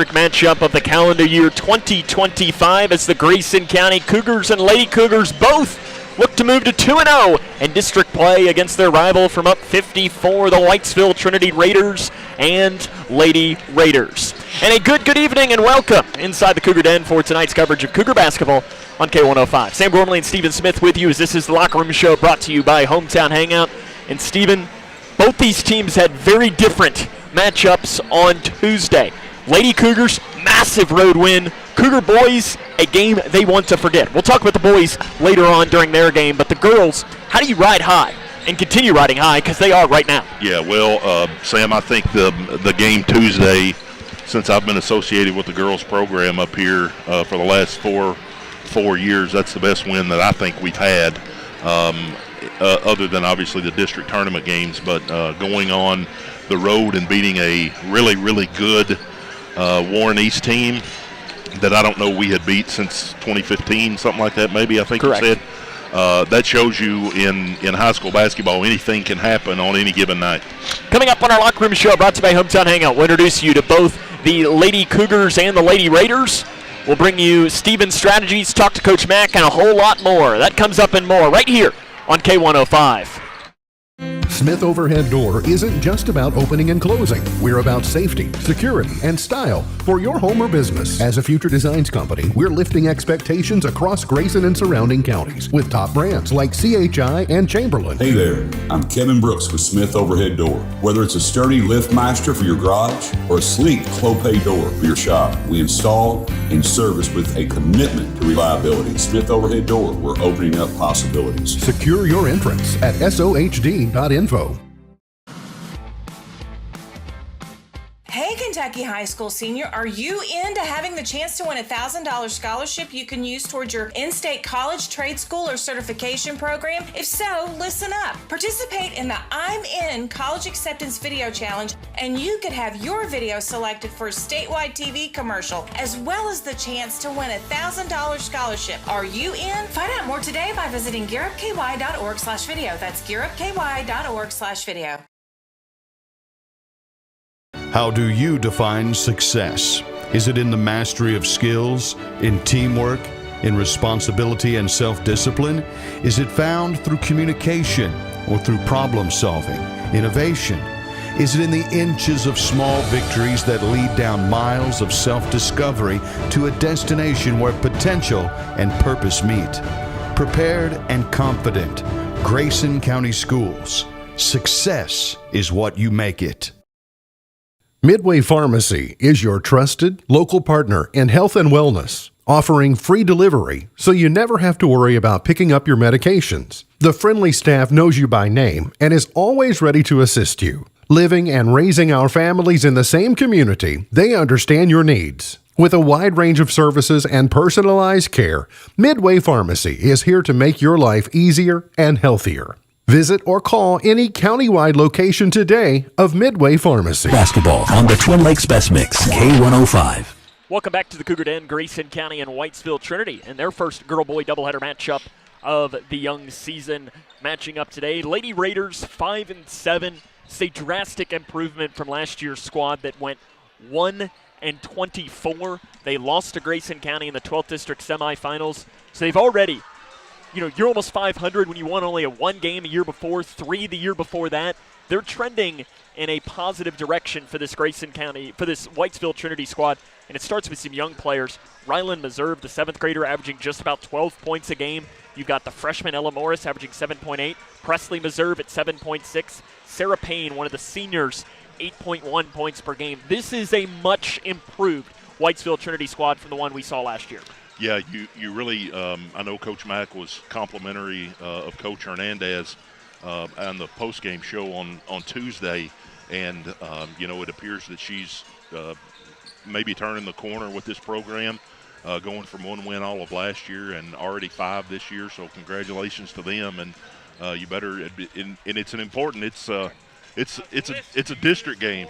Matchup of the calendar year 2025 as the Grayson County Cougars and Lady Cougars both look to move to 2-0 in district play against their rival from up 54, the Whitesville Trinity Raiders and Lady Raiders. And a good evening and welcome inside the Cougar Den for tonight's coverage of Cougar basketball on K105. Sam Gormley and Stephen Smith with you as this is the Locker Room Show brought to you by Hometown Hangout. And Stephen, both these teams had very different matchups on Tuesday. Lady Cougars, massive road win. Cougar boys, a game they want to forget. We'll talk about the boys later on during their game, but the girls, how do you ride high and continue riding high, because they are right now? Yeah, well, Sam, I think the game Tuesday, since I've been associated with the girls program up here for the last four years, that's the best win that I think we've had, other than obviously the district tournament games, but going on the road and beating a really good Warren East team that I don't know we had beat since 2015, something like that maybe, I think Correct. You said. That shows you in high school basketball anything can happen on any given night. Coming up on our Locker Room Show brought to you by Hometown Hangout, we'll introduce you to both the Lady Cougars and the Lady Raiders. We'll bring you Stephen's strategies, talk to Coach Mack, and a whole lot more. That comes up and more right here on K105. Smith Overhead Door isn't just about opening and closing. We're about safety, security, and style for your home or business. As a future designs company, we're lifting expectations across Grayson and surrounding counties with top brands like CHI and Chamberlain. Hey there, I'm Kevin Brooks with Smith Overhead Door. Whether it's a sturdy LiftMaster for your garage or a sleek Clopay door for your shop, we install and service with a commitment to reliability. Smith Overhead Door, we're opening up possibilities. Secure your entrance at sohd.info. Hey, Kentucky High School senior, are you into having the chance to win a $1,000 scholarship you can use towards your in-state college, trade school, or certification program? If so, listen up. Participate in the I'm In College Acceptance Video Challenge, and you could have your video selected for a statewide TV commercial, as well as the chance to win a $1,000 scholarship. Are you in? Find out more today by visiting gearupky.org/video. That's gearupky.org/video. How do you define success? Is it in the mastery of skills, in teamwork, in responsibility and self-discipline? Is it found through communication or through problem solving, innovation? Is it in the inches of small victories that lead down miles of self-discovery to a destination where potential and purpose meet? Prepared and confident, Grayson County Schools. Success is what you make it. Midway Pharmacy is your trusted local partner in health and wellness, offering free delivery so you never have to worry about picking up your medications. The friendly staff knows you by name and is always ready to assist you. Living and raising our families in the same community, they understand your needs. With a wide range of services and personalized care, Midway Pharmacy is here to make your life easier and healthier. Visit or call any countywide location today of Midway Pharmacy. Basketball on the Twin Lakes Best Mix, K105. Welcome back to the Cougar Den, Grayson County and Whitesville Trinity, and their first girl-boy doubleheader matchup of the young season matching up today. Lady Raiders 5-7. It's a drastic improvement from last year's squad that went 1-24. They lost to Grayson County in the 12th District semifinals, so they've already, you're almost 500 when you won only one game a year before, 3 the year before that. They're trending in a positive direction for this Grayson County, for this Whitesville Trinity squad, and it starts with some young players. Rylan Meserve, the 7th grader, averaging just about 12 points a game. You've got the freshman Ella Morris averaging 7.8. Presley Meserve at 7.6. Sarah Payne, one of the seniors, 8.1 points per game. This is a much improved Whitesville Trinity squad from the one we saw last year. Yeah, you really, I know Coach Mack was complimentary of Coach Hernandez on the postgame show on Tuesday, and, it appears that she's maybe turning the corner with this program, going from 1 win all of last year and already 5 this year, so congratulations to them, and you better, and it's an important, it's a district game.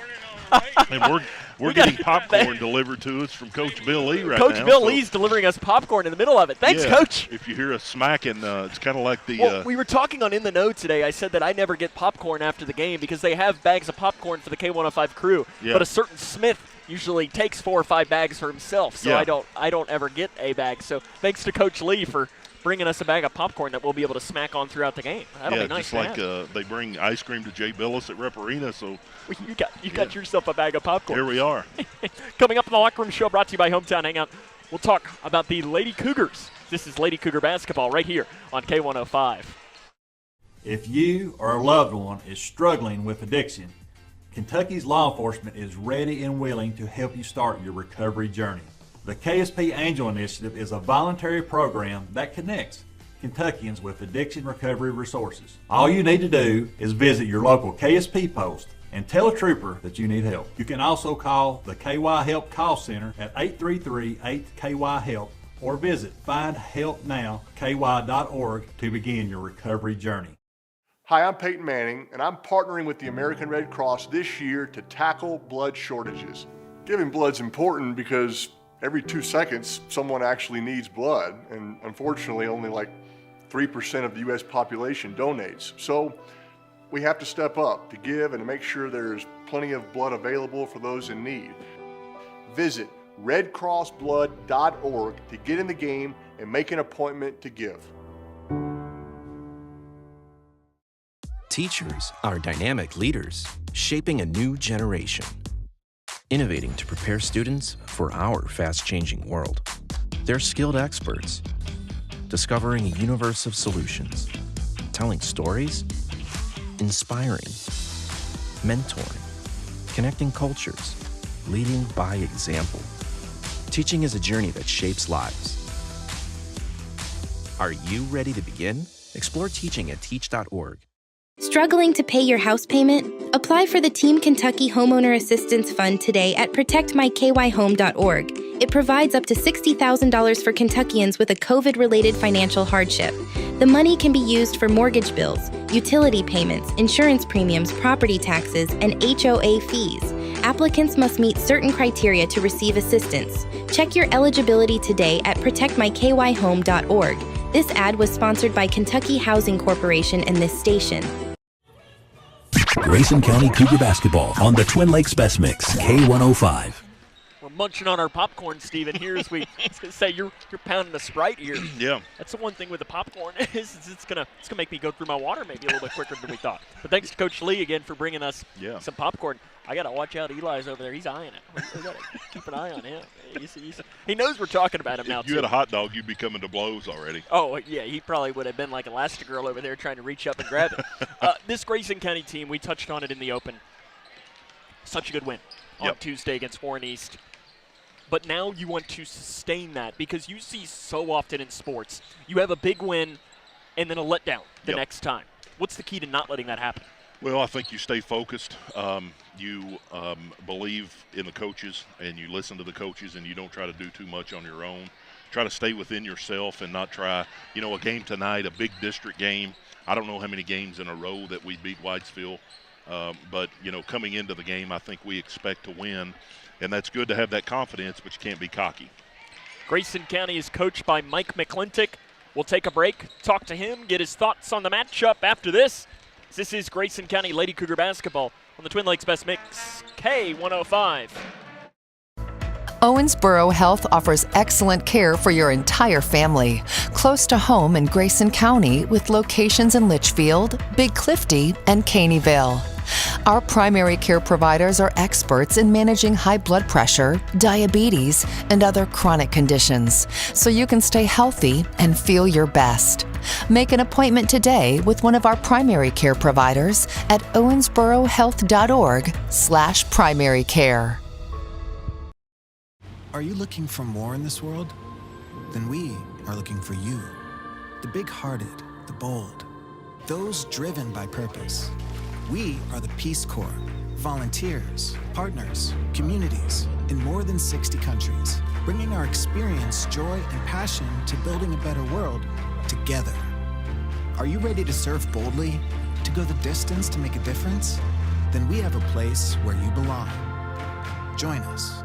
And we're getting popcorn delivered to us from Coach Bill Lee right now. Coach Bill Lee's delivering us popcorn in the middle of it. Thanks, Coach. If you hear a smacking, it's kind of like the Well, we were talking on In the Know today. I said that I never get popcorn after the game because they have bags of popcorn for the K105 crew. Yeah. But a certain Smith usually takes 4 or 5 bags for himself, so I don't ever get a bag. So thanks to Coach Lee for bringing us a bag of popcorn that we'll be able to smack on throughout the game. That'll be nice. Just like they bring ice cream to Jay Billis at Rep Arena, so you got yourself a bag of popcorn. Here we are. Coming up in the Locker Room Show, brought to you by Hometown Hangout, we'll talk about the Lady Cougars. This is Lady Cougar basketball right here on K105. If you or a loved one is struggling with addiction, Kentucky's law enforcement is ready and willing to help you start your recovery journey. The KSP Angel Initiative is a voluntary program that connects Kentuckians with addiction recovery resources. All you need to do is visit your local KSP post and tell a trooper that you need help. You can also call the KY Help Call Center at 833-8KY-HELP or visit findhelpnowky.org to begin your recovery journey. Hi, I'm Peyton Manning, and I'm partnering with the American Red Cross this year to tackle blood shortages. Giving blood's important because every 2 seconds, someone actually needs blood, and unfortunately, only like 3% of the U.S. population donates. So we have to step up to give and to make sure there's plenty of blood available for those in need. Visit redcrossblood.org to get in the game and make an appointment to give. Teachers are dynamic leaders, shaping a new generation. Innovating to prepare students for our fast-changing world. They're skilled experts, discovering a universe of solutions, telling stories, inspiring, mentoring, connecting cultures, leading by example. Teaching is a journey that shapes lives. Are you ready to begin? Explore teaching at teach.org. Struggling to pay your house payment? Apply for the Team Kentucky Homeowner Assistance Fund today at protectmykyhome.org. It provides up to $60,000 for Kentuckians with a COVID-related financial hardship. The money can be used for mortgage bills, utility payments, insurance premiums, property taxes, and HOA fees. Applicants must meet certain criteria to receive assistance. Check your eligibility today at protectmykyhome.org. This ad was sponsored by Kentucky Housing Corporation and this station. Grayson County Cougar basketball on the Twin Lakes Best Mix, K105. We're munching on our popcorn, Steven. Here as we say you're pounding a Sprite here. Yeah. That's the one thing with the popcorn is it's gonna make me go through my water maybe a little bit quicker than we thought. But thanks to Coach Lee again for bringing us some popcorn. I gotta watch out. Eli's over there. He's eyeing it. We gotta keep an eye on him. He knows we're talking about him now. If you had a hot dog, you'd be coming to blows already. Oh yeah, he probably would have been like Elastigirl over there trying to reach up and grab it. This Grayson County team, we touched on it in the open. Such a good win on Tuesday against Warren East. But now you want to sustain that because you see so often in sports, you have a big win and then a letdown the next time. What's the key to not letting that happen? Well, I think you stay focused. You believe in the coaches and you listen to the coaches and you don't try to do too much on your own. Try to stay within yourself and not try, a game tonight, a big district game. I don't know how many games in a row that we beat Whitesville. But, coming into the game, I think we expect to win. And that's good to have that confidence, but you can't be cocky. Grayson County is coached by Mike McClintock. We'll take a break, talk to him, get his thoughts on the matchup after this. This is Grayson County Lady Cougar basketball on the Twin Lakes Best Mix, K105. Owensboro Health offers excellent care for your entire family. Close to home in Grayson County with locations in Litchfield, Big Clifty, and Caneyville. Our primary care providers are experts in managing high blood pressure, diabetes, and other chronic conditions, so you can stay healthy and feel your best. Make an appointment today with one of our primary care providers at owensborohealth.org/primary care. Are you looking for more in this world? Then we are looking for you. The big-hearted, the bold, those driven by purpose. We are the Peace Corps, volunteers, partners, communities in more than 60 countries, bringing our experience, joy, and passion to building a better world together. Are you ready to serve boldly, to go the distance to make a difference? Then we have a place where you belong. Join us.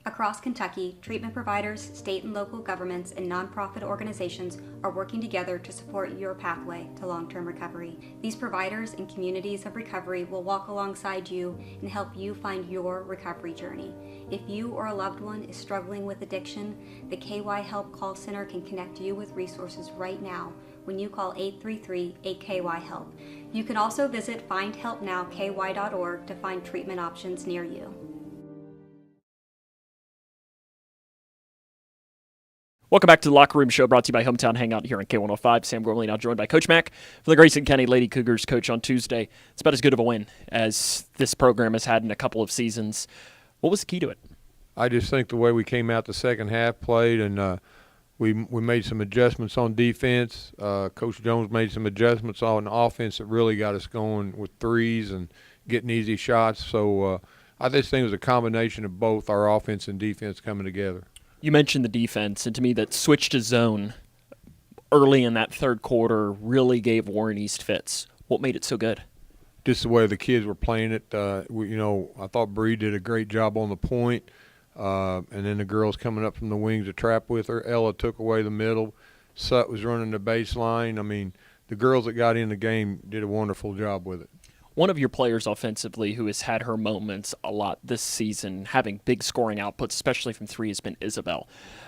A Across Kentucky, treatment providers, state and local governments, and nonprofit organizations are working together to support your pathway to long-term recovery. These providers and communities of recovery will walk alongside you and help you find your recovery journey. If you or a loved one is struggling with addiction, the KY Help Call Center can connect you with resources right now when you call 833-8KY-HELP. You can also visit findhelpnowky.org to find treatment options near you. Welcome back to the Locker Room Show, brought to you by Hometown Hangout here on K105. Sam Gormley now joined by Coach Mack for the Grayson County Lady Cougars. Coach, on Tuesday, it's about as good of a win as this program has had in a couple of seasons. What was the key to it? I just think the way we came out the second half, played, and we made some adjustments on defense. Coach Jones made some adjustments on offense that really got us going with threes and getting easy shots. So I just think it was a combination of both our offense and defense coming together. You mentioned the defense, and to me that switch to zone early in that third quarter really gave Warren East fits. What made it so good? Just the way the kids were playing it. I thought Bree did a great job on the point, and then the girls coming up from the wings to trap with her. Ella took away the middle. Sut was running the baseline. I mean, the girls that got in the game did a wonderful job with it. One of your players offensively who has had her moments a lot this season, having big scoring outputs, especially from three, has been Isabel.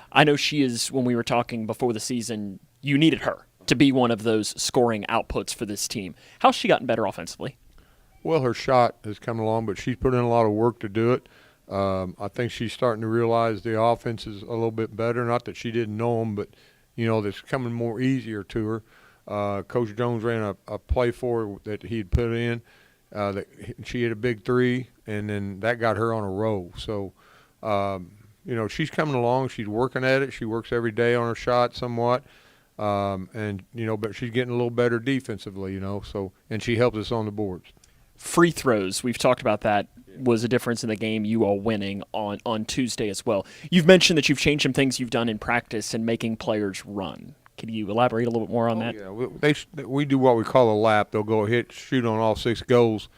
I know she is, when we were talking before the season, you needed her to be one of those scoring outputs for this team. How's she gotten better offensively? Well, her shot has come along, but she's put in a lot of work to do it. I think she's starting to realize the offense is a little bit better. Not that she didn't know them, but, that's coming more easier to her. Coach Jones ran a play for her that he'd put in. She hit a big three, and then that got her on a roll. So, she's coming along. She's working at it. She works every day on her shot somewhat. But she's getting a little better defensively, and she helps us on the boards. Free throws, we've talked about that, was a difference in the game, you all winning on Tuesday as well. You've mentioned that you've changed some things you've done in practice and making players run. Can you elaborate a little bit more on that? Yeah, we do what we call a lap. They'll go shoot on all 6 goals,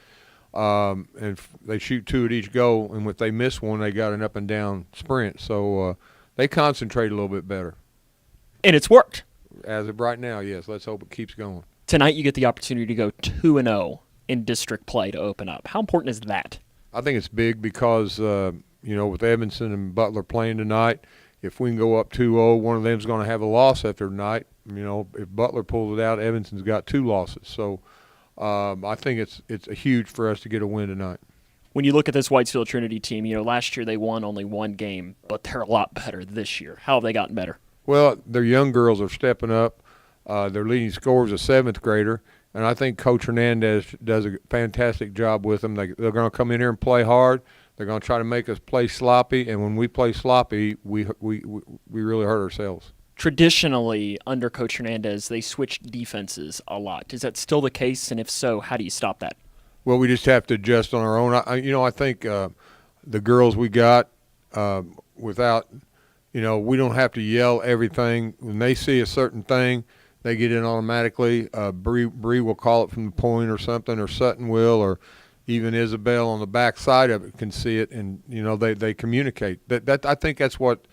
and they shoot 2 at each goal, and if they miss one, they got an up and down sprint. So they concentrate a little bit better. And it's worked. As of right now, yes. Let's hope it keeps going. Tonight you get the opportunity to go 2-0 in district play to open up. How important is that? I think it's big because, with Evanston and Butler playing tonight, if we can go up 2-0, one of them's going to have a loss after tonight. If Butler pulls it out, Evanston's got 2 losses. So I think it's huge for us to get a win tonight. When you look at this Whitesville Trinity team, last year they won only 1 game, but they're a lot better this year. How have they gotten better? Well, their young girls are stepping up. Their leading scorer is a 7th grader, and I think Coach Hernandez does a fantastic job with them. They're going to come in here and play hard. They're going to try to make us play sloppy, and when we play sloppy, we really hurt ourselves. Traditionally, under Coach Hernandez, they switch defenses a lot. Is that still the case, and if so, how do you stop that? Well, we just have to adjust on our own. I think the girls we got without, we don't have to yell everything. When they see a certain thing, they get in automatically. Bree will call it from the point or something, or Sutton will, or even Isabel on the back side of it can see it, and they communicate. That I think that's what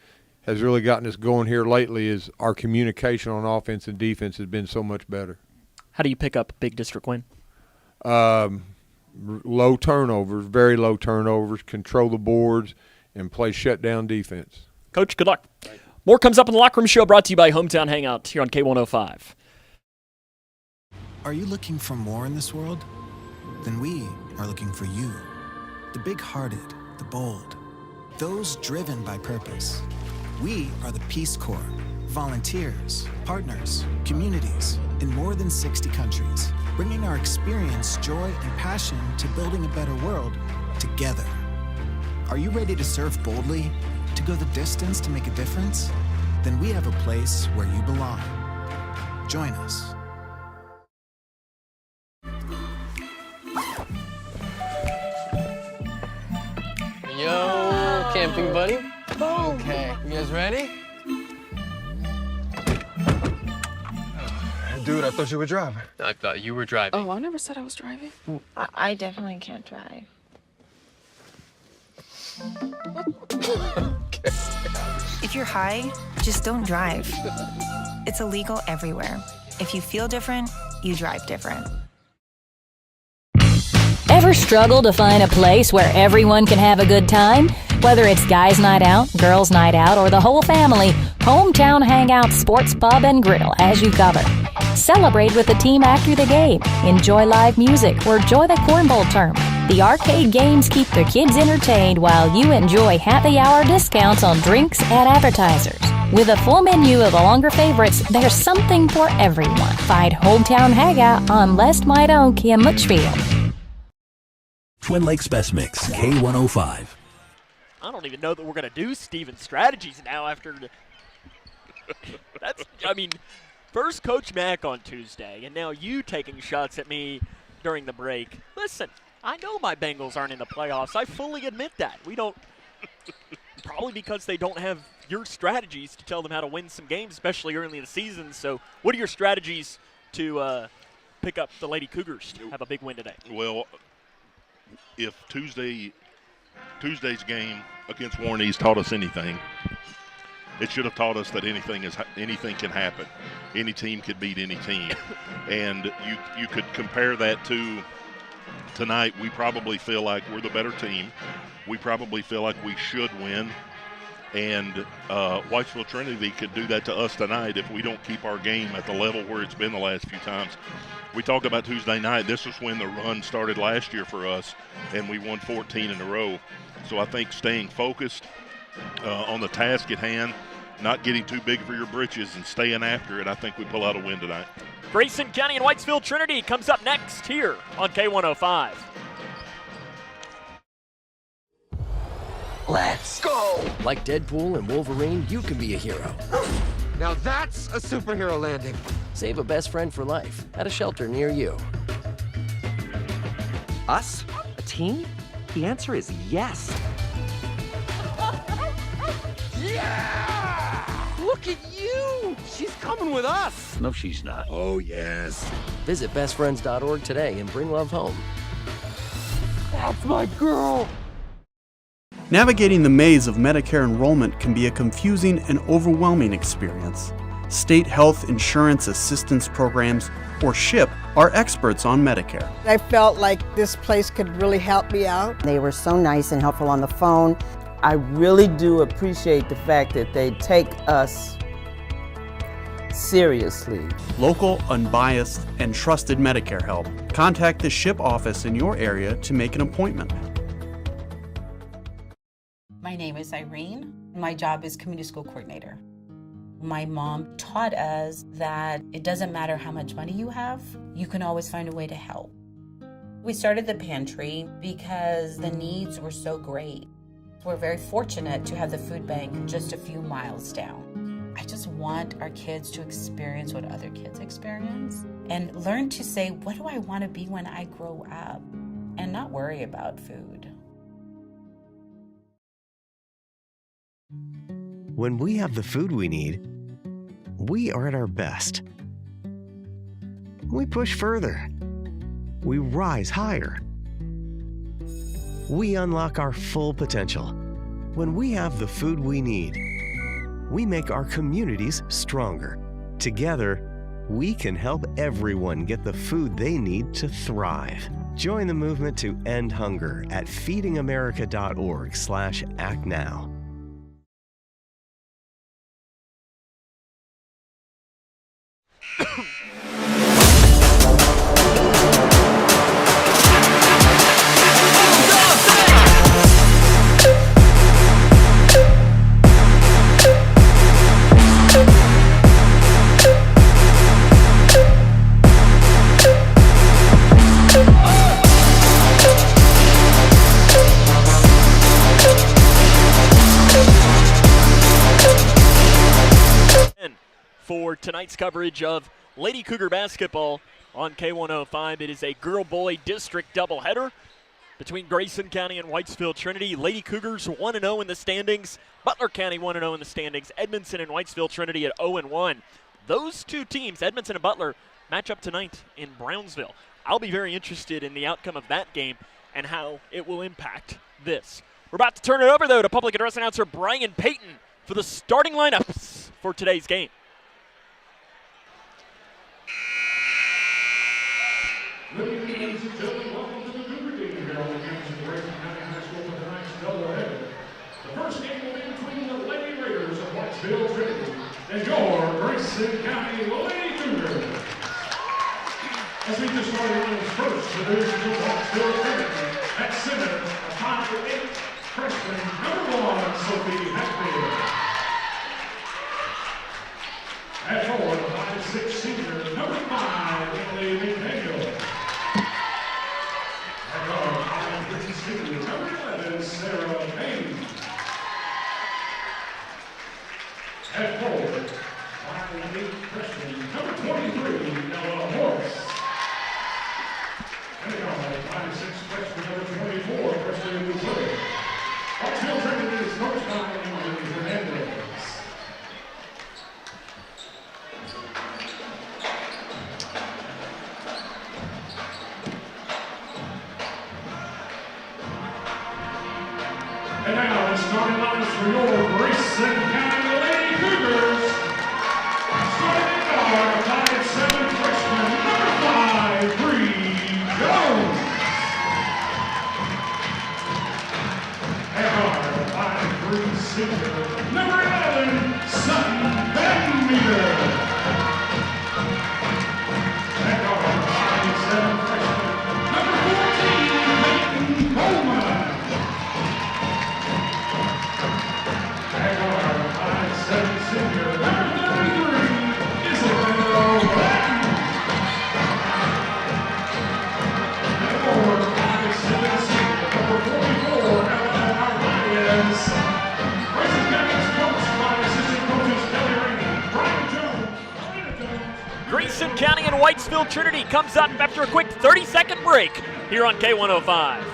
has really gotten us going here lately is our communication on offense and defense has been so much better. How do you pick up a big district win? Low turnovers, very low turnovers, control the boards, and play shutdown defense. Coach, good luck. More comes up in the Locker Room Show, brought to you by Hometown Hangout here on K105. Are you looking for more in this world? Then we are looking for you. The big-hearted, the bold, those driven by purpose. We are the Peace Corps, volunteers, partners, communities in more than 60 countries, bringing our experience, joy, and passion to building a better world together. Are you ready to serve boldly, to go the distance to make a difference? Then we have a place where you belong. Join us. Yo, camping buddy. Okay, you guys ready? Dude, I thought you were driving. I thought you were driving. Oh, I never said I was driving. I definitely can't drive. If you're high, just don't drive. It's illegal everywhere. If you feel different, you drive different. Ever struggle to find a place where everyone can have a good time? Whether it's guys' night out, girls' night out, or the whole family, Hometown Hangout Sports Pub and Grill has you covered. Celebrate with the team after the game. Enjoy live music or enjoy the cornhole tournament. The arcade games keep the kids entertained while you enjoy happy hour discounts on drinks and appetizers. With a full menu of longer favorites, there's something for everyone. Find Hometown Hangout on Lest Mydonk in Litchfield. Twin Lakes Best Mix, K105. I don't even know that we're going to do Steven's strategies now after first Coach Mack on Tuesday, and now you taking shots at me during the break. Listen, I know my Bengals aren't in the playoffs. I fully admit that. We don't – probably because they don't have your strategies to tell them how to win some games, especially early in the season. So what are your strategies to pick up the Lady Cougars to have a big win today? Well, if Tuesday's game against Warren East taught us anything, it should have taught us that anything can happen. Any team could beat any team. And you could compare that to tonight. We probably feel like we're the better team. We probably feel like we should win. And Whitesville Trinity could do that to us tonight if we don't keep our game at the level where it's been the last few times. We talked about Tuesday night. This was when the run started last year for us, and we won 14 in a row. So I think staying focused on the task at hand, not getting too big for your britches, and staying after it, I think we pull out a win tonight. Grayson County and Whitesville Trinity comes up next here on K105. Let's go! Like Deadpool and Wolverine, you can be a hero. Now that's a superhero landing. Save a best friend for life at a shelter near you. Us? A team? The answer is yes. Yeah! Look at you! She's coming with us! No, she's not. Oh, yes. Visit bestfriends.org today and bring love home. That's my girl! Navigating the maze of Medicare enrollment can be a confusing and overwhelming experience. State Health Insurance Assistance Programs, or SHIP, are experts on Medicare. I felt like this place could really help me out. They were so nice and helpful on the phone. I really do appreciate the fact that they take us seriously. Local, unbiased, and trusted Medicare help. Contact the SHIP office in your area to make an appointment. My name is Irene. My job is community school coordinator. My mom taught us that it doesn't matter how much money you have, you can always find a way to help. We started the pantry because the needs were so great. We're very fortunate to have the food bank just a few miles down. I just want our kids to experience what other kids experience and learn to say, what do I want to be when I grow up? And not worry about food. When we have the food we need, we are at our best. We push further. We rise higher. We unlock our full potential. When we have the food we need, we make our communities stronger. Together, we can help everyone get the food they need to thrive. Join the movement to end hunger at feedingamerica.org/actnow. For tonight's coverage of Lady Cougar basketball on K105, it is a girl-boy district doubleheader between Grayson County and Whitesville Trinity. Lady Cougars 1-0 in the standings. Butler County 1-0 in the standings. Edmondson and Whitesville Trinity at 0-1. Those two teams, Edmondson and Butler, match up tonight in Brownsville. I'll be very interested in the outcome of that game and how it will impact this. We're We're about to turn it over, though, to public address announcer Brian Payton for the starting lineups for today's game. Ladies and gentlemen, welcome to the Cougar game here on the campus of Grayson County High School for tonight's doubleheader. The first game will be between the Lady Raiders of Whitesville Trinity and your Grayson County Lady Cougars. As we just started on his first division of Whitesville Trinity, at center, a 5'8" freshman, number 1, Sophie Hatfield. At forward, a 5'6" senior, number 5, Emily McDaniel. At guard, 5'3" senior, number 11, Sarah Payne. At forward, 5'8" freshman, number 23, Ella Morris. And at guard, 5'6" freshman, number 24, freshman Missouri. Whitesville Trinity is coached by Emily Hernandez. And now the starting lineups for your Grayson County Lady Cougars. Starting at guard, 5'7" freshman, number 5, Bree Jones. At guard, 5'3" senior, number 11, Sutton Van Meter. At guard, 5'7" freshman, number 14, Peyton Coleman. At guard, 5'7" senior, number 33, Isabel Bratton. At forward, 5'7" senior, number 44, Ella Narvaez. Grayson County is coached by assistant coaches Kelly Rainey, Brian Jones, Marina Jones. Grayson County and Whitesville Trinity comes up after a quick 30-second break here on K105.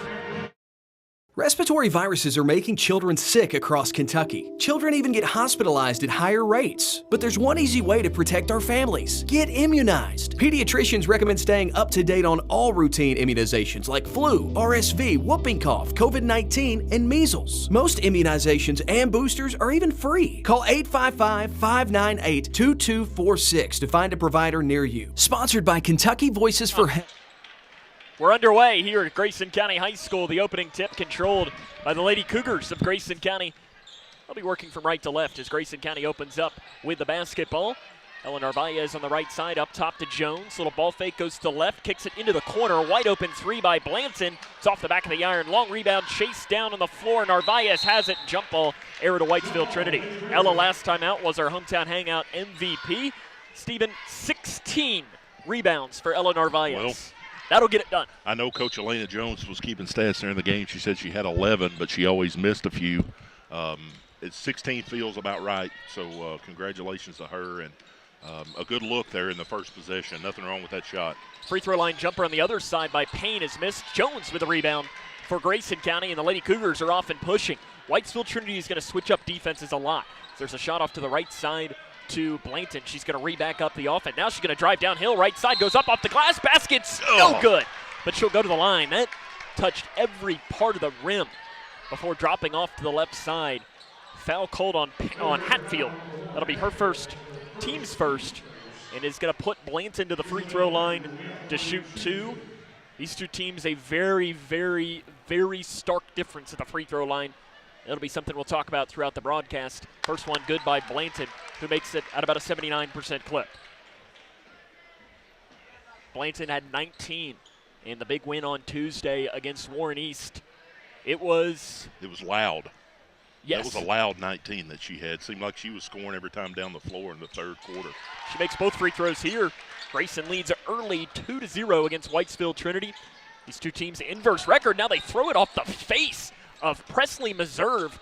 Respiratory viruses are making children sick across Kentucky. Children even get hospitalized at higher rates. But there's one easy way to protect our families. Get immunized. Pediatricians recommend staying up to date on all routine immunizations like flu, RSV, whooping cough, COVID-19, and measles. Most immunizations and boosters are even free. Call 855-598-2246 to find a provider near you. Sponsored by Kentucky Voices for Health. We're underway here at Grayson County High School. The opening tip controlled by the Lady Cougars of Grayson County. They'll be working from right to left as Grayson County opens up with the basketball. Ella Narvaez on the right side, up top to Jones. Little ball fake goes to left, kicks it into the corner. Wide open three by Blanton. It's off the back of the iron. Long rebound, chased down on the floor. Narvaez has it. Jump ball, error to Whitesville Trinity. Ella last time out was our hometown hangout MVP. Stephen, 16 rebounds for Ella Narvaez. Well, that'll get it done. I know Coach Elena Jones was keeping stats during the game. She said she had 11, but she always missed a few. 16 feels about right, so congratulations to her. And a good look there in the first possession. Nothing wrong with that shot. Free throw line jumper on the other side by Payne is missed. Jones with a rebound for Grayson County, and the Lady Cougars are off and pushing. Whitesville Trinity is going to switch up defenses a lot. There's a shot off to the right side to Blanton. She's going to re-back up the offense. Now she's going to drive downhill. Right side goes up off the glass. Basket's no good, but she'll go to the line. That touched every part of the rim before dropping off to the left side. Foul called on Hatfield. That'll be her first, team's first, and is going to put Blanton to the free throw line to shoot two. These two teams, a very, very, very stark difference at the free throw line. It'll be something we'll talk about throughout the broadcast. First one good by Blanton, who makes it at about a 79% clip. Blanton had 19 in the big win on Tuesday against Warren East. It was loud. Yes. That was a loud 19 that she had. Seemed like she was scoring every time down the floor in the third quarter. She makes both free throws here. Grayson leads early 2-0 against Whitesville Trinity. These two teams inverse record. Now they throw it off the face of Presley Meserve,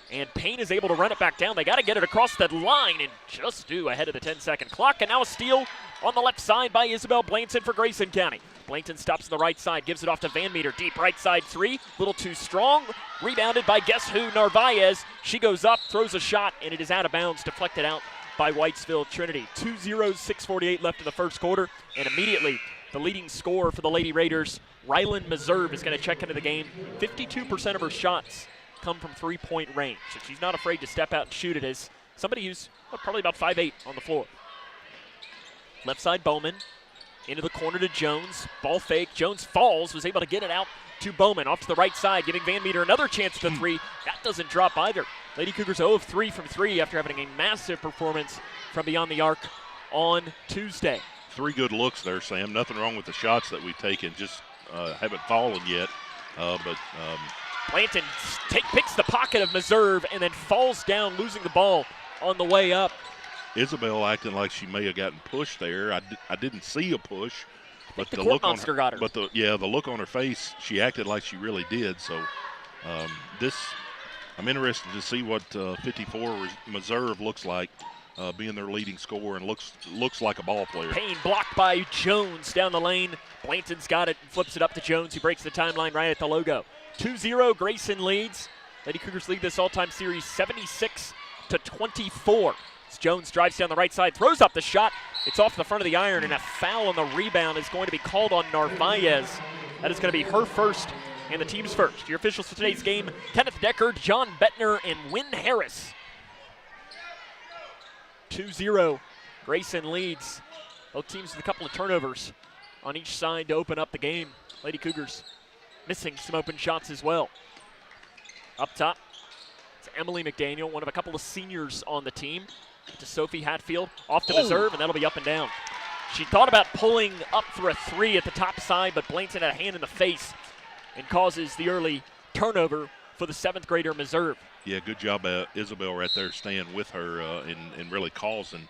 and Payne is able to run it back down. They got to get it across that line and just do ahead of the 10-second clock. And now a steal on the left side by Isabel Blanton for Grayson County. Blanton stops on the right side, gives it off to Van Meter. Deep right side three, little too strong. Rebounded by guess who, Narvaez. She goes up, throws a shot, and it is out of bounds, deflected out by Whitesville Trinity. 2-0, 6:48 left in the first quarter, and immediately the leading scorer for the Lady Raiders, Rylan Meserve, is going to check into the game. 52% of her shots come from three-point range. So she's not afraid to step out and shoot it as somebody who's probably about 5'8" on the floor. Left side, Bowman. Into the corner to Jones. Ball fake. Jones falls, was able to get it out to Bowman. Off to the right side, giving Van Meter another chance at the three. That doesn't drop either. Lady Cougars 0 of 3 from 3 after having a massive performance from beyond the arc on Tuesday. 3 good looks there, Sam. Nothing wrong with the shots that we've taken. Just haven't fallen yet. Blanton picks the pocket of Meserve and then falls down, losing the ball on the way up. Isabel acting like she may have gotten pushed there. I didn't see a push, but the look on her, got her. But the look on her face, she acted like she really did. So I'm interested to see what 54 Meserve looks like, being their leading scorer, and looks like a ball player. Payne blocked by Jones down the lane. Blanton's got it and flips it up to Jones, who breaks the timeline right at the logo. 2-0, Grayson leads. Lady Cougars lead this all-time series 76-24. As Jones drives down the right side, throws up the shot. It's off the front of the iron, and a foul on the rebound is going to be called on Narvaez. That is going to be her first and the team's first. Your officials for today's game, Kenneth Decker, John Bettner, and Wynn Harris. 2-0, Grayson leads. Both teams with a couple of turnovers on each side to open up the game. Lady Cougars missing some open shots as well. Up top, it's Emily McDaniel, one of a couple of seniors on the team. To Sophie Hatfield, off to Meserve, and that'll be up and down. She thought about pulling up for a 3 at the top side, but Blanton had a hand in the face and causes the early turnover for the 7th grader Meserve. Yeah, good job, Isabel, right there, staying with her and really causing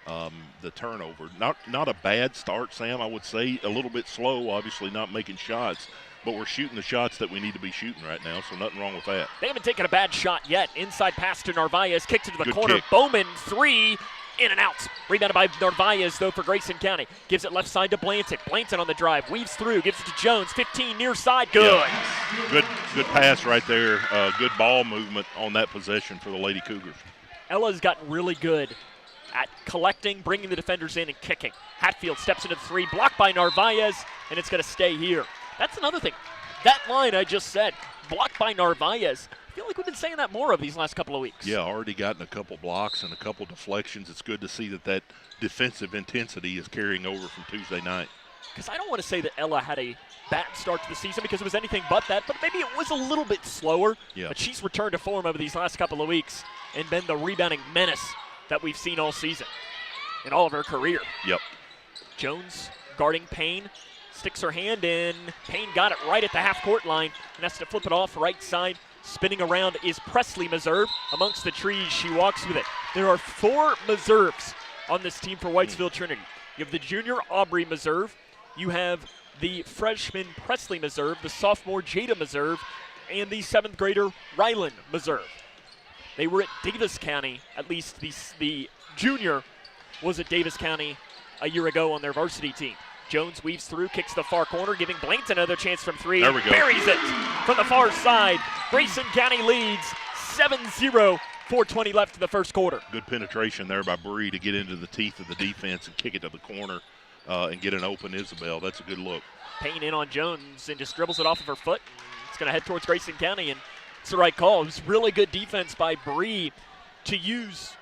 the turnover. Not a bad start, Sam, I would say. A little bit slow, obviously not making shots, but we're shooting the shots that we need to be shooting right now, so nothing wrong with that. They haven't taken a bad shot yet. Inside pass to Narvaez, kicked into the Good corner. Kick. Bowman, 3, in and out. Rebounded by Narvaez, though, for Grayson County. Gives it left side to Blanton. Blanton on the drive, weaves through, gives it to Jones. 15 near side, good. Yeah. Good pass right there. Good ball movement on that possession for the Lady Cougars. Ella's gotten really good at collecting, bringing the defenders in, and kicking. Hatfield steps into the 3, blocked by Narvaez, and it's going to stay here. That's another thing. That line I just said, blocked by Narvaez. I feel like we've been saying that more of these last couple of weeks. Yeah, already gotten a couple blocks and a couple deflections. It's good to see that defensive intensity is carrying over from Tuesday night. Because I don't want to say that Ella had a bad start to the season because it was anything but that, but maybe it was a little bit slower. Yeah. But she's returned to form over these last couple of weeks and been the rebounding menace that we've seen all season in all of her career. Yep. Jones guarding Payne. Sticks her hand in. Payne got it right at the half-court line and has to flip it off right side. Spinning around is Presley Meserve. Amongst the trees, she walks with it. There are 4 Meserves on this team for Whitesville Trinity. You have the junior Aubrey Meserve. You have the freshman Presley Meserve, the sophomore Jada Meserve, and the 7th grader Rylan Meserve. They were at Davis County, at least the junior was at Davis County a year ago on their varsity team. Jones weaves through, kicks the far corner, giving Blanton another chance from 3. There we go. Buries it from the far side. Grayson County leads 7-0, 4:20 left in the first quarter. Good penetration there by Bree to get into the teeth of the defense and kick it to the corner and get an open Isabel. That's a good look. Payne in on Jones and just dribbles it off of her foot. It's going to head towards Grayson County, and it's the right call. It was really good defense by Bree to use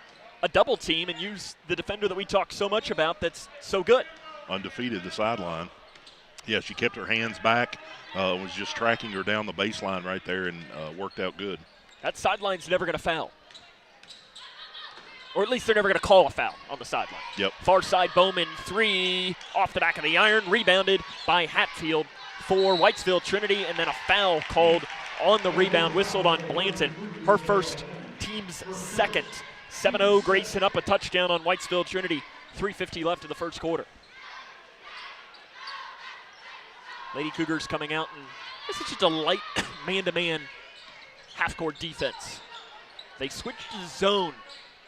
a double team and use the defender that we talk so much about that's so good. Undefeated the sideline. Yeah, she kept her hands back, was just tracking her down the baseline right there and worked out good. That sideline's never going to foul. Or at least they're never going to call a foul on the sideline. Yep. Far side, Bowman, 3, off the back of the iron, rebounded by Hatfield for Whitesville Trinity, and then a foul called on the rebound, whistled on Blanton. Her first, team's second. 7-0, Grayson up a touchdown on Whitesville Trinity. 3:50 left in the first quarter. Lady Cougars coming out, and this is just a light man-to-man half-court defense. They switched to zone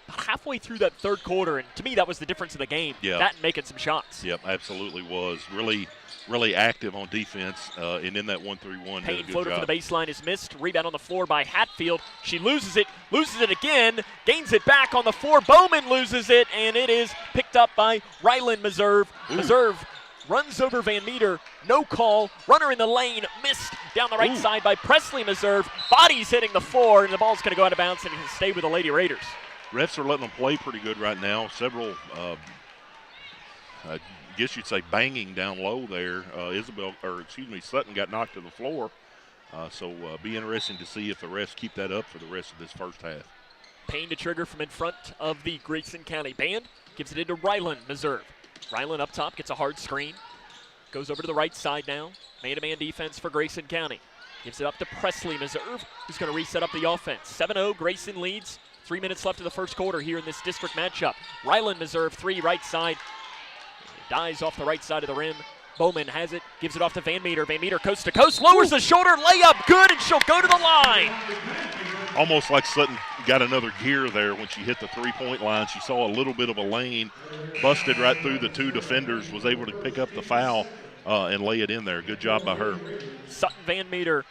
about halfway through that third quarter, and to me that was the difference in the game. Yeah. That and making some shots. Yep, absolutely was. Really active on defense, and in that 1-3-1. Payne floater for the baseline is missed. Rebound on the floor by Hatfield. She loses it again, gains it back on the floor. Bowman loses it, and it is picked up by Rylan Meserve. Meserve runs over Van Meter, No call. Runner in the lane. Missed down the right side by Presley Meserve. Body's hitting the floor, and the ball's going to go out of bounds and it can stay with the Lady Raiders. Refs are letting them play pretty good right now. Several, I guess you'd say, banging down low there. Sutton got knocked to the floor. So be interesting to see if the refs keep that up for the rest of this first half. Payne to trigger from in front of the Grayson County band. Gives it into Ryland Meserve. Ryland up top gets a hard screen. Goes over to the right side now. Man-to-man defense for Grayson County. Gives it up to Presley Meserve, who's going to reset up the offense. 7-0, Grayson leads. 3 minutes left of the first quarter here in this district matchup. Ryland Meserve, 3 right side. Dies off the right side of the rim. Bowman has it, gives it off to Van Meter. Van Meter coast to coast, lowers the shoulder, layup, good, and she'll go to the line. Almost like Sutton got another gear there when she hit the three-point line. She saw a little bit of a lane, busted right through the 2 defenders, was able to pick up the foul and lay it in there. Good job by her. Sutton Van Meter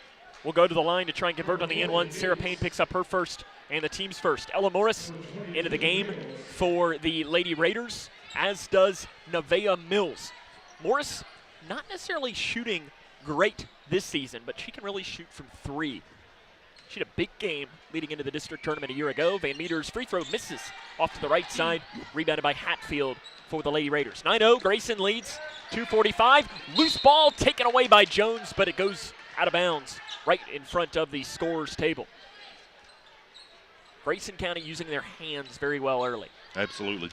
will go to the line to try and convert on the N1. Sarah Payne picks up her first and the team's first. Ella Morris into the game for the Lady Raiders, as does Nevaeh Mills. Morris not necessarily shooting great this season, but she can really shoot from 3. She had a big game leading into the district tournament a year ago. Van Meter's free throw misses off to the right side, rebounded by Hatfield for the Lady Raiders. 9-0, Grayson leads, 2:45. Loose ball taken away by Jones, but it goes out of bounds right in front of the scorer's table. Grayson County using their hands very well early. Absolutely.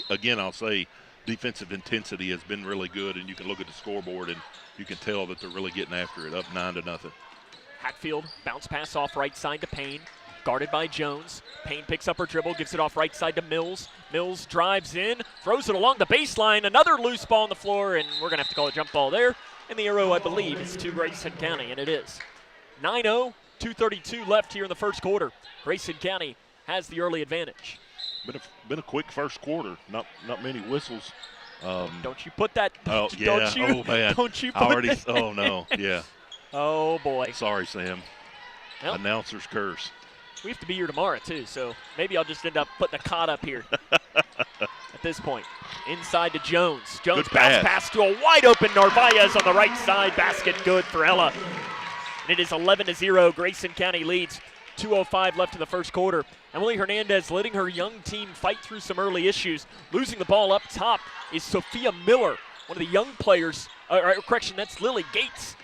Again, I'll say defensive intensity has been really good, and you can look at the scoreboard and you can tell that they're really getting after it, up 9-0. Hatfield, bounce pass off right side to Payne, guarded by Jones. Payne picks up her dribble, gives it off right side to Mills. Mills drives in, throws it along the baseline, another loose ball on the floor, and we're going to have to call a jump ball there. And the arrow, I believe, is to Grayson County, and it is. 9-0, 2:32 left here in the first quarter. Grayson County has the early advantage. Been a quick first quarter, not many whistles. Don't you put that? Oh yeah. Don't you, oh man. Don't you put that? Oh no. Yeah. Oh boy. Sorry, Sam. Well, Announcer's curse. We have to be here tomorrow too, so maybe I'll just end up putting a cot up here at this point. Inside to Jones. Jones bounce pass to a wide open Narvaez on the right side. Basket good for Ella. And it is 11-0. Grayson County leads. 2:05 left in the first quarter. Emily Hernandez letting her young team fight through some early issues. Losing the ball up top is Sophia Miller, one of the young players. That's Lily Gates.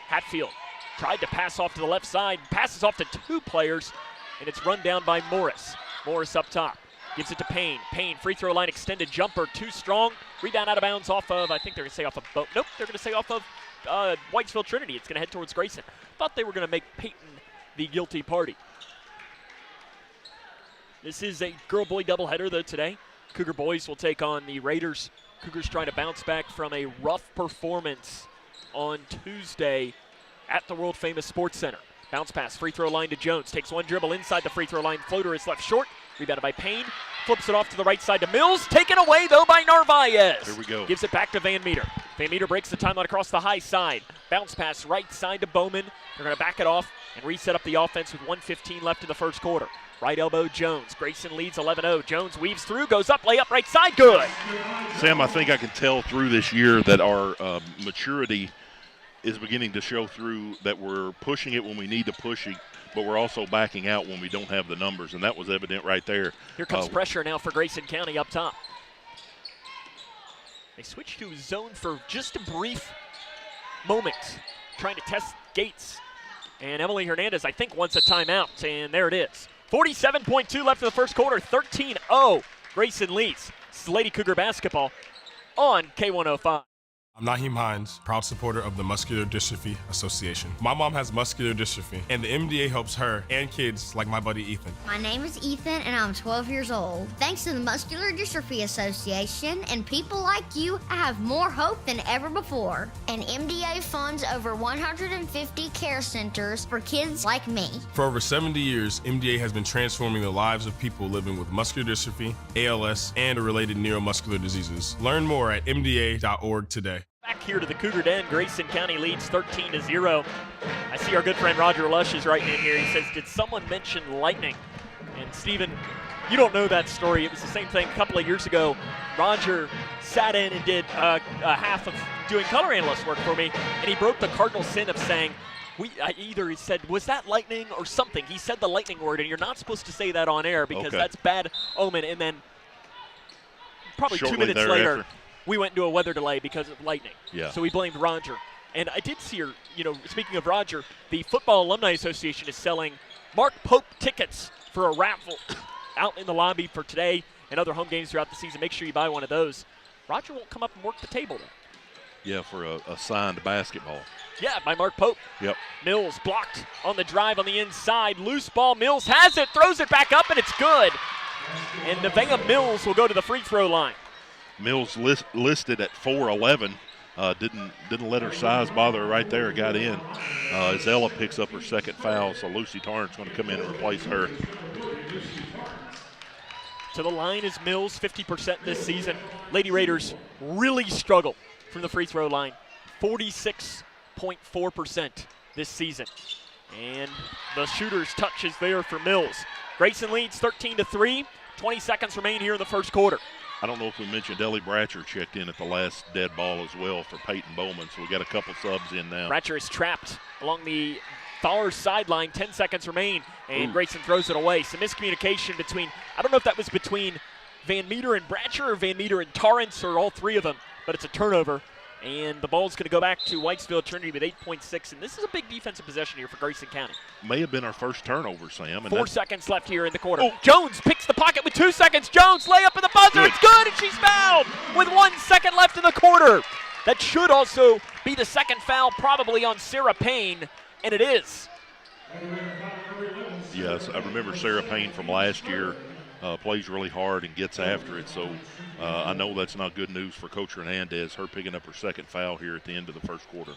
Hatfield tried to pass off to the left side, passes off to 2 players, and it's run down by Morris. Morris up top, gives it to Payne. Payne, free throw line extended jumper, too strong. Rebound out of bounds off of, I think they're going to say off of, nope, they're going to say off of Whitesville Trinity. It's going to head towards Grayson. Thought they were going to make Peyton the guilty party. This is a girl-boy doubleheader, though, today. Cougar boys will take on the Raiders. Cougars trying to bounce back from a rough performance on Tuesday at the world-famous Sports Center. Bounce pass, free throw line to Jones. Takes one dribble inside the free throw line. Floater is left short. Rebounded by Payne. Flips it off to the right side to Mills. Taken away, though, by Narvaez. Here we go. Gives it back to Van Meter. Van Meter breaks the timeline across the high side. Bounce pass right side to Bowman. They're going to back it off and reset up the offense with 1:15 left in the first quarter. Right elbow, Jones. Grayson leads 11-0. Jones weaves through, goes up, layup right side, good. Sam, I think I can tell through this year that our maturity is beginning to show through, that we're pushing it when we need to push it, but we're also backing out when we don't have the numbers, and that was evident right there. Here comes pressure now for Grayson County up top. They switch to zone for just a brief moment, trying to test Gates. And Emily Hernandez, I think, wants a timeout, and there it is. 47.2 left in the first quarter, 13-0. Grayson leads. This is Lady Cougar basketball on K105. I'm Naheem Hines, proud supporter of the Muscular Dystrophy Association. My mom has muscular dystrophy, and the MDA helps her and kids like my buddy Ethan. My name is Ethan, and I'm 12 years old. Thanks to the Muscular Dystrophy Association and people like you, I have more hope than ever before. And MDA funds over 150 care centers for kids like me. For over 70 years, MDA has been transforming the lives of people living with muscular dystrophy, ALS, and related neuromuscular diseases. Learn more at mda.org today. Back here to the Cougar Den, Grayson County leads 13-0. I see our good friend Roger Lush is writing in here. He says, did someone mention lightning? And Steven, you don't know that story. It was the same thing a couple of years ago. Roger sat in and did a half of doing color analyst work for me, and he broke the cardinal sin of saying, either he said, was that lightning or something? He said the lightning word, and you're not supposed to say that on air because that's bad omen. And then probably Shortly 2 minutes thereafter. later, we went into a weather delay because of lightning. Yeah. So we blamed Roger. And I did see her, speaking of Roger, the Football Alumni Association is selling Mark Pope tickets for a raffle out in the lobby for today and other home games throughout the season. Make sure you buy one of those. Roger won't come up and work the table, though. Yeah, for a signed basketball. Yeah, by Mark Pope. Yep. Mills blocked on the drive on the inside. Loose ball. Mills has it, throws it back up, and it's good. And Nevaeh Mills will go to the free throw line. Mills listed at 4'11". Didn't let her size bother her right there. Got in. As Ella picks up her second foul, so Lucy Tarrant's going to come in and replace her. To the line is Mills, 50% this season. Lady Raiders really struggle from the free throw line, 46.4% this season. And the shooter's touch is there for Mills. Grayson leads 13-3. 20 seconds remain here in the first quarter. I don't know if we mentioned Ellie Bratcher checked in at the last dead ball as well for Peyton Bowman, so we got a couple subs in now. Bratcher is trapped along the far sideline. 10 seconds remain, and Grayson throws it away. Some miscommunication between, I don't know if that was between Van Meter and Bratcher or Van Meter and Torrance or all three of them, but it's a turnover. And the ball's going to go back to Whitesville Trinity with 8.6, and this is a big defensive possession here for Grayson County. May have been our first turnover, Sam. And 4 seconds left here in the quarter. Jones picks the pocket with 2 seconds. Jones layup in the buzzer. It's good, and she's fouled with 1 second left in the quarter. That should also be the second foul probably on Sarah Payne, and it is. Yes, I remember Sarah Payne from last year. Plays really hard and gets after it, so I know that's not good news for Coach Hernandez, her picking up her second foul here at the end of the first quarter.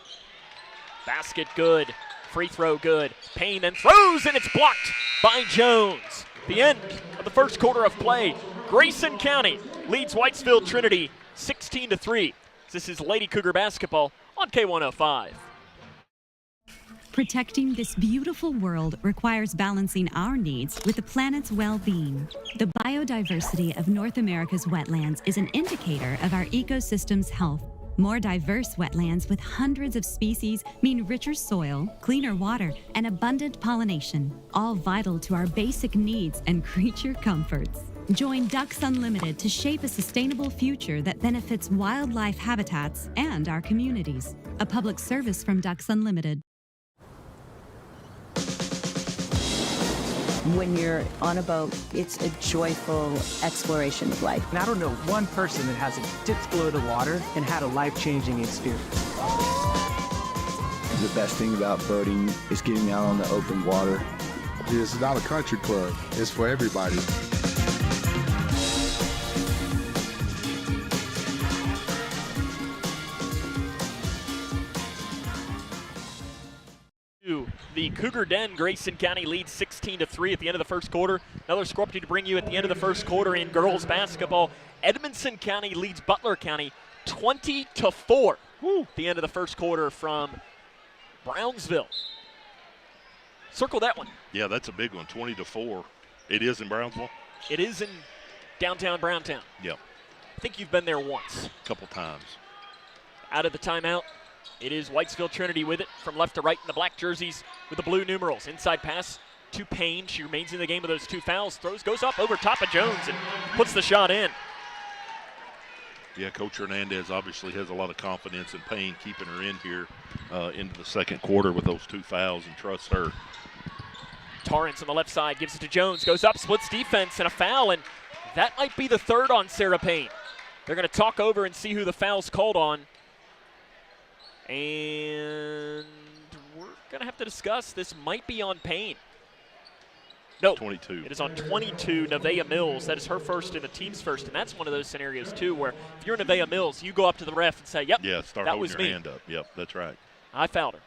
Basket good, free throw good. Payne then throws, and it's blocked by Jones. The end of the first quarter of play. Grayson County leads Whitesville Trinity 16-3. This is Lady Cougar basketball on K105. Protecting this beautiful world requires balancing our needs with the planet's well-being. The biodiversity of North America's wetlands is an indicator of our ecosystem's health. More diverse wetlands with hundreds of species mean richer soil, cleaner water, and abundant pollination, all vital to our basic needs and creature comforts. Join Ducks Unlimited to shape a sustainable future that benefits wildlife habitats and our communities. A public service from Ducks Unlimited. When you're on a boat, it's a joyful exploration of life. And I don't know one person that hasn't dipped below the water and had a life-changing experience. The best thing about boating is getting out on the open water. This is not a country club. It's for everybody. The Cougar Den, Grayson County leads 16-3 at the end of the first quarter. Another score to bring you at the end of the first quarter in girls basketball. Edmondson County leads Butler County 20-4 at the end of the first quarter from Brownsville. Circle that one. Yeah, that's a big one, 20-4. It is in Brownsville? It is in downtown Browntown. Yep. I think you've been there once. A couple times. Out of the timeout. It is Whitesville Trinity with it from left to right in the black jerseys with the blue numerals. Inside pass to Payne. She remains in the game with those 2 fouls. Goes up over top of Jones and puts the shot in. Yeah, Coach Hernandez obviously has a lot of confidence in Payne keeping her in here into the second quarter with those 2 fouls and trusts her. Torrance on the left side gives it to Jones. Goes up, splits defense and a foul, and that might be the third on Sarah Payne. They're going to talk over and see who the foul's called on. And we're going to have to discuss. This might be on Payne. No, 22. It is on 22, Nevaeh Mills. That is her first and the team's first. And that's one of those scenarios, too, where if you're Nevaeh Mills, you go up to the ref and say, yep, yeah, start that was holding me. your hand up. Yep, that's right. I fouled her.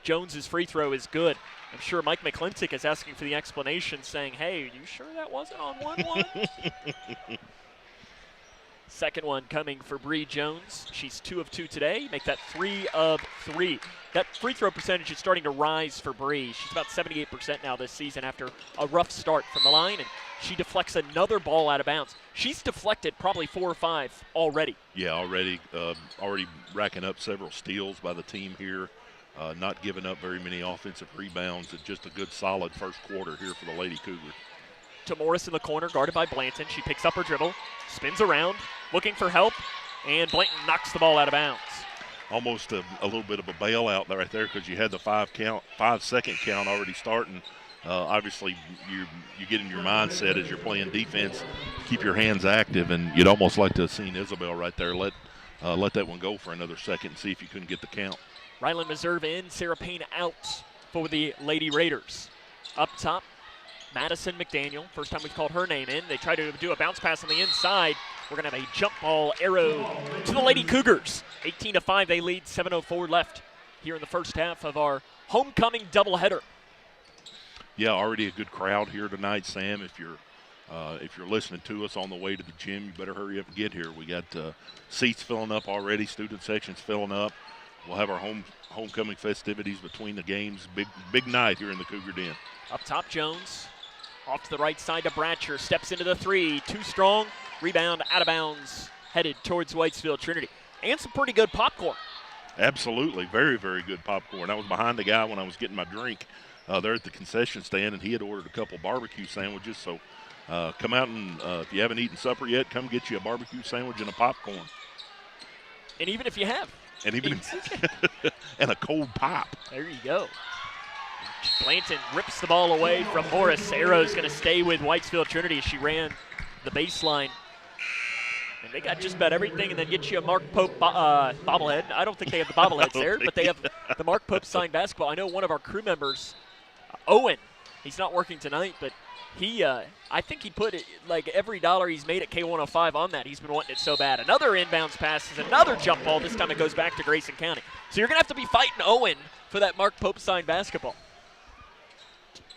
Jones's free throw is good. I'm sure Mike McClintock is asking for the explanation, saying, hey, are you sure that wasn't on 1-1? Second one coming for Bree Jones. She's 2 of 2 today. Make that 3 of 3. That free throw percentage is starting to rise for Bree. She's about 78% now this season after a rough start from the line, and she deflects another ball out of bounds. She's deflected probably 4 or 5 already. Yeah, already racking up several steals by the team here. Not giving up very many offensive rebounds. And just a good solid first quarter here for the Lady Cougars. To Morris in the corner, guarded by Blanton. She picks up her dribble, spins around, looking for help, and Blanton knocks the ball out of bounds. Almost a little bit of a bailout right there because you had the 5-second count already starting. Obviously, you get in your mindset as you're playing defense, keep your hands active, and you'd almost like to have seen Isabel right there let that one go for another second and see if you couldn't get the count. Ryland Meserve in, Sarah Payne out for the Lady Raiders. Up top, Madison McDaniel. First time we've called her name in. They try to do a bounce pass on the inside. We're going to have a jump ball arrow to the Lady Cougars. 18-5, they lead, 7:04 left here in the first half of our homecoming doubleheader. Yeah, already a good crowd here tonight, Sam. If you're listening to us on the way to the gym, you better hurry up and get here. We got seats filling up already, student sections filling up. We'll have our homecoming festivities between the games. Big night here in the Cougar Den. Up top, Jones. Off to the right side to Bratcher. Steps into the 3. Too strong. Rebound out of bounds. Headed towards Whitesville Trinity. And some pretty good popcorn. Absolutely. Very, very good popcorn. I was behind the guy when I was getting my drink there at the concession stand, and he had ordered a couple barbecue sandwiches. So come out and if you haven't eaten supper yet, come get you a barbecue sandwich and a popcorn. And even if you have. And even and a cold pop. There you go. Blanton rips the ball away from Morris. Arrow's going to stay with Whitesville Trinity as she ran the baseline. And they got just about everything, and then get you a Mark Pope bobblehead. I don't think they have the bobbleheads there, but they have the Mark Pope signed basketball. I know one of our crew members, Owen, he's not working tonight, but he, I think he put it, like every dollar he's made at K105 on that. He's been wanting it so bad. Another inbounds pass is another jump ball. This time it goes back to Grayson County. So you're going to have to be fighting Owen for that Mark Pope signed basketball.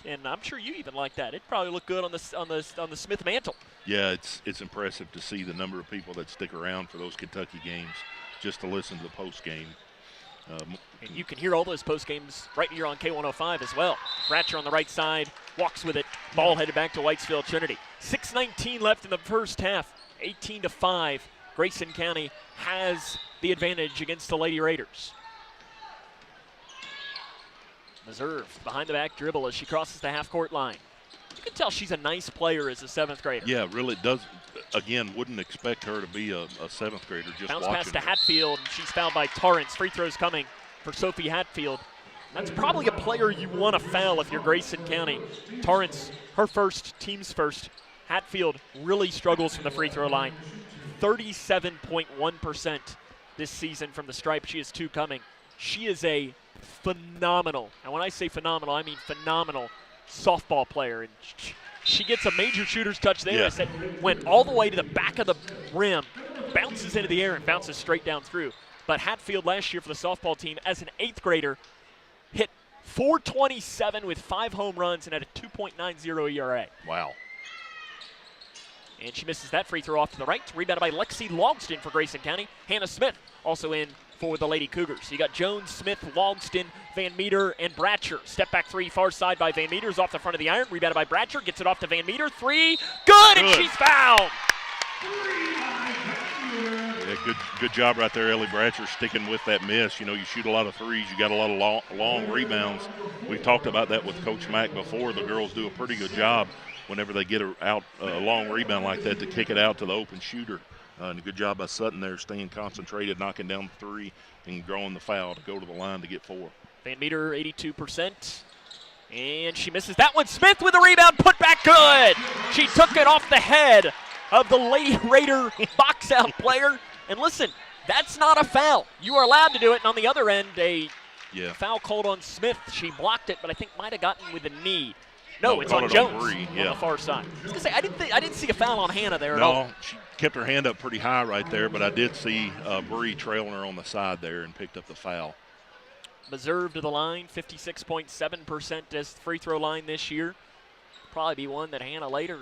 And I'm sure you even like that. It'd probably look good on the Smith mantle. Yeah, it's impressive to see the number of people that stick around for those Kentucky games just to listen to the post game. And you can hear all those post games right here on K105 as well. Bratcher on the right side, walks with it. Ball headed back to Whitesville Trinity. 6:19 left in the first half. 18-5. Grayson County has the advantage against the Lady Raiders. Meserve behind the back dribble as she crosses the half-court line. You can tell she's a nice player as a 7th grader. Yeah, really does. Again, wouldn't expect her to be a 7th grader just bounce watching pass to her. Hatfield, and she's fouled by Torrance. Free throws coming for Sophie Hatfield. That's probably a player you want to foul if you're Grayson County. Torrance, her first, team's first. Hatfield really struggles from the free throw line. 37.1% this season from the stripe. She has 2 coming. She is a phenomenal, and when I say phenomenal, I mean phenomenal softball player. And she gets a major shooter's touch there. Yeah. That went all the way to the back of the rim, bounces into the air, and bounces straight down through. But Hatfield last year for the softball team as an 8th grader hit .427 with 5 home runs and had a 2.90 ERA. Wow. And she misses that free throw off to the right. Rebounded by Lexi Logston for Grayson County. Hannah Smith also in for the Lady Cougars. You got Jones, Smith, Logston, Van Meter, and Bratcher. Step back 3 far side by Van Meter's off the front of the iron. Rebounded by Bratcher. Gets it off to Van Meter. 3. Good, and she's fouled. Yeah, good job right there, Ellie Bratcher, sticking with that miss. You know, you shoot a lot of threes. You got a lot of long rebounds. We've talked about that with Coach Mack before. The girls do a pretty good job whenever they get a long rebound like that to kick it out to the open shooter. And a good job by Sutton there, staying concentrated, knocking down the 3, and drawing the foul to go to the line to get 4. Van Meter, 82%. And she misses that one. Smith with a rebound, put back good. She took it off the head of the Lady Raider box-out player. And listen, that's not a foul. You are allowed to do it. And on the other end, a foul called on Smith. She blocked it, but I think might have gotten with the knee. No, it's on Jones on the far side. I was going to say, I didn't see a foul on Hannah there at all. No, she kept her hand up pretty high right there, but I did see Bree trailing her on the side there and picked up the foul. Meserve to the line, 56.7% as the free throw line this year. probably be one that Hannah later,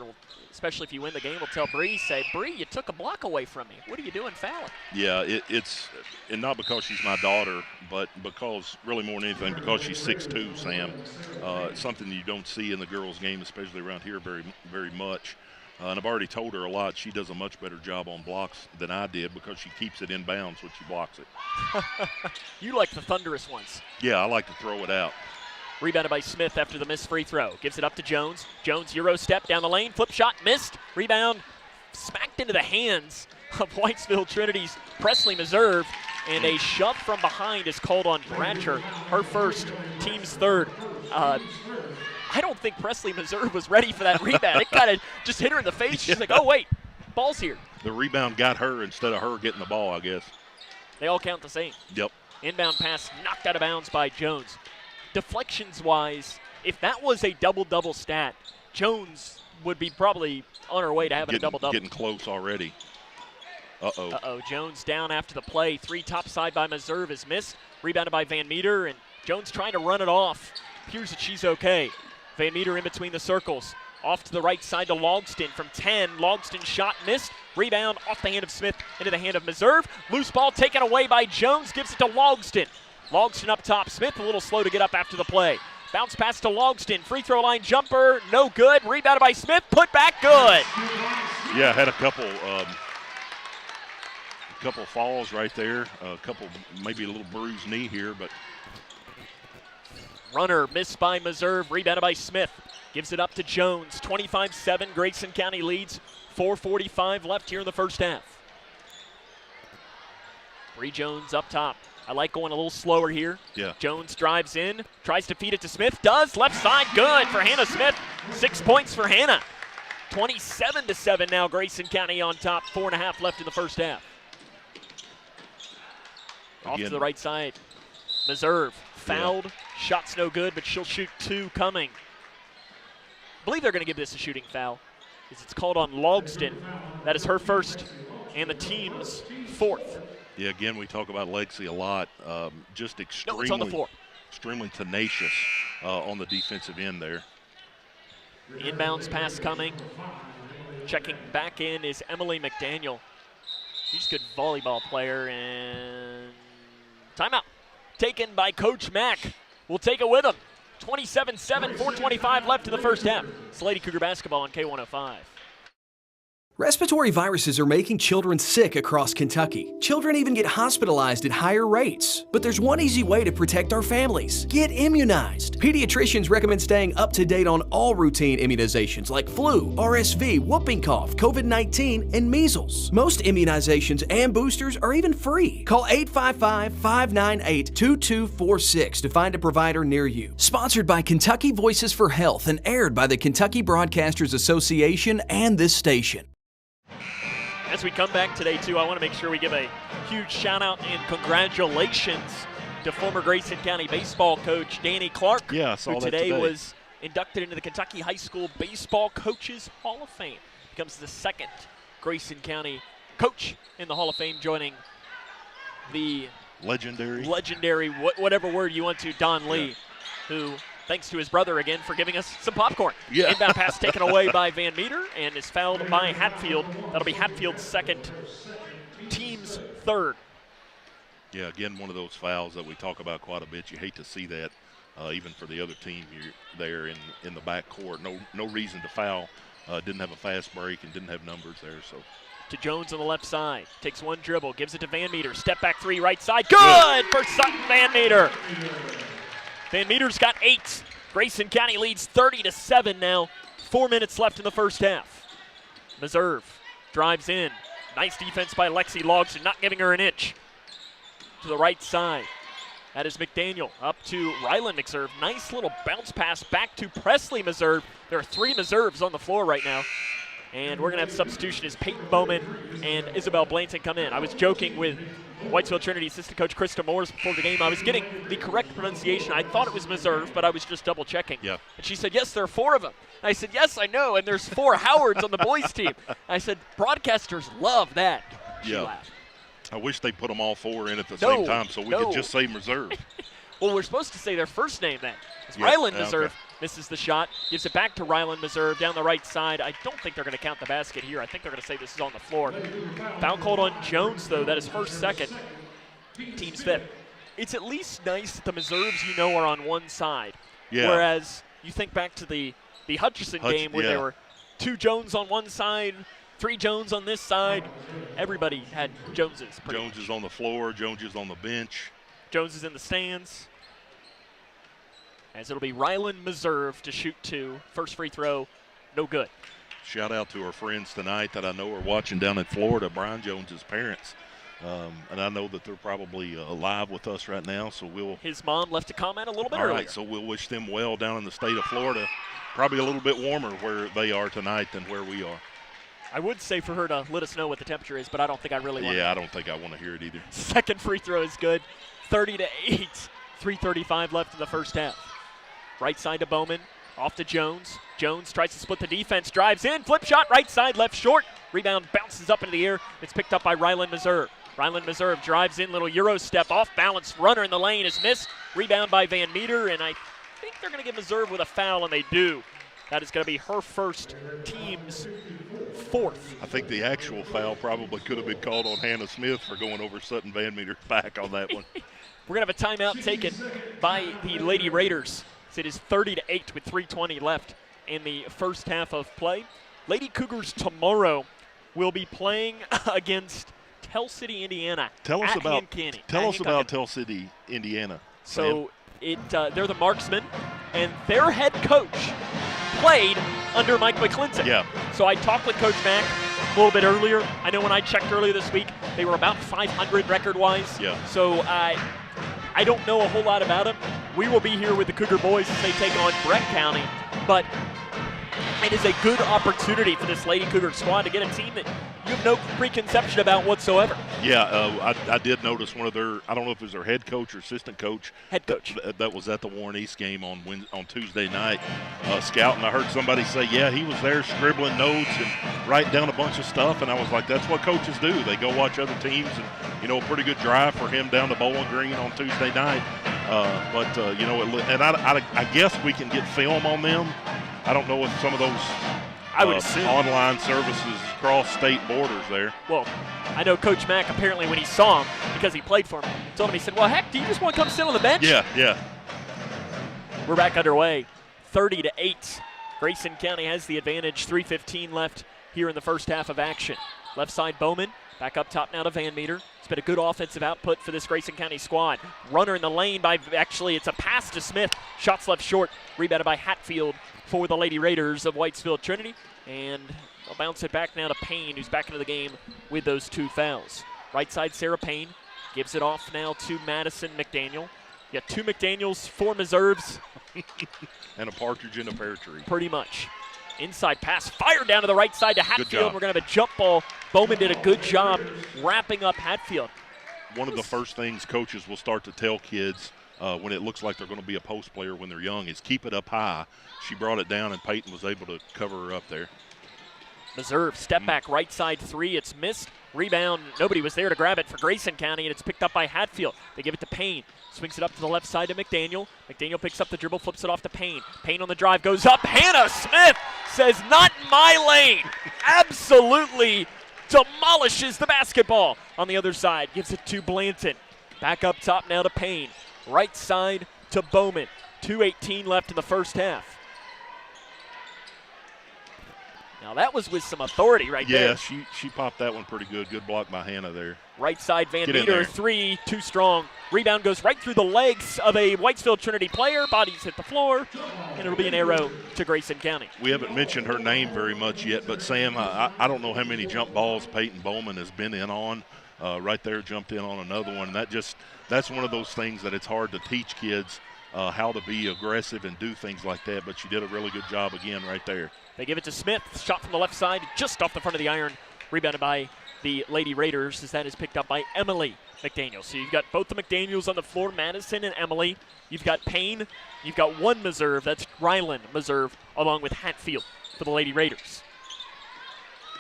especially if you win the game, will tell Bree, say, Bree, you took a block away from me. What are you doing fouling? Yeah, it's not because she's my daughter, but because, really more than anything, because she's 6'2", Sam. It's something you don't see in the girls' game, especially around here very, very much. And I've already told her a lot. She does a much better job on blocks than I did because she keeps it in bounds when she blocks it. You like the thunderous ones. Yeah, I like to throw it out. Rebounded by Smith after the missed free throw. Gives it up to Jones. Jones, Euro step down the lane. Flip shot missed. Rebound smacked into the hands of Whitesville Trinity's Presley Meserve. And a shove from behind is called on Bratcher. Her first, team's third. I don't think Presley Meserve was ready for that rebound. It kind of just hit her in the face. She's like, oh, wait, ball's here. The rebound got her instead of her getting the ball, I guess. They all count the same. Yep. Inbound pass knocked out of bounds by Jones. Deflections-wise, if that was a double-double stat, Jones would be probably on her way to having a double-double. Getting close already. Uh-oh. Uh-oh, Jones down after the play. 3 topside by Meserve is missed. Rebounded by Van Meter, and Jones trying to run it off. Appears that she's okay. Van Meter in between the circles. Off to the right side to Logston from 10. Logston shot missed. Rebound off the hand of Smith into the hand of Meserve. Loose ball taken away by Jones. Gives it to Logston. Logston up top. Smith a little slow to get up after the play. Bounce pass to Logston. Free throw line jumper. No good. Rebounded by Smith. Put back good. Yeah, had a couple falls right there. A couple, maybe a little bruised knee here, but. Runner missed by Meserve. Rebounded by Smith. Gives it up to Jones. 25-7. Grayson County leads. 4:45 left here in the first half. Bree Jones up top. I like going a little slower here. Yeah. Jones drives in, tries to feed it to Smith. Does. Left side, good for Hannah Smith. 6 points for Hannah. 27-7 now. Grayson County on top. 4.5 left in the first half. Off to the right side. Meserve fouled. Yeah. Shot's no good, but she'll shoot 2 coming. I believe they're going to give this a shooting foul. It's called on Logston. That is her first and the team's 4th. Yeah, again, we talk about Lexi a lot. Just extremely, it's on the floor. Extremely tenacious on the defensive end there. Inbounds pass coming. Checking back in is Emily McDaniel. She's a good volleyball player. And timeout taken by Coach Mack. We'll take it with him. 27-7, 4:25 left in the first half. It's Lady Cougar basketball on K105. Respiratory viruses are making children sick across Kentucky. Children even get hospitalized at higher rates. But there's one easy way to protect our families. Get immunized. Pediatricians recommend staying up to date on all routine immunizations like flu, RSV, whooping cough, COVID-19, and measles. Most immunizations and boosters are even free. Call 855-598-2246 to find a provider near you. Sponsored by Kentucky Voices for Health and aired by the Kentucky Broadcasters Association and this station. As we come back today, too, I want to make sure we give a huge shout-out and congratulations to former Grayson County baseball coach Danny Clark, yeah, I saw who that today was inducted into the Kentucky High School Baseball Coaches Hall of Fame. Becomes the second Grayson County coach in the Hall of Fame, joining the legendary, whatever word you want to, Don Lee, who, thanks to his brother again for giving us some popcorn. Yeah. Inbound pass taken away by Van Meter and is fouled by Hatfield. That'll be Hatfield's second, team's third. Yeah, again, one of those fouls that we talk about quite a bit. You hate to see that, even for the other team here, there in the back court. No reason to foul. Didn't have a fast break and didn't have numbers there. So to Jones on the left side. Takes one dribble, gives it to Van Meter. Step back 3 right side. Good for Sutton Van Meter. Van Meter's got 8. Grayson County leads 30-7 now. 4 minutes left in the first half. Meserve drives in. Nice defense by Lexi Logston, not giving her an inch. To the right side. That is McDaniel up to Ryland Meserve. Nice little bounce pass back to Presley Meserve. There are 3 Meserves on the floor right now. And we're going to have substitution as Peyton Bowman and Isabel Blanton come in. I was joking with Whitesville Trinity assistant coach Krista Morris before the game. I was getting the correct pronunciation. I thought it was Meserve, but I was just double checking. Yeah. And she said, yes, there are 4 of them. And I said, yes, I know, and there's 4 Howards on the boys team. I said, broadcasters love that. She laughed. I wish they put them all 4 in at the same time so we could just say Meserve. Well, we're supposed to say their first name then. It's Ryland Meserve. misses the shot, gives it back to Ryland Meserve down the right side. I don't think they're going to count the basket here. I think they're going to say this is on the floor. Foul called on Jones, though. That is her second, team's fifth. It's at least nice that the Meserves, are on one side. Yeah. Whereas you think back to the Hutchison game where there were 2 Jones on one side, 3 Jones on this side. Everybody had Joneses. Jones is on the floor. Jones is on the bench. Jones is in the stands. As it'll be Ryland Meserve to shoot 2. First free throw, no good. Shout out to our friends tonight that I know are watching down in Florida, Brian Jones's parents. And I know that they're probably live with us right now, so we'll. His mom left a comment a little bit earlier. All right, so we'll wish them well down in the state of Florida. Probably a little bit warmer where they are tonight than where we are. I would say for her to let us know what the temperature is, but I don't think I really want to. Yeah, I don't think I want to hear it either. Second free throw is good. 30-8. 3:35 left in the first half. Right side to Bowman. Off to Jones. Jones tries to split the defense. Drives in. Flip shot. Right side. Left short. Rebound bounces up into the air. It's picked up by Ryland Meserve. Ryland Meserve drives in. Little Euro step. Off balance. Runner in the lane is missed. Rebound by Van Meter. And I think they're going to give Meserve with a foul, and they do. That is going to be her first, team's 4th. I think the actual foul probably could have been called on Hannah Smith for going over Sutton Van Meter's back on that one. We're going to have a timeout taken by the Lady Raiders. It is 30-8 with 3:20 left in the first half of play. Lady Cougars tomorrow will be playing against Tell City, Indiana. Tell us about Tell City, Indiana. So they're the marksmen, and their head coach played under Mike McClinton. Yeah. So I talked with Coach Mack a little bit earlier. I know when I checked earlier this week, they were about 500 record-wise. Yeah. So I don't know a whole lot about them. We will be here with the Cougar boys as they take on Breck County, but it is a good opportunity for this Lady Cougar squad to get a team that you have no preconception about whatsoever. Yeah, I did notice one of their, I don't know if it was their head coach or assistant coach. Head coach. That was at the Warren East game on Tuesday night, scouting. I heard somebody say, yeah, he was there scribbling notes and writing down a bunch of stuff, and I was like, that's what coaches do. They go watch other teams, and, a pretty good drive for him down to Bowling Green on Tuesday night. I guess we can get film on them. I don't know if some of those I would assume online services cross state borders there. Well, I know Coach Mack apparently when he saw him, because he played for him, told him, he said, well, heck, do you just want to come sit on the bench? Yeah. We're back underway, 30-8. Grayson County has the advantage, 3:15 left here in the first half of action. Left side Bowman, back up top now to Van Meter. It's been a good offensive output for this Grayson County squad. Runner in the lane it's a pass to Smith. Shots left short, rebounded by Hatfield for the Lady Raiders of Whitesville Trinity. And they'll bounce it back now to Payne, who's back into the game with those 2 fouls. Right side, Sarah Payne gives it off now to Madison McDaniel. You got 2 McDaniels, 4 Meserves. And a partridge in a pear tree. Pretty much. Inside pass, fired down to the right side to Hatfield. We're going to have a jump ball. Bowman did a good job wrapping up Hatfield. One of the first things coaches will start to tell kids when it looks like they're going to be a post player when they're young is keep it up high. She brought it down, and Peyton was able to cover her up there. Meserve, step back, right side 3. It's missed. Rebound, nobody was there to grab it for Grayson County, and it's picked up by Hatfield. They give it to Payne. Swings it up to the left side to McDaniel. McDaniel picks up the dribble, flips it off to Payne. Payne on the drive, goes up. Hannah Smith says, not in my lane. Absolutely demolishes the basketball. On the other side, gives it to Blanton. Back up top now to Payne. Right side to Bowman. 2:18 left in the first half. Now that was with some authority right there. Yeah, she popped that one pretty good. Good block by Hannah there. Right side, Van Meter, 3, too strong. Rebound goes right through the legs of a Whitesville Trinity player. Bodies hit the floor, and it'll be an arrow to Grayson County. We haven't mentioned her name very much yet, but Sam, I don't know how many jump balls Peyton Bowman has been in on. Right there, jumped in on another one. That's one of those things that it's hard to teach kids how to be aggressive and do things like that, but she did a really good job again right there. They give it to Smith. Shot from the left side, just off the front of the iron. Rebounded by the Lady Raiders, as that is picked up by Emily McDaniel. So you've got both the McDaniels on the floor, Madison and Emily. You've got Payne. You've got 1 Meserve. That's Ryland Meserve, along with Hatfield for the Lady Raiders.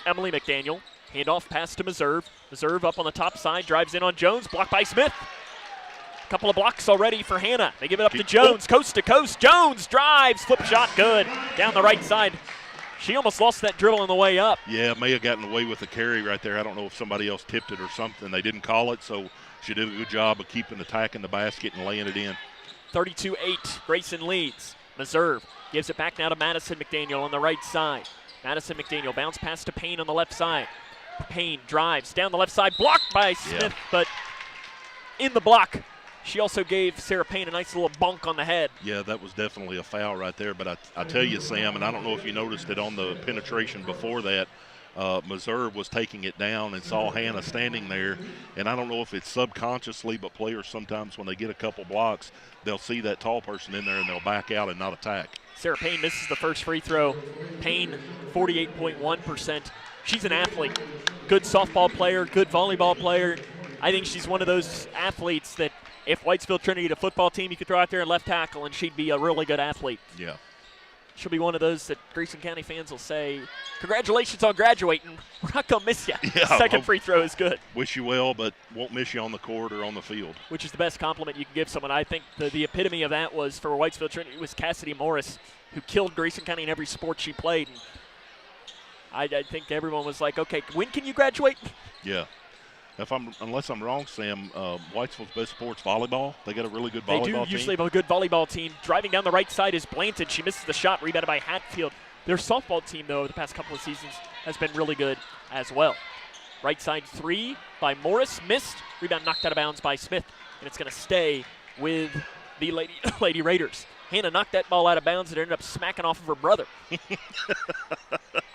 Emily McDaniel. Handoff pass to Meserve. Meserve up on the top side, drives in on Jones, blocked by Smith. Couple of blocks already for Hannah. They give it up to Jones, coast to coast. Jones drives, flip shot, good. Down the right side. She almost lost that dribble on the way up. Yeah, may have gotten away with the carry right there. I don't know if somebody else tipped it or something. They didn't call it, so she did a good job of keeping attacking the basket and laying it in. 32-8, Grayson leads. Meserve gives it back now to Madison McDaniel on the right side. Madison McDaniel bounce pass to Payne on the left side. Payne drives down the left side, blocked by Smith, but in the block, she also gave Sarah Payne a nice little bonk on the head. Yeah, that was definitely a foul right there. But I tell you, Sam, and I don't know if you noticed it on the penetration before that, Meserve was taking it down and saw Hannah standing there. And I don't know if it's subconsciously, but players sometimes when they get a couple blocks, they'll see that tall person in there and they'll back out and not attack. Sarah Payne misses the first free throw. Payne, 48.1%. She's an athlete. Good softball player, good volleyball player. I think she's one of those athletes that if Whitesville Trinity had a football team, you could throw out there and left tackle, and she'd be a really good athlete. Yeah. She'll be one of those that Grayson County fans will say, congratulations on graduating. We're not going to miss you. Yeah, Second free throw is good. Wish you well, but won't miss you on the court or on the field. Which is the best compliment you can give someone. I think the epitome of that was for Whitesville Trinity was Cassidy Morris, who killed Grayson County in every sport she played. And I think everyone was like, okay, when can you graduate? Yeah. Unless I'm wrong, Sam, Whitesville's best sport's volleyball. They got a really good volleyball team. They do usually have a good volleyball team. Driving down the right side is Blanton. She misses the shot, rebounded by Hatfield. Their softball team, though, the past couple of seasons has been really good as well. Right side three by Morris, missed. Rebound knocked out of bounds by Smith, and it's going to stay with the Lady Raiders. Hannah knocked that ball out of bounds and ended up smacking off of her brother.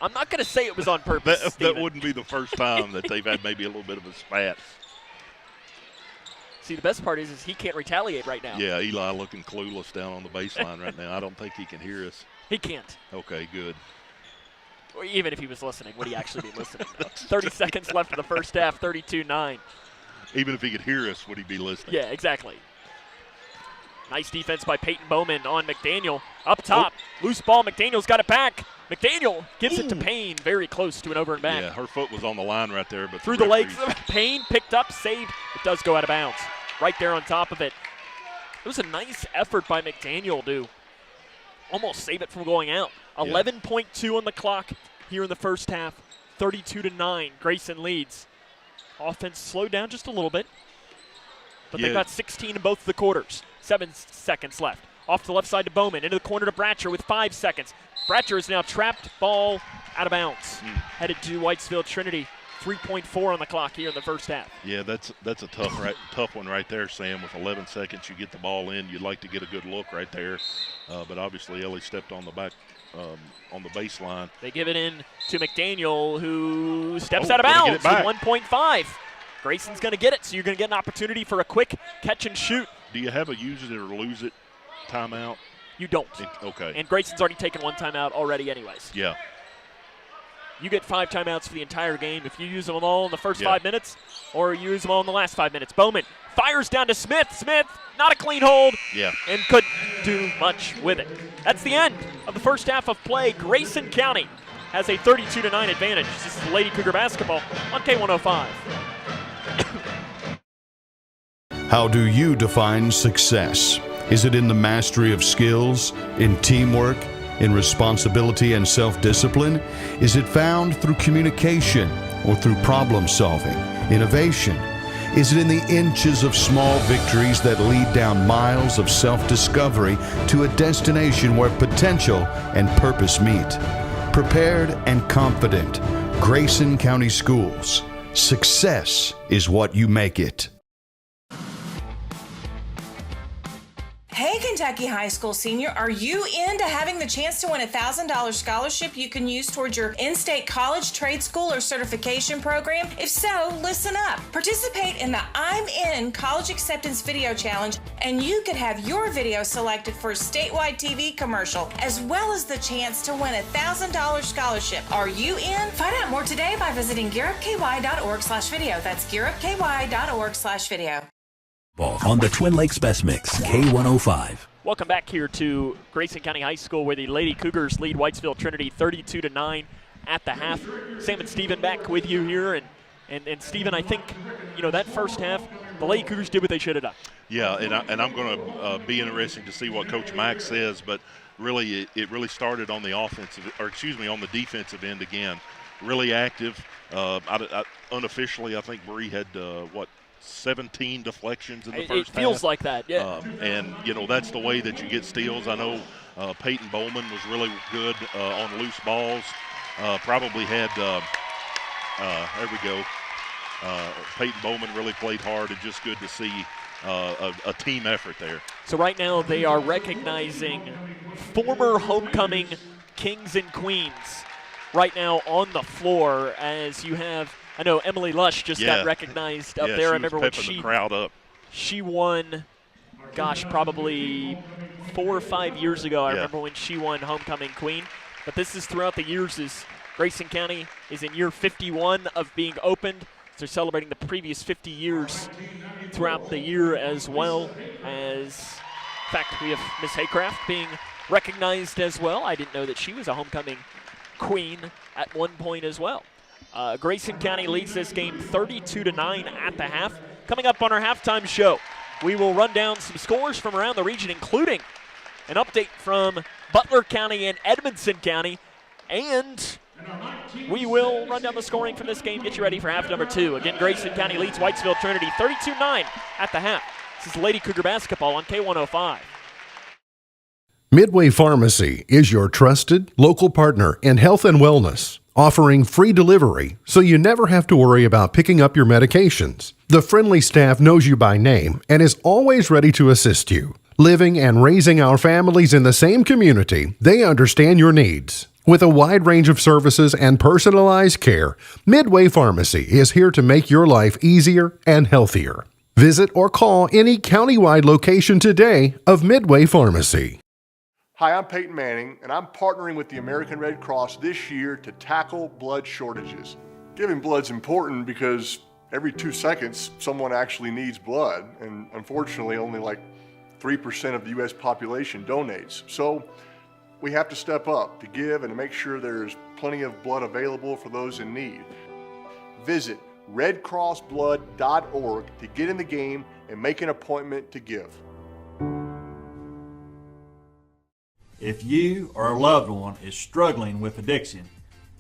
I'm not going to say it was on purpose. That wouldn't be the first time that they've had maybe a little bit of a spat. See, the best part is he can't retaliate right now. Yeah, Eli looking clueless down on the baseline right now. I don't think he can hear us. He can't. Okay, good. Or even if he was listening, would he actually be listening? 30 seconds left in the first half, 32-9. Even if he could hear us, would he be listening? Yeah, exactly. Nice defense by Peyton Bowman on McDaniel. Up top, loose ball. McDaniel's got it back. McDaniel gives it to Payne, very close to an over and back. Yeah, her foot was on the line right there. But through the legs, Payne picked up, saved. It does go out of bounds. Right there on top of it. It was a nice effort by McDaniel to almost save it from going out. 11.2 on the clock here in the first half. 32-9, Grayson leads. Offense slowed down just a little bit, but they got 16 in both of the quarters. 7 seconds left. Off to the left side to Bowman. Into the corner to Bratcher with 5 seconds. Bratcher is now trapped. Ball out of bounds. Headed to Whitesville Trinity. 3.4 on the clock here in the first half. Yeah, that's a tough one right there, Sam. With 11 seconds, you get the ball in. You'd like to get a good look right there. But obviously, Ellie stepped on the back on the baseline. They give it in to McDaniel, who steps out of bounds with 1.5. Grayson's going to get it, so you're going to get an opportunity for a quick catch and shoot. Do you have a use it or lose it timeout? You don't. Okay. And Grayson's already taken one timeout already anyways. Yeah. You get 5 timeouts for the entire game if you use them all in the first 5 minutes or you use them all in the last 5 minutes. Bowman fires down to Smith. Smith, not a clean hold. Yeah. And couldn't do much with it. That's the end of the first half of play. Grayson County has a 32-9 advantage. This is Lady Cougar basketball on K105. How do you define success? Is it in the mastery of skills, in teamwork, in responsibility and self-discipline? Is it found through communication or through problem solving, innovation? Is it in the inches of small victories that lead down miles of self-discovery to a destination where potential and purpose meet? Prepared and confident, Grayson County Schools. Success is what you make it. Hey, Kentucky High School senior, are you into having the chance to win a $1,000 scholarship you can use towards your in-state college, trade school, or certification program? If so, listen up. Participate in the I'm In College Acceptance Video Challenge, and you could have your video selected for a statewide TV commercial, as well as the chance to win a $1,000 scholarship. Are you in? Find out more today by visiting gearupky.org/video. That's gearupky.org/video. On the Twin Lakes Best Mix, K105. Welcome back here to Grayson County High School, where the Lady Cougars lead Whitesville Trinity 32-9 at the half. Sam and Steven back with you here. And Steven, I think, that first half, the Lady Cougars did what they should have done. Yeah, and I'm going to be interesting to see what Coach Mack says, but really it really started on the on the defensive end again. Really active. Unofficially, I think Bree had 17 deflections in the first half. It feels like that, yeah. And that's the way that you get steals. I know Peyton Bowman was really good on loose balls. Probably had there we go. Peyton Bowman really played hard, and just good to see a team effort there. So right now they are recognizing former homecoming kings and queens right now on the floor, as you have, I know Emily Lush just got recognized up there. I remember when the crowd up. She won, probably 4 or 5 years ago. I remember when she won homecoming queen. But this is throughout the years as Grayson County is in year 51 of being opened. They're celebrating the previous 50 years throughout the year, as well as, in fact, we have Miss Haycraft being recognized as well. I didn't know that she was a homecoming queen at one point as well. Grayson County leads this game 32-9 at the half. Coming up on our halftime show, we will run down some scores from around the region, including an update from Butler County and Edmondson County, and we will run down the scoring from this game, get you ready for half number 2. Again, Grayson County leads Whitesville Trinity 32-9 at the half. This is Lady Cougar basketball on K105. Midway Pharmacy is your trusted local partner in health and wellness, offering free delivery so you never have to worry about picking up your medications. The friendly staff knows you by name and is always ready to assist you. Living and raising our families in the same community, they understand your needs. With a wide range of services and personalized care, Midway Pharmacy is here to make your life easier and healthier. Visit or call any countywide location today of Midway Pharmacy. Hi, I'm Peyton Manning, and I'm partnering with the American Red Cross this year to tackle blood shortages. Giving blood's important because every 2 seconds, someone actually needs blood, and unfortunately, only like 3% of the U.S. population donates. So we have to step up to give and to make sure there's plenty of blood available for those in need. Visit redcrossblood.org to get in the game and make an appointment to give. If you or a loved one is struggling with addiction,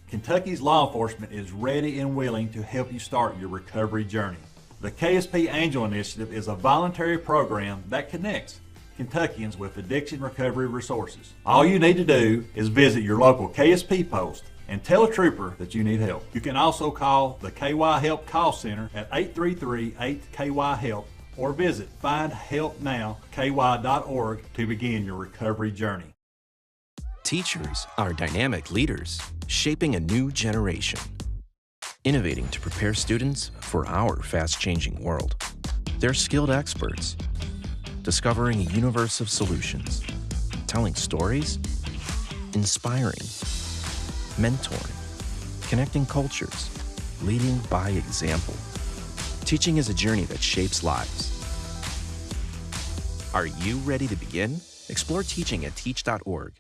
Kentucky's law enforcement is ready and willing to help you start your recovery journey. The KSP Angel Initiative is a voluntary program that connects Kentuckians with addiction recovery resources. All you need to do is visit your local KSP post and tell a trooper that you need help. You can also call the KY Help call center at 833-8KY-HELP or visit findhelpnowky.org to begin your recovery journey. Teachers are dynamic leaders, shaping a new generation, innovating to prepare students for our fast-changing world. They're skilled experts, discovering a universe of solutions, telling stories, inspiring, mentoring, connecting cultures, leading by example. Teaching is a journey that shapes lives. Are you ready to begin? Explore teaching at teach.org.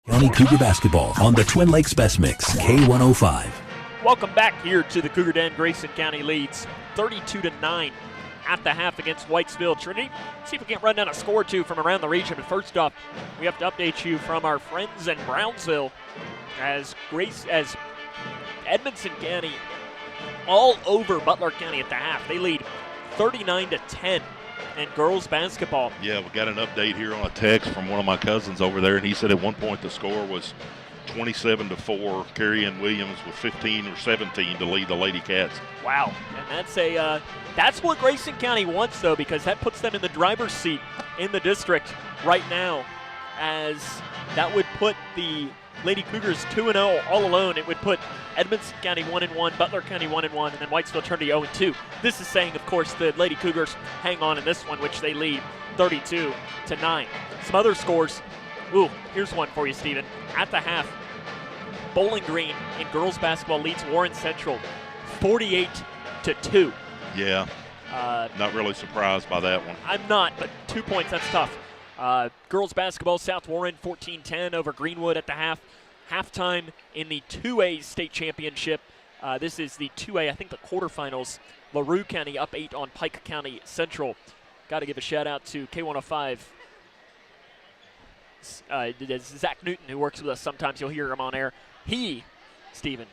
County Cougar basketball on the Twin Lakes Best Mix, K105. Welcome back here to the Cougar Den. Grayson County leads 32-9 at the half against Whitesville Trinity. See if we can't run down a score or two from around the region. But first off, we have to update you from our friends in Brownsville as Edmondson County all over Butler County at the half. They lead 39-10 in girls basketball. Yeah, we got an update here on a text from one of my cousins over there, and he said at one point the score was 27-4. Carrie Ann Williams with 15 or 17 to lead the Lady Cats. Wow, and that's what Grayson County wants, though, because that puts them in the driver's seat in the district right now, as that would put the Lady Cougars 2-0 all alone. It would put Edmondson County 1-1, Butler County 1-1, and then Whitesville Trinity 0-2. This is saying, of course, the Lady Cougars hang on in this one, which they lead 32-9. Some other scores. Ooh, here's one for you, Steven. At the half, Bowling Green in girls basketball leads Warren Central 48-2. Yeah, not really surprised by that one. I'm not, but 2 points, that's tough. Girls basketball, South Warren 14-10 over Greenwood at the half. Halftime in the 2A state championship, This is the 2A, I think the quarterfinals. LaRue County up 8 on Pike County Central. Got to give a shout out to K105. Zach Newton, who works with us sometimes. You'll hear him on air. Stephen,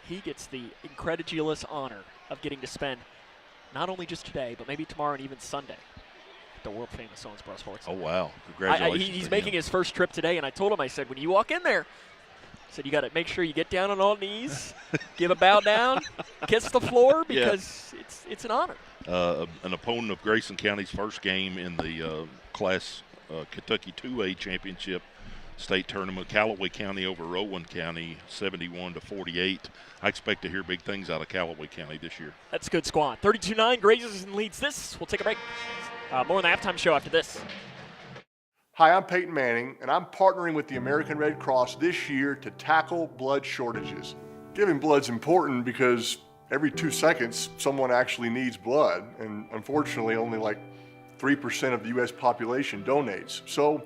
he gets the incredulous honor of getting to spend not only just today, but maybe tomorrow and even Sunday at the world famous Owensboro Sports Center. Oh, wow. Congratulations. He's making his first trip today, and I told him, I said, when you walk in there, I said, you got to make sure you get down on all knees, give a bow down, kiss the floor, because it's an honor. An opponent of Grayson County's first game in the Class Kentucky 2A Championship State Tournament. Callaway County over Rowan County, 71-48. I expect to hear big things out of Callaway County this year. That's a good squad. 32-9, Grayson leads this. We'll take a break. More on the halftime show after this. Hi, I'm Peyton Manning, and I'm partnering with the American Red Cross this year to tackle blood shortages. Giving blood's important because every 2 seconds, someone actually needs blood, and unfortunately, only like 3% of the U.S. population donates. So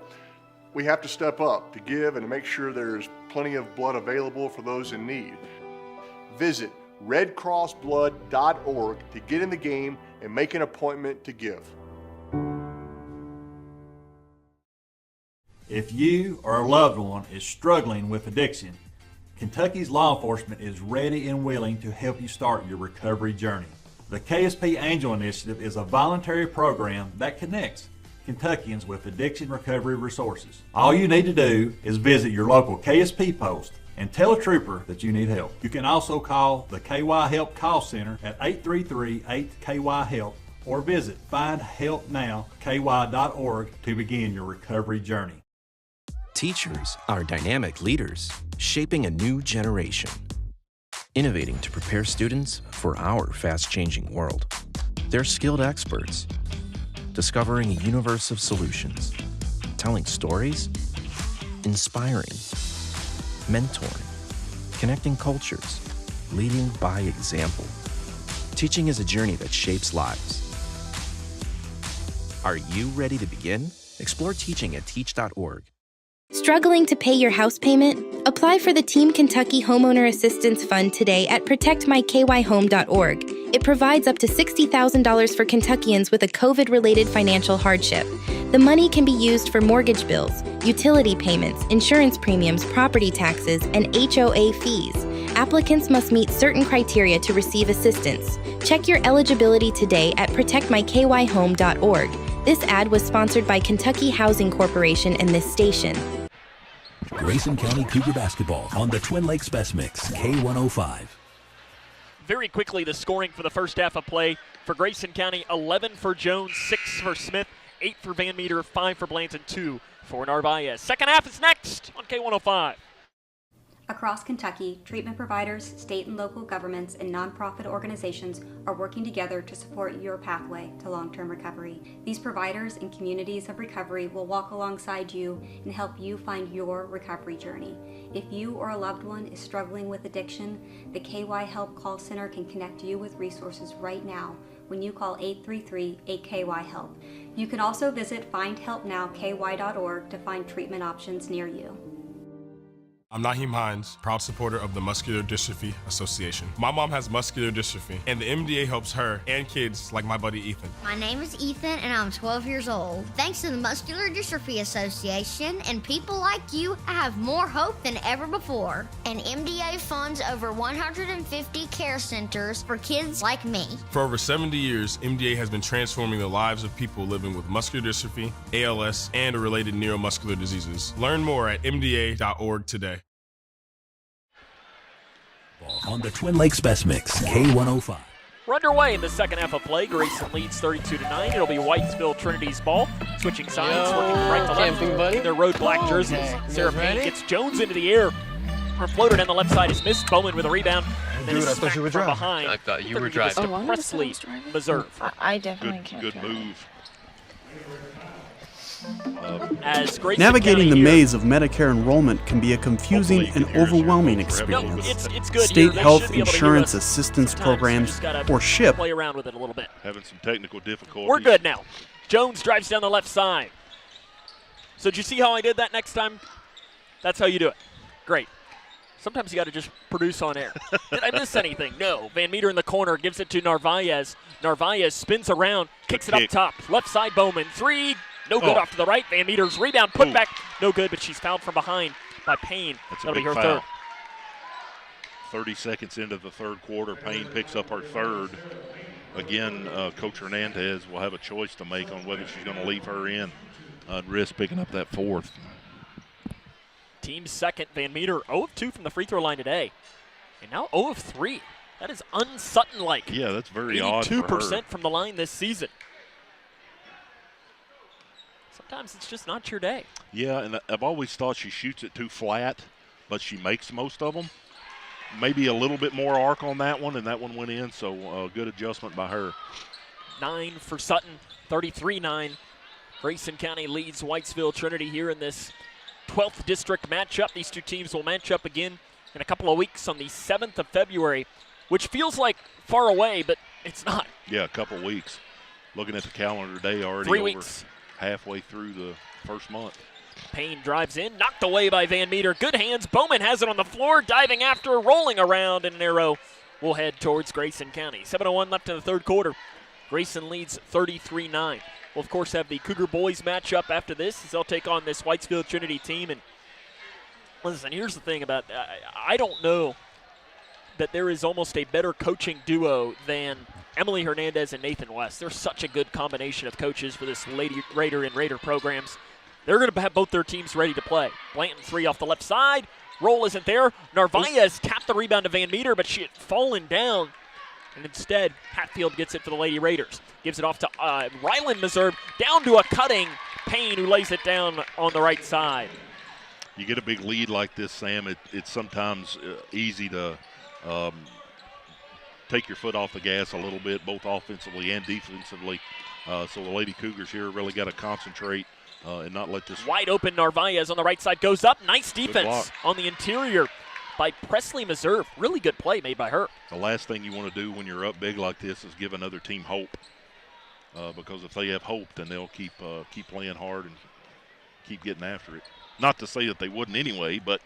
we have to step up to give and to make sure there's plenty of blood available for those in need. Visit redcrossblood.org to get in the game and make an appointment to give. If you or a loved one is struggling with addiction, Kentucky's law enforcement is ready and willing to help you start your recovery journey. The KSP Angel Initiative is a voluntary program that connects Kentuckians with addiction recovery resources. All you need to do is visit your local KSP post and tell a trooper that you need help. You can also call the KY Help Call Center at 833-8KY-HELP or visit findhelpnowky.org to begin your recovery journey. Teachers are dynamic leaders, shaping a new generation. Innovating to prepare students for our fast-changing world. They're skilled experts, discovering a universe of solutions, telling stories, inspiring, mentoring, connecting cultures, leading by example. Teaching is a journey that shapes lives. Are you ready to begin? Explore teaching at teach.org. Struggling to pay your house payment? Apply for the Team Kentucky Homeowner Assistance Fund today at protectmykyhome.org. It provides up to $60,000 for Kentuckians with a COVID-related financial hardship. The money can be used for mortgage bills, utility payments, insurance premiums, property taxes, and HOA fees. Applicants must meet certain criteria to receive assistance. Check your eligibility today at protectmykyhome.org. This ad was sponsored by Kentucky Housing Corporation and this station. Grayson County Cougar basketball on the Twin Lakes Best Mix, K105. Very quickly, the scoring for the first half of play for Grayson County: 11 for Jones, 6 for Smith, 8 for Van Meter, 5 for Blanton, 2 for Narvaez. Second half is next on K105. Across Kentucky, treatment providers, state and local governments, and nonprofit organizations are working together to support your pathway to long-term recovery. These providers and communities of recovery will walk alongside you and help you find your recovery journey. If you or a loved one is struggling with addiction, the KY Help Call Center can connect you with resources right now when you call 833-8KY-HELP. You can also visit findhelpnowky.org to find treatment options near you. I'm Naheem Hines, proud supporter of the Muscular Dystrophy Association. My mom has muscular dystrophy, and the MDA helps her and kids like my buddy Ethan. My name is Ethan, and I'm 12 years old. Thanks to the Muscular Dystrophy Association and people like you, I have more hope than ever before. And MDA funds over 150 care centers for kids like me. For over 70 years, MDA has been transforming the lives of people living with muscular dystrophy, ALS, and related neuromuscular diseases. Learn more at mda.org today. On the Twin Lakes Best Mix, K105. We're underway in the second half of play. Grayson leads 32-9. It'll be Whitesville Trinity's ball. Switching sides, working from right to left in their road black jerseys. Sarah Payne gets Jones into the air. Her floater down the left side is missed. Bowman with a rebound. And then is smacked from behind. I thought you were driving. To Presley Meserve. I definitely can't. Good move. As Grayson Navigating County the here, maze of Medicare enrollment can be a confusing and overwhelming experience. it's good. State They health should be able to hear insurance us. assistance Sometimes you programs just gotta or SHIP. Play around with it a little bit. Having some technical difficulties. We're good now. Jones drives down the left side. So did you see how I did that next time? That's how you do it. Great. Sometimes you got to just produce on air. Did I miss anything? No. Van Meter in the corner gives it to Narvaez. Narvaez spins around, kicks it up top. Left side, Bowman. 3. No good off to the right. Van Meter's rebound, put back. No good, but she's fouled from behind by Payne. That'll be her third. 30 seconds into the third quarter, Payne picks up her third. Again, Coach Hernandez will have a choice to make on whether she's going to leave her in and risk picking up that fourth. Team's second. Van Meter 0 of 2 from the free throw line today. And now 0 of 3. That is un-Sutton-like. Yeah, that's very odd for her. 82% from the line this season. Sometimes it's just not your day. Yeah, and I've always thought she shoots it too flat, but she makes most of them. Maybe a little bit more arc on that one, and that one went in, so good adjustment by her. 9 for Sutton, 33-9. Grayson County leads Whitesville Trinity here in this 12th district matchup. These two teams will match up again in a couple of weeks on the 7th of February, which feels like far away, but it's not. Yeah, a couple of weeks. Looking at the calendar today, already 3 weeks. Halfway through the first month. Payne drives in, knocked away by Van Meter. Good hands. Bowman has it on the floor, diving after, rolling around, and an arrow will head towards Grayson County. 7:01 left in the third quarter. Grayson leads 33-9. We'll, of course, have the Cougar boys matchup after this as they'll take on this Whitesville Trinity team. And listen, here's the thing about I don't know that there is almost a better coaching duo than Emily Hernandez and Nathan West. They're such a good combination of coaches for this Lady Raider and Raider programs. They're going to have both their teams ready to play. Blanton 3 off the left side. Roll isn't there. Narvaez tapped the rebound to Van Meter, but she had fallen down. And instead, Hatfield gets it for the Lady Raiders. Gives it off to Ryland Meserve. Down to a cutting Payne, who lays it down on the right side. You get a big lead like this, Sam, it's sometimes easy to take your foot off the gas a little bit, both offensively and defensively. So the Lady Cougars here really got to concentrate and not let this. Wide open Narvaez on the right side goes up. Nice defense on the interior by Presley Meserve. Really good play made by her. The last thing you want to do when you're up big like this is give another team hope. Because if they have hope, then they'll keep playing hard and keep getting after it. Not to say that they wouldn't anyway, but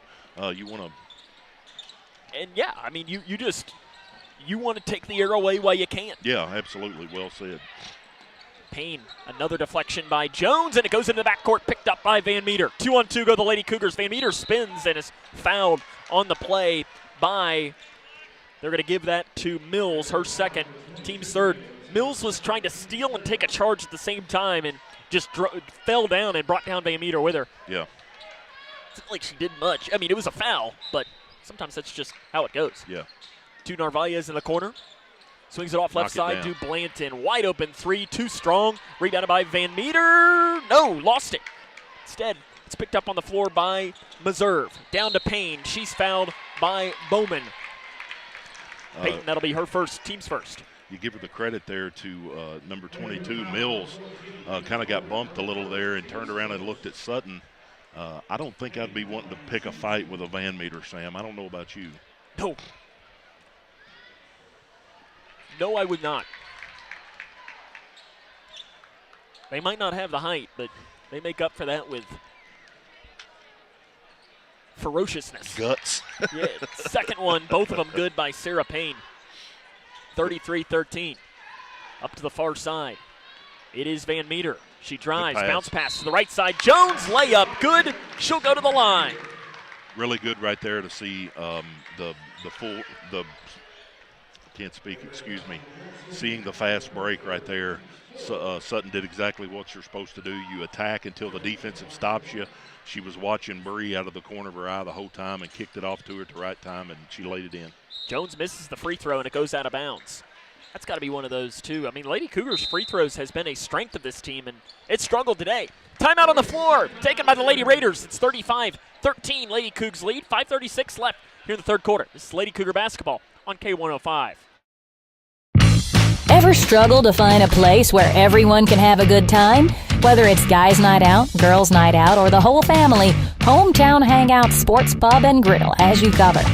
you want to. And yeah, I mean, you want to take the arrow away while you can. Yeah, absolutely. Well said. Payne, another deflection by Jones, and it goes into the backcourt, picked up by Van Meter. 2-on-2 go the Lady Cougars. Van Meter spins and is fouled on the play by, they're going to give that to Mills, her second, team's third. Mills was trying to steal and take a charge at the same time and just fell down and brought down Van Meter with her. Yeah. It's not like she did much. I mean, it was a foul, but sometimes that's just how it goes. Yeah. To Narvaez in the corner. Swings it off left side to Blanton. Wide open 3, too strong. Rebounded by Van Meter. No, lost it. Instead, it's picked up on the floor by Meserve. Down to Payne. She's fouled by Bowman. Peyton, that'll be her first, team's first. You give her the credit there to number 22, Mills. Kind of got bumped a little there and turned around and looked at Sutton. I don't think I'd be wanting to pick a fight with a Van Meter, Sam. I don't know about you. No. No, I would not. They might not have the height, but they make up for that with ferociousness. Guts. Yeah, second one, both of them good by Sarah Payne. 33-13. Up to the far side. It is Van Meter. She drives, bounce pass to the right side. Jones, layup, good. She'll go to the line. Really good right there to see seeing the fast break right there. Sutton did exactly what you're supposed to do. You attack until the defensive stops you. She was watching Bree out of the corner of her eye the whole time and kicked it off to her at the right time, and she laid it in. Jones misses the free throw, and it goes out of bounds. That's got to be one of those, too. I mean, Lady Cougars' free throws has been a strength of this team, and it struggled today. Timeout on the floor, taken by the Lady Raiders. It's 35-13, Lady Cougs lead. 5:36 left here in the third quarter. This is Lady Cougar basketball on K105. Ever struggle to find a place where everyone can have a good time? Whether it's guys' night out, girls' night out, or the whole family, Hometown Hangout Sports Pub and Grill has you covered.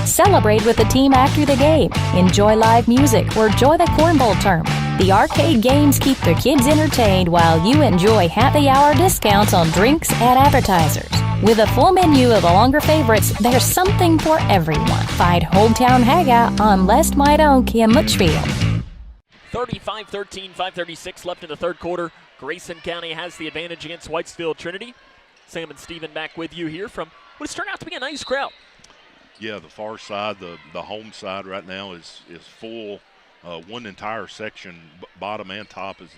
Celebrate with the team after the game. Enjoy live music or enjoy the cornhole tournament. The arcade games keep the kids entertained while you enjoy happy hour discounts on drinks and appetizers. With a full menu of the longer favorites, there's something for everyone. Find Hometown Hangout on Les White in Litchfield. 35-13, 5:36 left in the third quarter. Grayson County has the advantage against Whitesville Trinity. Sam and Steven back with you here from what has turned out to be a nice crowd. Yeah, the far side, the home side right now is full. One entire section, bottom and top, is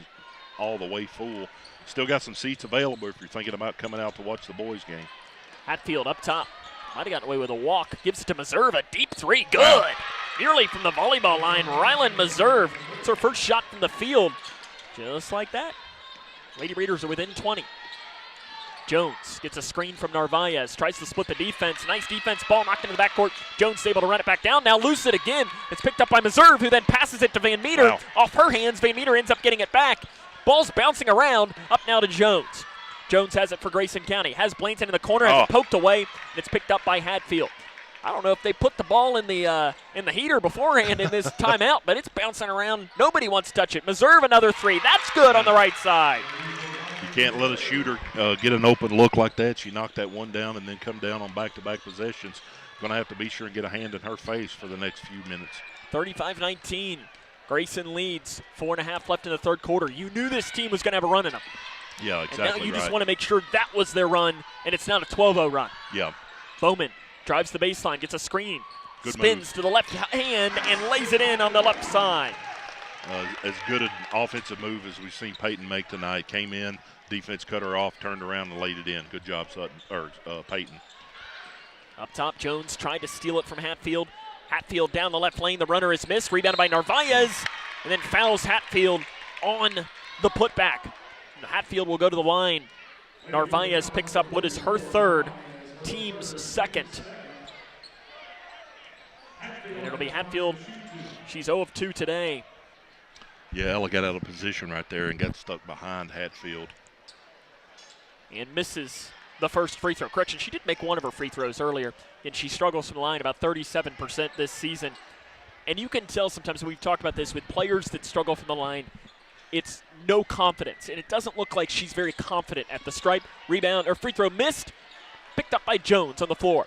all the way full. Still got some seats available if you're thinking about coming out to watch the boys game. Hatfield up top. Might have gotten away with a walk. Gives it to Meserve. A deep three. Good. Nearly from the volleyball line. Rylan Meserve. It's her first shot from the field. Just like that. Lady Raiders are within 20. Jones gets a screen from Narvaez. Tries to split the defense. Nice defense. Ball knocked into the backcourt. Jones able to run it back down. Now loose it again. It's picked up by Meserve, who then passes it to Van Meter. Wow. Off her hands. Van Meter ends up getting it back. Ball's bouncing around. Up now to Jones. Jones has it for Grayson County. Has Blainton in the corner. Has it poked away. And it's picked up by Hatfield. I don't know if they put the ball in the heater beforehand in this timeout, but it's bouncing around. Nobody wants to touch it. Meserve another three. That's good on the right side. You can't let a shooter get an open look like that. She knocked that one down and then come down on back-to-back possessions. Going to have to be sure and get a hand in her face for the next few minutes. 35-19. Grayson leads. 4.5 left in the third quarter. You knew this team was going to have a run in them. Yeah, exactly. And now you just want to make sure that was their run, and it's not a 12-0 run. Yeah. Bowman drives the baseline, gets a screen, Good spins move. to the left hand, and lays it in on the left side. As good an offensive move as we've seen Peyton make tonight. Came in, defense cut her off, turned around and laid it in. Good job, Peyton. Up top, Jones tried to steal it from Hatfield. Hatfield down the left lane. The runner is missed. Rebounded by Narvaez, and then fouls Hatfield on the putback. Hatfield will go to the line. Narvaez picks up what is her third, team's second. And it'll be Hatfield. She's 0 of 2 today. Yeah, Ella got out of position right there and got stuck behind Hatfield. And misses the first free throw. Correction, she did make one of her free throws earlier, and she struggles from the line about 37% this season. And you can tell sometimes, we've talked about this, with players that struggle from the line, it's no confidence, and it doesn't look like she's very confident at the stripe. Rebound, or free throw missed, picked up by Jones on the floor.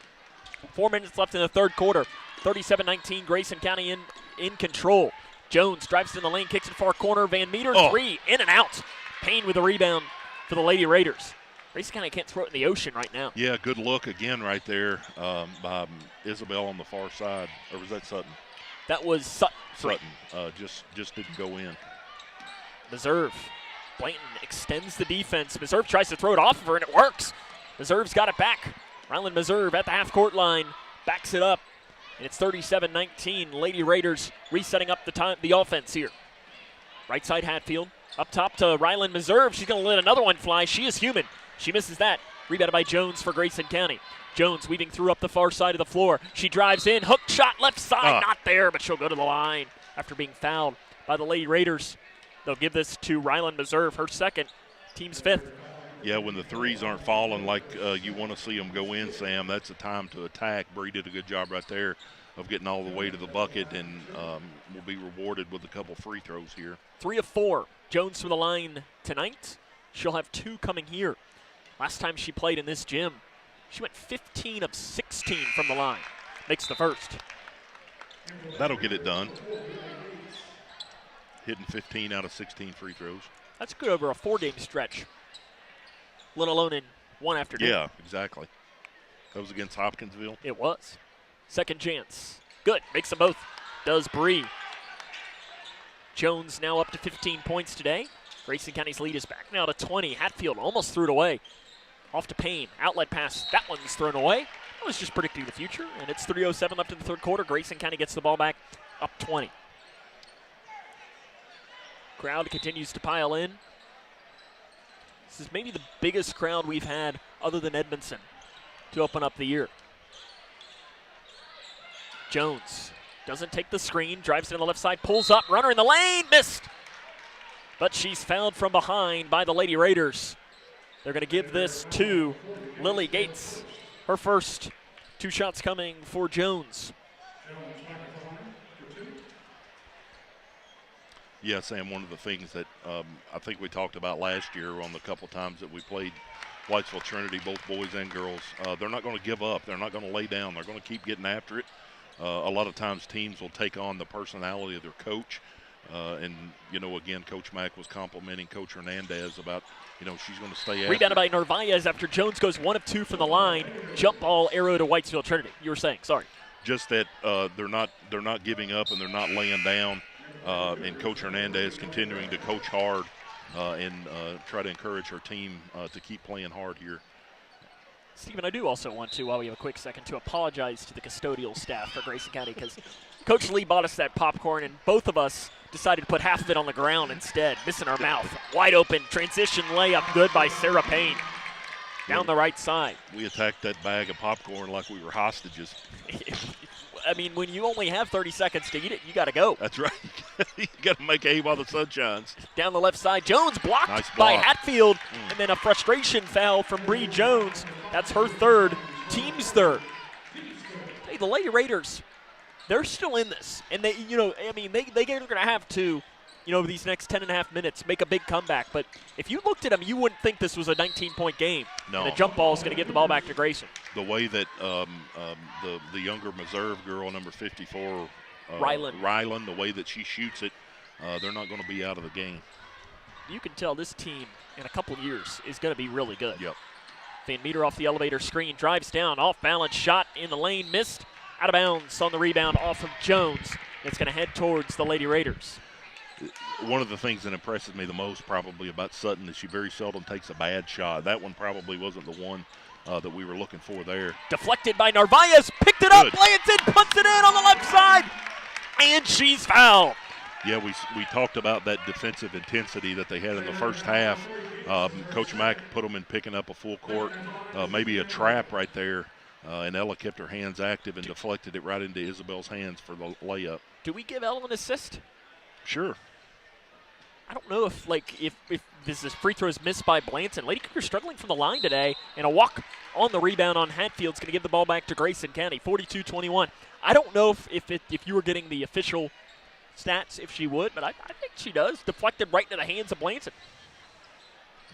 4 minutes left in the third quarter. 37-19, Grayson County in control. Jones drives in the lane, kicks it far corner. Van Meter, three, in and out. Payne with the rebound for the Lady Raiders. Grayson County can't throw it in the ocean right now. Yeah, good look again right there by Isabel on the far side. Or was that Sutton? That was Sutton. Sutton just didn't go in. Meserve. Blanton extends the defense. Meserve tries to throw it off of her, and it works. Meserve's got it back. Rylan Meserve at the half-court line. Backs it up. And it's 37-19. Lady Raiders resetting up the offense here. Right side Hatfield. Up top to Rylan Meserve. She's going to let another one fly. She is human. She misses that. Rebounded by Jones for Grayson County. Jones weaving through up the far side of the floor. She drives in. Hook shot left side. Not there, but she'll go to the line after being fouled by the Lady Raiders. They'll give this to Rylan Meserve, her second, team's fifth. Yeah, when the threes aren't falling like you want to see them go in, Sam, that's the time to attack. Bree did a good job right there of getting all the way to the bucket, and will be rewarded with a couple free throws here. 3 of 4. Jones from the line tonight. She'll have 2 coming here. Last time she played in this gym, she went 15 of 16 from the line. Makes the first. That'll get it done. Hitting 15 out of 16 free throws. That's good over a 4-game stretch, let alone in one afternoon. Yeah, exactly. That was against Hopkinsville. It was. Second chance. Good. Makes them both. Does Bree. Jones now up to 15 points today. Grayson County's lead is back now to 20. Hatfield almost threw it away. Off to Payne. Outlet pass. That one's thrown away. I was just predicting the future, and it's 3:07 left in the third quarter. Grayson County gets the ball back, up 20. Crowd continues to pile in. This is maybe the biggest crowd we've had other than Edmondson to open up the year. Jones doesn't take the screen, drives it on the left side, pulls up, runner in the lane, missed. But she's fouled from behind by the Lady Raiders. They're going to give this to Lily Gates. Her first 2 shots coming for Jones. Yeah, Sam, one of the things that I think we talked about last year on the couple times that we played Whitesville Trinity, both boys and girls, they're not going to give up. They're not going to lay down. They're going to keep getting after it. A lot of times teams will take on the personality of their coach. And, again, Coach Mack was complimenting Coach Hernandez about, she's going to stay after. Rebounded by Narvaez after Jones goes 1 of 2 from the line. Jump ball arrow to Whitesville Trinity. You were saying, sorry. Just that they're not giving up and they're not laying down. And Coach Hernandez continuing to coach hard and try to encourage her team to keep playing hard here. Stephen, I do also want to, while we have a quick second, to apologize to the custodial staff for Grayson County because Coach Lee bought us that popcorn and both of us decided to put half of it on the ground instead, missing our mouth. Wide open, transition layup, good by Sarah Payne. Down the right side. We attacked that bag of popcorn like we were hostages. I mean, when you only have 30 seconds to eat it, you got to go. That's right. You got to make hay while the sun shines. Down the left side, Jones blocked nice by block. Hatfield, and then a frustration foul from Bree Jones. That's her third, team's third. Hey, the Lady Raiders, they're still in this, and they, they're going to have to, these next 10.5 minutes, make a big comeback. But if you looked at them, you wouldn't think this was a 19-point game. No. And the jump ball is going to give the ball back to Grayson. The way that the younger Meserve girl, number 54, Ryland, the way that she shoots it, they're not going to be out of the game. You can tell this team in a couple of years is going to be really good. Yep. Van Meter off the elevator screen, drives down, off balance, shot in the lane, missed, out of bounds on the rebound off of Jones. It's going to head towards the Lady Raiders. One of the things that impresses me the most probably about Sutton is she very seldom takes a bad shot. That one probably wasn't the one that we were looking for there. Deflected by Narvaez, picked it up, Blanton puts it in on the left side, and she's fouled. Yeah, we talked about that defensive intensity that they had in the first half. Coach Mack put them in picking up a full court, maybe a trap right there, and Ella kept her hands active and deflected it right into Isabel's hands for the layup. Do we give Ella an assist? Sure. I don't know if this is free throws missed by Blanton. Lady Cougar struggling from the line today, and a walk on the rebound on Hatfield's going to give the ball back to Grayson County, 42-21. I don't know if you were getting the official stats, if she would, but I think she does. Deflected right into the hands of Blanton.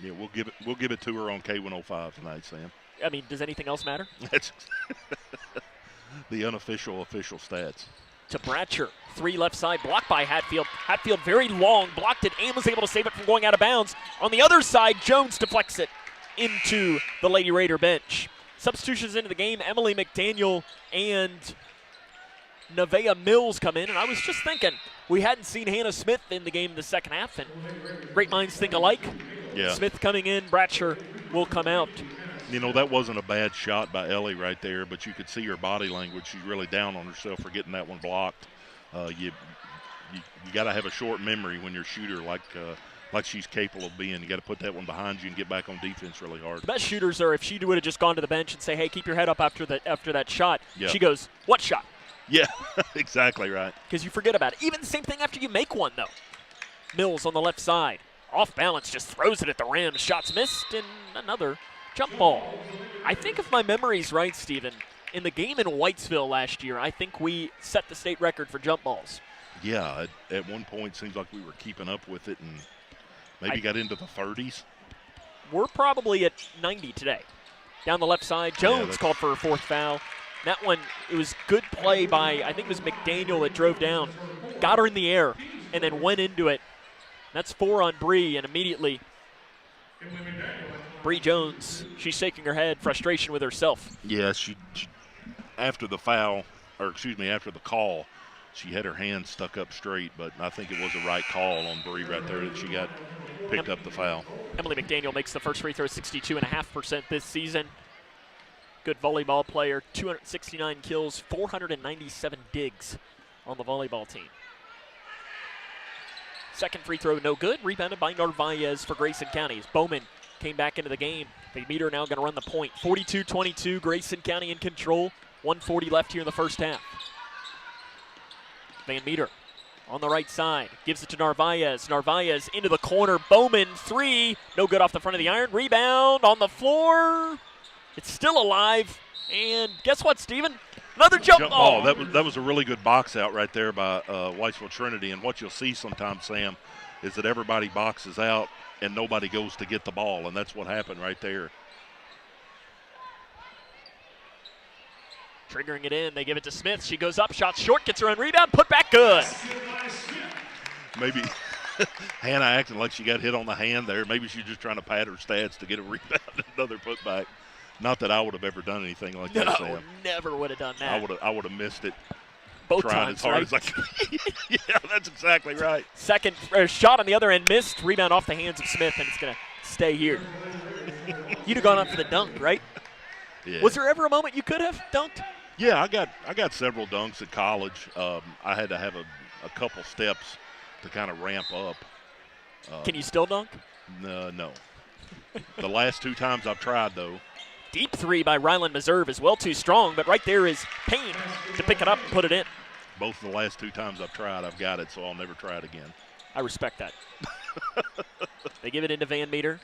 Yeah, we'll give it to her on K105 tonight, Sam. I mean, does anything else matter? That's the unofficial official stats. To Bratcher, 3 left side, blocked by Hatfield. Hatfield very long, blocked it, and was able to save it from going out of bounds. On the other side, Jones deflects it into the Lady Raider bench. Substitutions into the game, Emily McDaniel and Nevaeh Mills come in, and I was just thinking, we hadn't seen Hannah Smith in the game in the second half, and great minds think alike. Yeah. Smith coming in, Bratcher will come out. That wasn't a bad shot by Ellie right there, but you could see her body language. She's really down on herself for getting that one blocked. You got to have a short memory when you're a shooter like she's capable of being. You got to put that one behind you and get back on defense really hard. The best shooters are if she would have just gone to the bench and say, hey, keep your head up after that shot. Yeah. She goes, what shot? Yeah, exactly right. Because you forget about it. Even the same thing after you make one, though. Mills on the left side. Off balance, just throws it at the rim. Shots missed, and another jump ball. I think if my memory's right, Stephen, in the game in Whitesville last year, I think we set the state record for jump balls. Yeah, at one point it seems like we were keeping up with it and maybe got into the 30s. We're probably at 90 today. Down the left side, Jones called for her 4th foul. That one, it was good play by, I think it was McDaniel that drove down, got her in the air, and then went into it. That's 4 on Bree, and immediately Bree Jones, she's shaking her head, frustration with herself. Yeah, she after the foul, or excuse me, after the call, she had her hand stuck up straight, but I think it was the right call on Bree right there that she got picked up the foul. Emily McDaniel makes the first free throw 62.5% this season. Good volleyball player, 269 kills, 497 digs on the volleyball team. Second free throw, no good. Rebounded by Narvaez for Grayson County. As Bowman came back into the game. Van Meter now going to run the point. 42-22, Grayson County in control. 1:40 left here in the first half. Van Meter on the right side. Gives it to Narvaez. Narvaez into the corner. Bowman, 3. No good off the front of the iron. Rebound on the floor. It's still alive. And guess what, Stephen? Another jump ball. That was a really good box out right there by Whitesville Trinity. And what you'll see sometimes, Sam, is that everybody boxes out and nobody goes to get the ball. And that's what happened right there. triggering it in. They give it to Smith. She goes up, shot short, gets her own rebound, put back good. Maybe Hannah acting like she got hit on the hand there. Maybe she's just trying to pad her stats to get a rebound and another putback. Not that I would have ever done anything like that, Sam. Never would have done that. I would have missed it. Both trying times, as hard right? as I could. Yeah, that's exactly right. Second shot on the other end missed. Rebound off the hands of Smith, and it's going to stay here. You'd have gone up for the dunk, right? Yeah. Was there ever a moment you could have dunked? Yeah, I got several dunks at college. I had to have a couple steps to kind of ramp up. Can you still dunk? No. The last 2 times I've tried, though. Deep three by Ryland Meserve is well too strong, but right there is Payne to pick it up and put it in. Both the last 2 times I've tried, I've got it, so I'll never try it again. I respect that. They give it into Van Meter.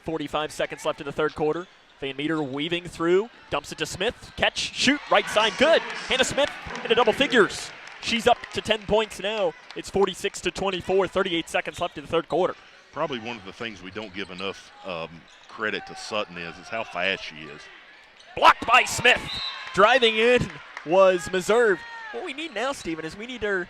45 seconds left in the third quarter. Van Meter weaving through, dumps it to Smith. Catch, shoot, right side, good. Hannah Smith into double figures. She's up to 10 points now. It's 46-24, 38 seconds left in the third quarter. Probably one of the things we don't give enough credit to Sutton is how fast she is. Blocked by Smith. Driving in was Meserve. What we need now, Stephen, is we need to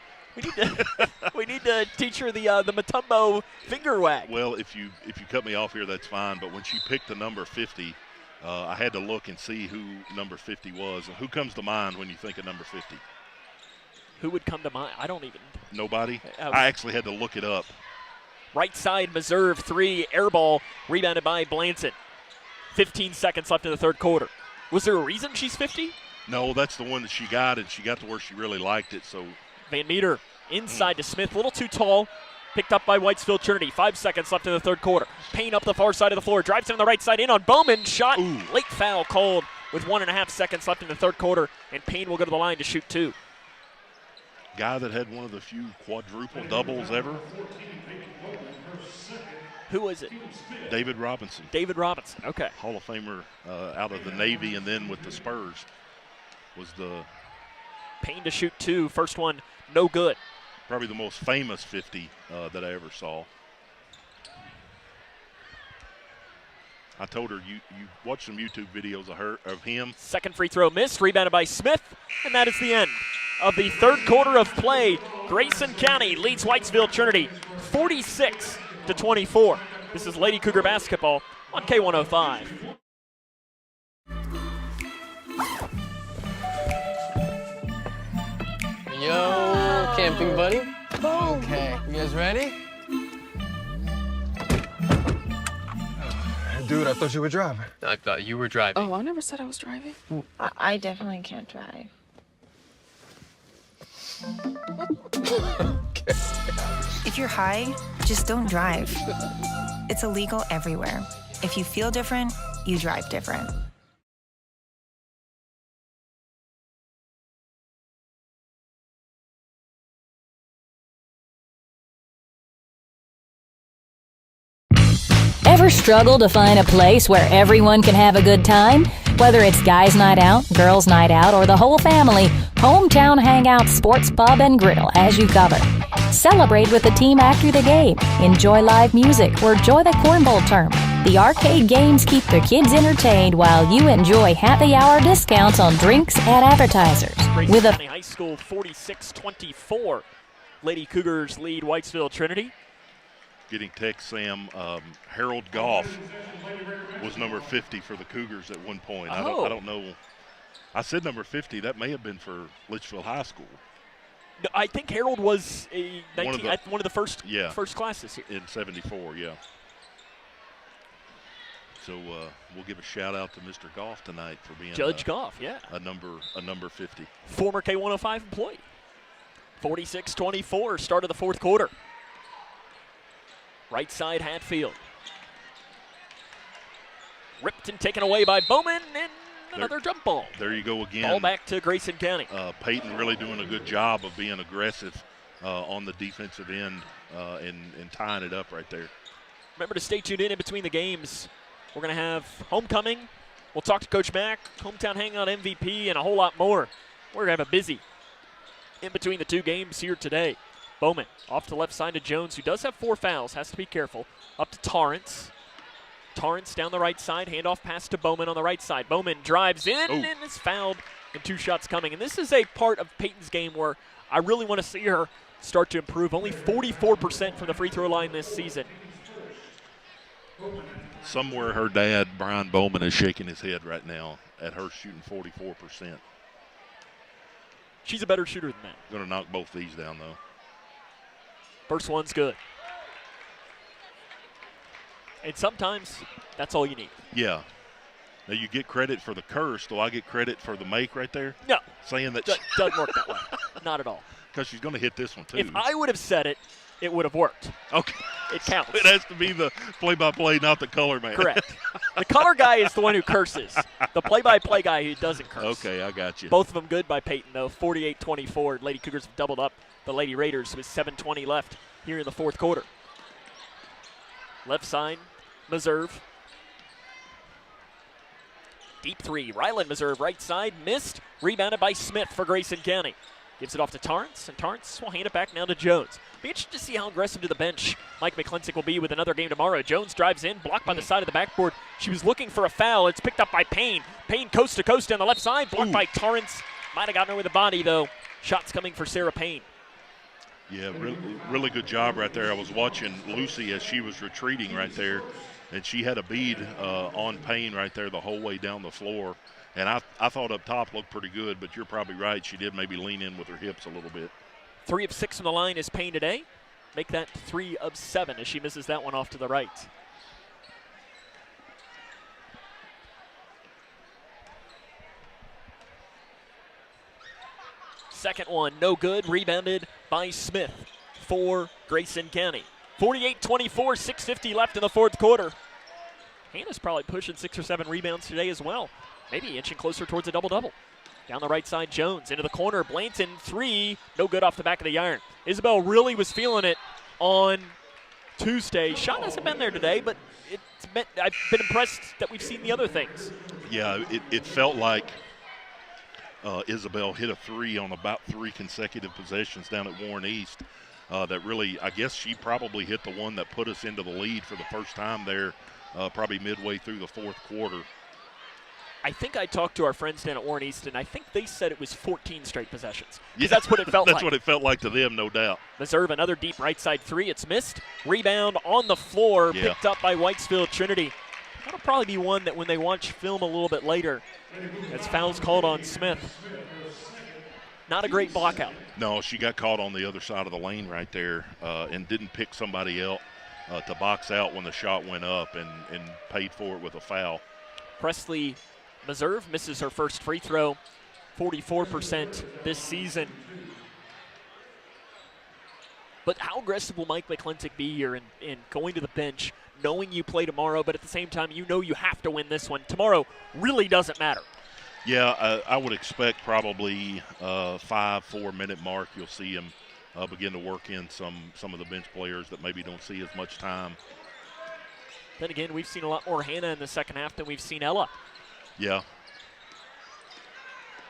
teach her the Matumbo finger wag. Well, if you cut me off here, that's fine. But when she picked the number 50, I had to look and see who number 50 was. Who comes to mind when you think of number 50? Who would come to mind? I don't even. Nobody? I actually had to look it up. Right side, Meserve, 3, air ball, rebounded by Blanton. 15 seconds left in the third quarter. Was there a reason she's 50? No, that's the one that she got, and she got to where she really liked it. So Van Meter inside to Smith, a little too tall. Picked up by Whitesville Trinity. 5 seconds left in the third quarter. Payne up the far side of the floor. Drives in on the right side in on Bowman. Shot. Ooh. Late foul called with 1.5 seconds left in the third quarter. And Payne will go to the line to shoot 2. Guy that had one of the few quadruple doubles ever. Who was it? David Robinson. David Robinson, okay. Hall of Famer out of the Navy and then with the Spurs was the. Payne to shoot 2. First one, no good. Probably the most famous 50 that I ever saw. I told her you watch some YouTube videos of him. Second free throw missed, rebounded by Smith, and that is the end of the third quarter of play. Grayson County leads Whitesville Trinity 46-24. This is Lady Cougar basketball on K105. Yo, camping buddy. Okay, you guys ready? Dude, I thought you were driving. I thought you were driving. Oh, I never said I was driving. I definitely can't drive. Okay. If you're high, just don't drive. It's illegal everywhere. If you feel different, you drive different. Ever struggle to find a place where everyone can have a good time? Whether it's guys' night out, girls' night out, or the whole family, Hometown Hangout Sports Pub and Griddle has you covered. Celebrate with the team after the game. Enjoy live music or enjoy the cornhole tournament. The arcade games keep the kids entertained while you enjoy happy hour discounts on drinks and appetizers. Grayson County High School 46-24. Lady Cougars lead Whitesville Trinity. Getting text, Sam, Harold Goff was number 50 for the Cougars at one point. Oh. I don't know. I said number 50. That may have been for Litchfield High School. No, I think Harold was one of the first classes here. In 74, yeah. So we'll give a shout out to Mr. Goff tonight for being Judge Goff, yeah. A number 50. Former K105 employee. 46-24, start of the fourth quarter. Right side, Hatfield. Ripped and taken away by Bowman, and another jump ball. There you go again. Ball back to Grayson County. Peyton really doing a good job of being aggressive on the defensive end and tying it up right there. Remember to stay tuned in between the games. We're going to have homecoming. We'll talk to Coach Mack, hometown hangout MVP, and a whole lot more. We're going to have a busy in between the two games here today. Bowman off to the left side to Jones, who does have 4 fouls, has to be careful. Up to Torrance. Torrance down the right side, handoff pass to Bowman on the right side. Bowman drives in and is fouled and 2 shots coming. And this is a part of Peyton's game where I really want to see her start to improve. Only 44% from the free throw line this season. Somewhere her dad, Brian Bowman, is shaking his head right now at her shooting 44%. She's a better shooter than that. Going to knock both these down, though. First one's good. And sometimes that's all you need. Yeah. Now, you get credit for the curse. Do I get credit for the make right there? No. Saying that doesn't work that way. Not at all. Because she's going to hit this one, too. If I would have said it, it would have worked. Okay. It counts. It has to be the play-by-play, not the color man. Correct. The color guy is the one who curses. The play-by-play guy who doesn't curse. Okay, I got you. Both of them good by Peyton, though. 48-24. Lady Cougars have doubled up the Lady Raiders with 7:20 left here in the fourth quarter. Left side, Meserve. Deep three. Ryland Meserve right side. Missed. Rebounded by Smith for Grayson County. Gives it off to Torrance, and Torrance will hand it back now to Jones. Be interested to see how aggressive to the bench Mike McClintock will be with another game tomorrow. Jones drives in, blocked by the side of the backboard. She was looking for a foul. It's picked up by Payne. Payne coast to coast down the left side, blocked by Torrance. Might have gotten her with the body, though. Shots coming for Sarah Payne. Yeah, really good job right there. I was watching Lucy as she was retreating right there, and she had a bead on Payne right there the whole way down the floor. And I thought up top looked pretty good, but you're probably right. She did maybe lean in with her hips a little bit. 3 of 6 from the line is Payne today. Make that 3 of 7 as she misses that one off to the right. Second one, no good. Rebounded by Smith for Grayson County. 48-24, 6:50 left in the fourth quarter. Hannah's probably pushing 6 or 7 rebounds today as well. Maybe inching closer towards a double-double. Down the right side, Jones into the corner. Blanton, 3, no good off the back of the iron. Isabel really was feeling it on Tuesday. Shot hasn't been there today, but I've been impressed that we've seen the other things. Yeah, it felt like Isabel hit a 3 on about 3 consecutive possessions down at Warren East. That really, I guess she probably hit the one that put us into the lead for the first time there, probably midway through the fourth quarter. I think I talked to our friends down at Warren East, and I think they said it was 14 straight possessions. Yeah, that's what it felt like. That's what it felt like to them, no doubt. Meserve another deep right side 3. It's missed. Rebound on the floor, picked up by Whitesville Trinity. That'll probably be one that when they watch film a little bit later, as fouls called on Smith. Not a great block out. No, she got caught on the other side of the lane right there and didn't pick somebody else to box out when the shot went up and paid for it with a foul. Presley Meserve misses her first free throw, 44% this season. But how aggressive will Mike McClintock be here in going to the bench, knowing you play tomorrow, but at the same time you know you have to win this one? Tomorrow really doesn't matter. Yeah, I would expect probably 5-4 minute mark you'll see him begin to work in some of the bench players that maybe don't see as much time. Then again, we've seen a lot more Hannah in the second half than we've seen Ella. Yeah.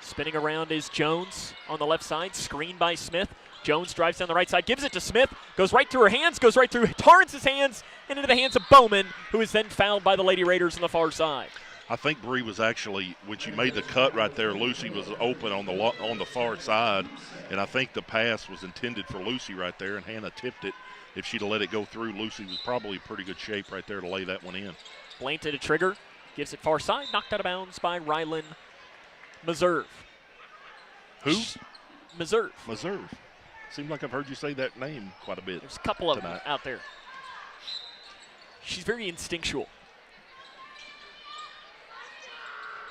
Spinning around is Jones on the left side, screened by Smith. Jones drives down the right side, gives it to Smith, goes right through her hands, goes right through Torrance's hands, and into the hands of Bowman, who is then fouled by the Lady Raiders on the far side. I think Bree was actually, when she made the cut right there, Lucy was open on the far side, and I think the pass was intended for Lucy right there, and Hannah tipped it. If she'd have let it go through, Lucy was probably in pretty good shape right there to lay that one in. Blanton to trigger, gives it far side, knocked out of bounds by Ryland Meserve. Who? Meserve. Meserve. Seems like I've heard you say that name quite a bit. There's a couple of them out there. She's very instinctual.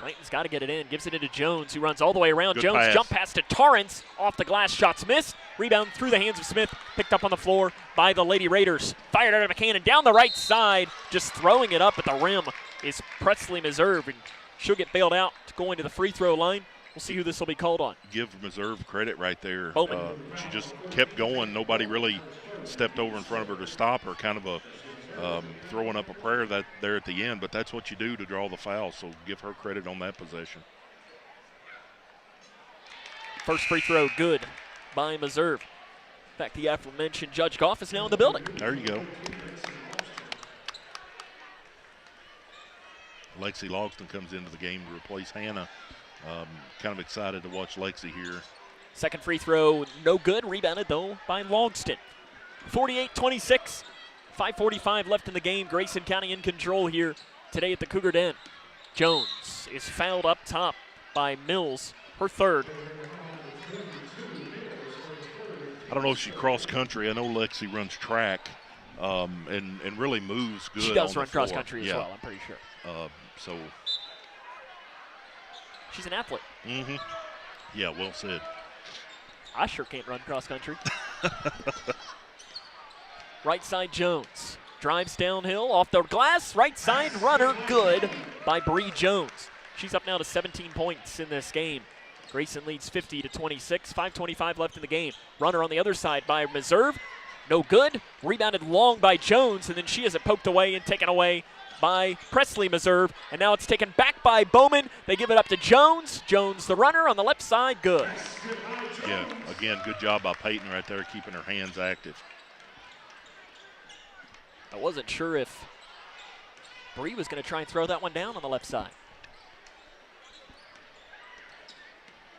Blanton's got to get it in, gives it into Jones, who runs all the way around. Good Jones pass. Jump pass to Torrance, off the glass, shots missed. Rebound through the hands of Smith, picked up on the floor by the Lady Raiders. Fired out of a cannon down the right side, just throwing it up at the rim is Presley Meserve, and she'll get bailed out to go into the free throw line. We'll see who this will be called on. Give Meserve credit right there. Bowman. She just kept going. Nobody really stepped over in front of her to stop her. Kind of a throwing up a prayer that there at the end, but that's what you do to draw the foul, so give her credit on that possession. First free throw good by Meserve. In fact, the aforementioned Judge Goff is now in the building. There you go. Lexi Logston comes into the game to replace Hannah kind of excited to watch Lexi here. Second free throw, no good. Rebounded, though, by Logston. 48-26, 5:45 left in the game. Grayson County in control here today at the Cougar Den. Jones is fouled up top by Mills, her third. I don't know if she cross country. I know Lexi runs track and really moves good. She does on run the floor. cross country as well, I'm pretty sure. So she's an athlete. Mm-hmm. Yeah, well said. I sure can't run cross country. Right side Jones drives downhill off the glass. Right side runner, good by Bree Jones. She's up now to 17 points in this game. Grayson leads 50-26. 5:25 left in the game. Runner on the other side by Meserve. No good. Rebounded long by Jones, and then she has it poked away and taken away by Presley Meserve. And now it's taken back by Bowman. They give it up to Jones. Jones, the runner, on the left side, good. Yeah, again, good job by Peyton right there, keeping her hands active. I wasn't sure if Bree was going to try and throw that one down on the left side.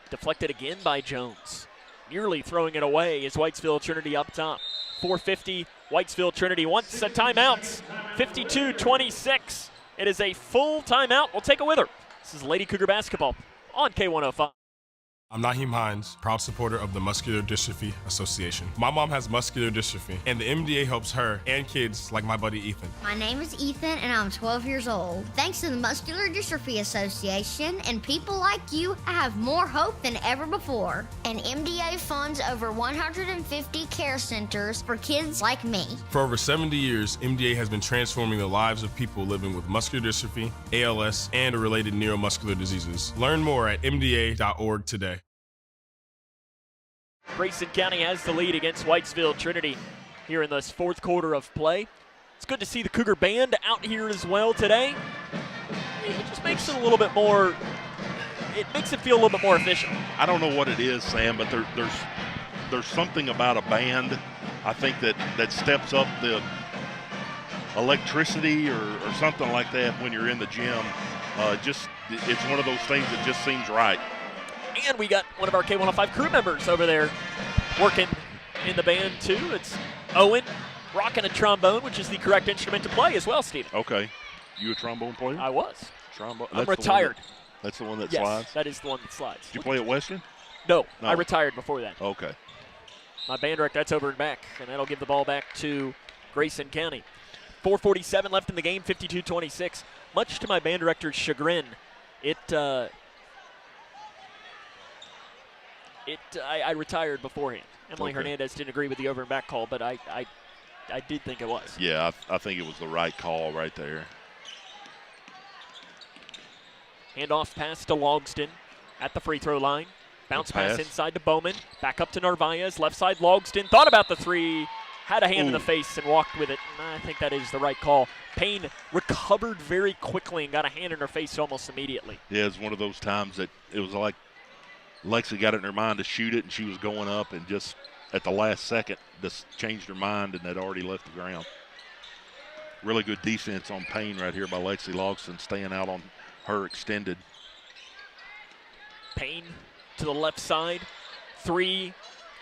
Deflected again by Jones. Nearly throwing it away is Whitesville Trinity up top. 4:50, Whitesville Trinity wants a timeout. 52-26. It is a full timeout. We'll take it with her. This is Lady Cougar basketball on K105. I'm Naheem Hines, proud supporter of the Muscular Dystrophy Association. My mom has muscular dystrophy, and the MDA helps her and kids like my buddy Ethan. My name is Ethan, and I'm 12 years old. Thanks to the Muscular Dystrophy Association and people like you, I have more hope than ever before. And MDA funds over 150 care centers for kids like me. For over 70 years, MDA has been transforming the lives of people living with muscular dystrophy, ALS, and related neuromuscular diseases. Learn more at mda.org today. Grayson County has the lead against Whitesville Trinity here in this fourth quarter of play. It's good to see the Cougar Band out here as well today. It just makes it a little bit more, it makes it feel a little bit more official. I don't know what it is, Sam, but there's something about a band, I think, that steps up the electricity or something like that when you're in the gym. It's one of those things that just seems right. And we got one of our K105 crew members over there working in the band, too. It's Owen rocking a trombone, which is the correct instrument to play as well, Stephen. Okay. You a trombone player? I was. Trombone. I'm retired. That's the one that yes, slides? That is the one that slides. Did you play at Western? No, I retired before that. Okay. My band director, that's over and back, and that'll give the ball back to Grayson County. 4:47 left in the game, 52-26. Much to my band director's chagrin, I retired beforehand. Emily Hernandez didn't agree with the over and back call, but I did think it was. Yeah, I think it was the right call right there. Handoff pass to Logston at the free throw line. Bounce pass inside to Bowman. Back up to Narvaez. Left side Logston. Thought about the three. Had a hand in the face and walked with it. And I think that is the right call. Payne recovered very quickly and got a hand in her face almost immediately. Yeah, it's one of those times that it was like Lexi got it in her mind to shoot it, and she was going up, and just at the last second just changed her mind and had already left the ground. Really good defense on Payne right here by Lexi Logston, staying out on her extended. Payne to the left side. Three.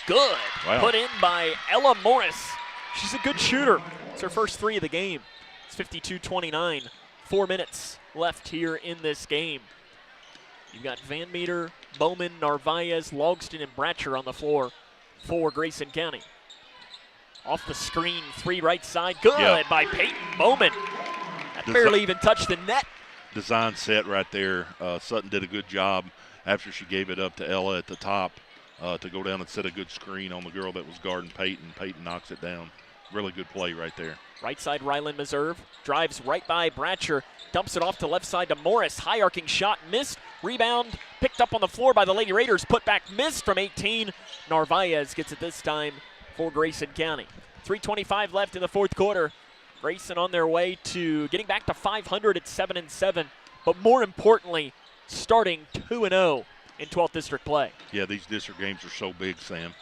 Good. Wow. Put in by Ella Morris. She's a good shooter. It's her first three of the game. It's 52-29. 4 minutes left here in this game. You've got Van Meter, Bowman, Narvaez, Logston, and Bratcher on the floor for Grayson County. Off the screen, three right side. Good by Peyton Bowman. That barely even touched the net. Design set right there. Sutton did a good job after she gave it up to Ella at the top to go down and set a good screen on the girl that was guarding Peyton. Peyton knocks it down. Really good play right there. Right side, Ryland Meserve drives right by Bratcher, dumps it off to left side to Morris. High arcing shot missed. Rebound picked up on the floor by the Lady Raiders. Put back missed from 18. Narvaez gets it this time for Grayson County. 3:25 left in the fourth quarter. Grayson on their way to getting back to 500 at 7-7, but more importantly, starting 2-0 in 12th district play. Yeah, these district games are so big, Sam.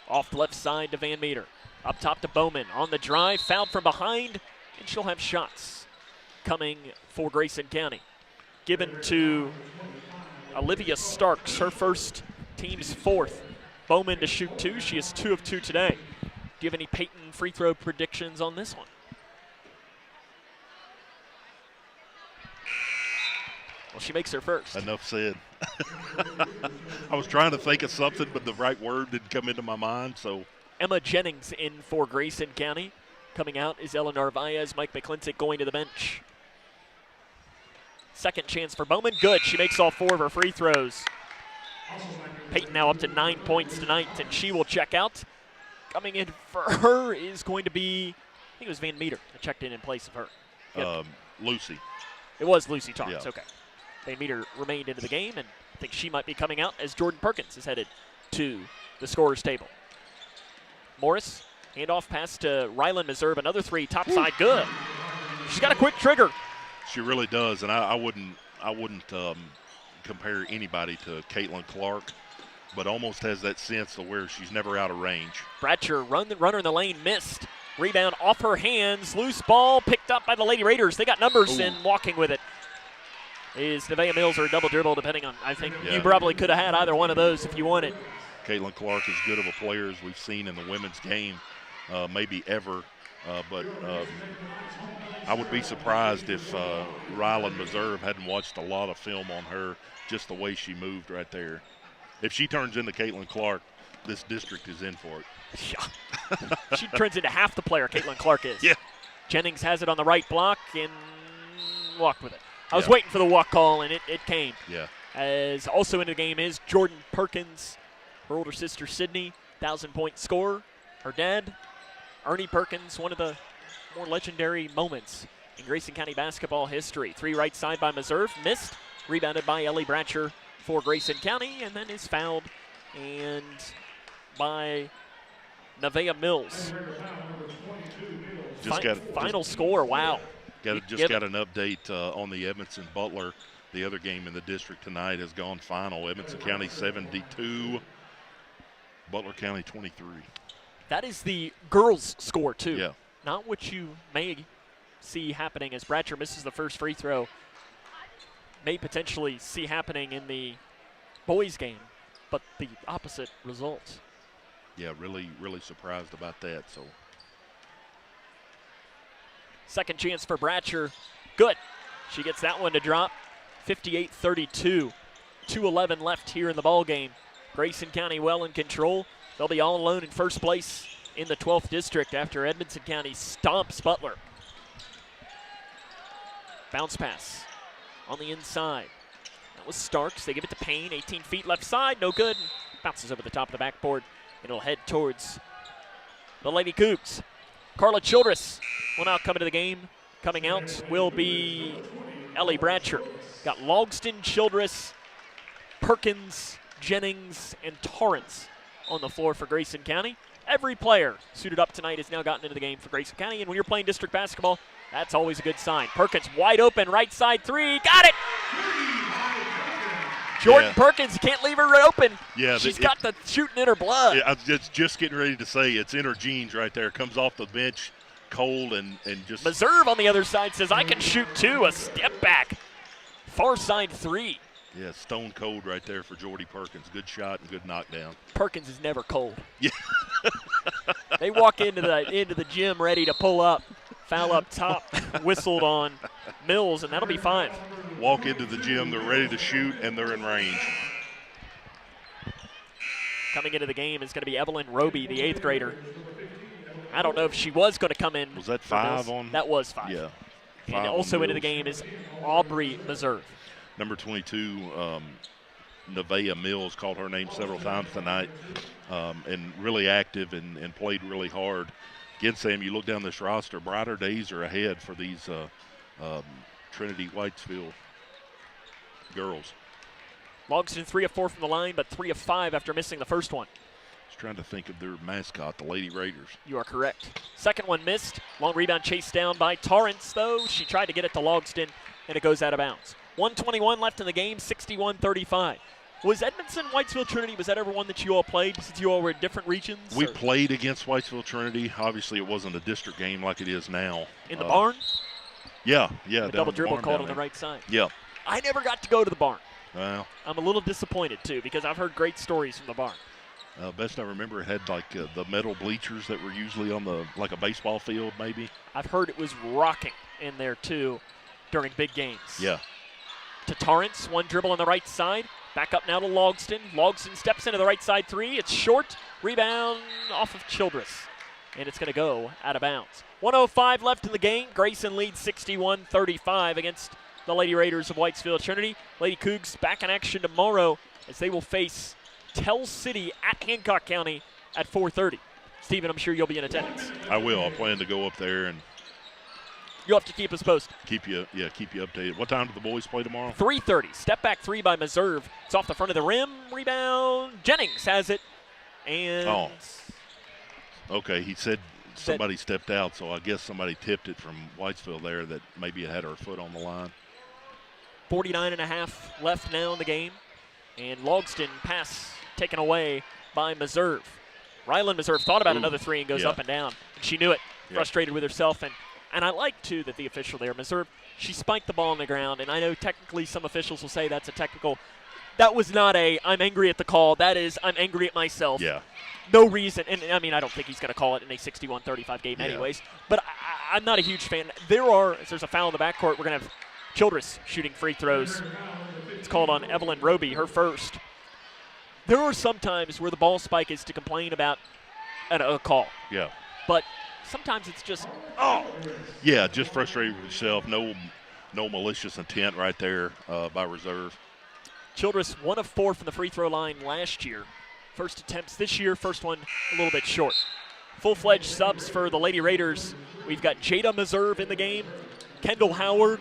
Off the left side to Van Meter. Up top to Bowman. On the drive, fouled from behind, and she'll have shots coming for Grayson County. given to Olivia Starks, her first, team's 4th. Bowman to shoot 2. She is 2 of 2 today. Do you have any Peyton free throw predictions on this one? Well, she makes her first. Enough said. I was trying to think of something, but the right word didn't come into my mind, so. Emma Jennings in for Grayson County. Coming out is Ella Narvaez, Mike McClintock going to the bench. Second chance for Bowman. Good. She makes all 4 of her free throws. Peyton now up to 9 points tonight, and she will check out. Coming in for her is going to be, I think it was Van Meter that checked in place of her. Yep. Lucy. It was Lucy Torrance, Yeah. okay. Van Meter remained into the game, and I think she might be coming out as Jordan Perkins is headed to the scorer's table. Morris, handoff pass to Ryland Meserve, another 3, top side, good. She's got a quick trigger. She really does, and I wouldn't compare anybody to Caitlin Clark, but almost has that sense of where she's never out of range. Bratcher, runner in the lane, missed. Rebound off her hands, loose ball picked up by the Lady Raiders. They got numbers in walking with it. Is Nevaeh Mills or a double dribble, depending on, I think you probably could have had either one of those if you wanted. Caitlin Clark is good of a player as we've seen in the women's game, maybe ever, but I would be surprised if Ryland Meserve hadn't watched a lot of film on her, just the way she moved right there. If she turns into Caitlin Clark, this district is in for it. Yeah. She turns into half the player Caitlin Clark is. Yeah. Jennings has it on the right block and walked with it. I was waiting for the walk call, and it came. Yeah. As also in the game is Jordan Perkins, her older sister Sydney, 1,000-point scorer. Her dad, Ernie Perkins, one of the more legendary moments in Grayson County basketball history. 3 right side by Meserve, missed, rebounded by Ellie Bratcher for Grayson County, and then is fouled and by Nevaeh Mills. Final score, wow. Got an update on the Edmondson Butler. The other game in the district tonight has gone final. Edmondson County 72, Butler County 23. That is the girls' score, too. Yeah. Not what you may see happening as Bratcher misses the first free throw. May potentially see happening in the boys' game, but the opposite result. Yeah, really surprised about that. So. Second chance for Bratcher. Good. She gets that one to drop. 58-32. 2:11 left here in the ball game. Grayson County well in control. They'll be all alone in first place in the 12th district after Edmondson County stomps Butler. Bounce pass on the inside. That was Starks. They give it to Payne. 18 feet left side. No good. Bounces over the top of the backboard. It'll head towards the Lady Cougs. Carla Childress will now come into the game. Coming out will be Ellie Bratcher. Got Logston, Childress, Perkins, Jennings, and Torrance on the floor for Grayson County. Every player suited up tonight has now gotten into the game for Grayson County, and when you're playing district basketball, that's always a good sign. Perkins wide open, right side 3, got it! Jordan Perkins, you can't leave her open. Yeah, she's got the shooting in her blood. I was just getting ready to say it's in her genes right there. Comes off the bench cold and just. Meserve on the other side says, I can shoot 2. A step back. Far side 3. Yeah, stone cold right there for Jordy Perkins. Good shot and good knockdown. Perkins is never cold. Yeah. They walk into the gym ready to pull up. Foul up top, whistled on Mills, and that'll be 5. Walk into the gym, they're ready to shoot, and they're in range. Coming into the game is going to be Evelyn Roby, the 8th grader. I don't know if she was going to come in. Was that 5 on? That was 5. Yeah. And also into the game is Aubrey Meserve. Number 22, Nevaeh Mills, called her name several times tonight, and really active and played really hard. Again, Sam, you look down this roster, brighter days are ahead for these Trinity Whitesville girls. Logston 3 of 4 from the line, but 3 of 5 after missing the first one. Just trying to think of their mascot, the Lady Raiders. You are correct. Second one missed. Long rebound chased down by Torrance, though. She tried to get it to Logston, and it goes out of bounds. 1:21 left in the game, 61-35. Was Edmondson, Whitesville Trinity, was that ever one that you all played since you all were in different regions? We played against Whitesville Trinity. Obviously, it wasn't a district game like it is now. In the barn? Yeah. A double dribble called on the right side. Yeah. I never got to go to the barn. Well, I'm a little disappointed, too, because I've heard great stories from the barn. Best I remember, it had like the metal bleachers that were usually on like a baseball field, maybe. I've heard it was rocking in there, too, during big games. Yeah. To Torrance, one dribble on the right side. Back up now to Logston. Logston steps into the right side three. It's short. Rebound off of Childress. And it's going to go out of bounds. 1:05 left in the game. Grayson leads 61-35 against the Lady Raiders of Whitesville Trinity. Lady Cougs back in action tomorrow as they will face Tell City at Hancock County at 4:30. Stephen, I'm sure you'll be in attendance. I will. I plan to go up there and you'll have to keep us posted. Keep you updated. What time do the boys play tomorrow? 3:30. Step back three by Meserve. It's off the front of the rim. Rebound. Jennings has it. And okay, he said somebody stepped out, so I guess somebody tipped it from Whitesville there that maybe had her foot on the line. 49.5 left now in the game. And Logston pass taken away by Meserve. Ryland Meserve thought about another three and goes up and down. And she knew it, frustrated with herself. And I like, too, that the official there, Meserve, she spiked the ball on the ground. And I know technically some officials will say that's a technical. That was not I'm angry at the call. That is, I'm angry at myself. Yeah. No reason. And, I mean, I don't think he's going to call it in a 61-35 game anyways. But I'm not a huge fan. There's a foul in the backcourt. We're going to have Childress shooting free throws. It's called on Evelyn Roby, her first. There are some times where the ball spike is to complain about a call. Yeah. But sometimes it's just, Yeah, just frustrated with yourself. No malicious intent right there by Reserve. Childress 1 of 4 from the free throw line last year. First attempts this year, first one a little bit short. Full-fledged subs for the Lady Raiders. We've got Jada Meserve in the game, Kendall Howard,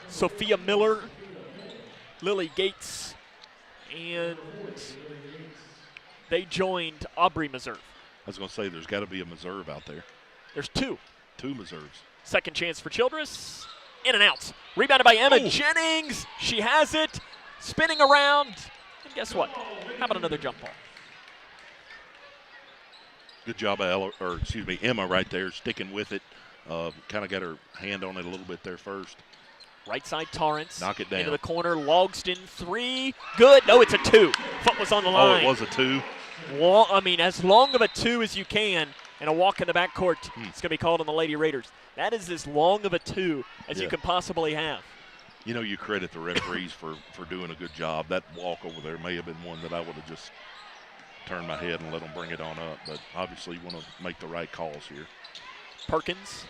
Sophia Miller, Lily Gates, and they joined Aubrey Meserve. I was going to say, there's got to be a Meserve out there. There's two. Two Meserves. Second chance for Childress. In and out. Rebounded by Emma Jennings. She has it. Spinning around. And guess what? How about another jump ball? Good job, Emma right there, sticking with it. Kind of got her hand on it a little bit there first. Right side Torrance. Knock it down. Into the corner. Logston, three. Good. No, it's a two. Foot was on the line. Oh, it was a two? As long of a two as you can, and a walk in the backcourt. It's going to be called on the Lady Raiders. That is as long of a two as you can possibly have. You know, you credit the referees for doing a good job. That walk over there may have been one that I would have just turned my head and let them bring it on up. But obviously you want to make the right calls here. Perkins.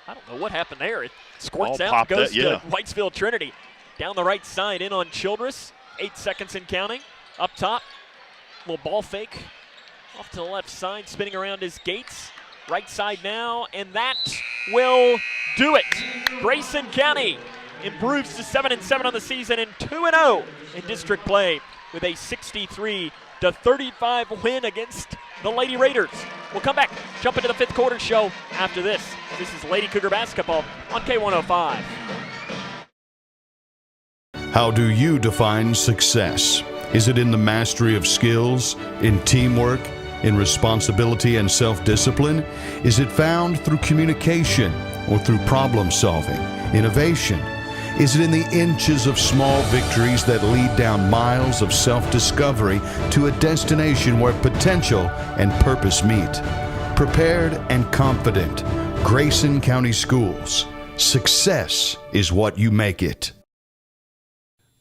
I don't know what happened there. It squirts out, goes to Whitesville Trinity. Down the right side, in on Childress. 8 seconds and counting. Up top, little ball fake. Off to the left side, spinning around is Gates. Right side now, and that will do it. Grayson County improves to 7-7 on the season and 2-0 in district play with a 63-35 win against the Lady Raiders. We'll come back, jump into the fifth quarter show after this. This is Lady Cougar basketball on K105. How do you define success? Is it in the mastery of skills, in teamwork, in responsibility and self-discipline? Is it found through communication or through problem solving, innovation? Is it in the inches of small victories that lead down miles of self-discovery to a destination where potential and purpose meet? Prepared and confident, Grayson County Schools. Success is what you make it.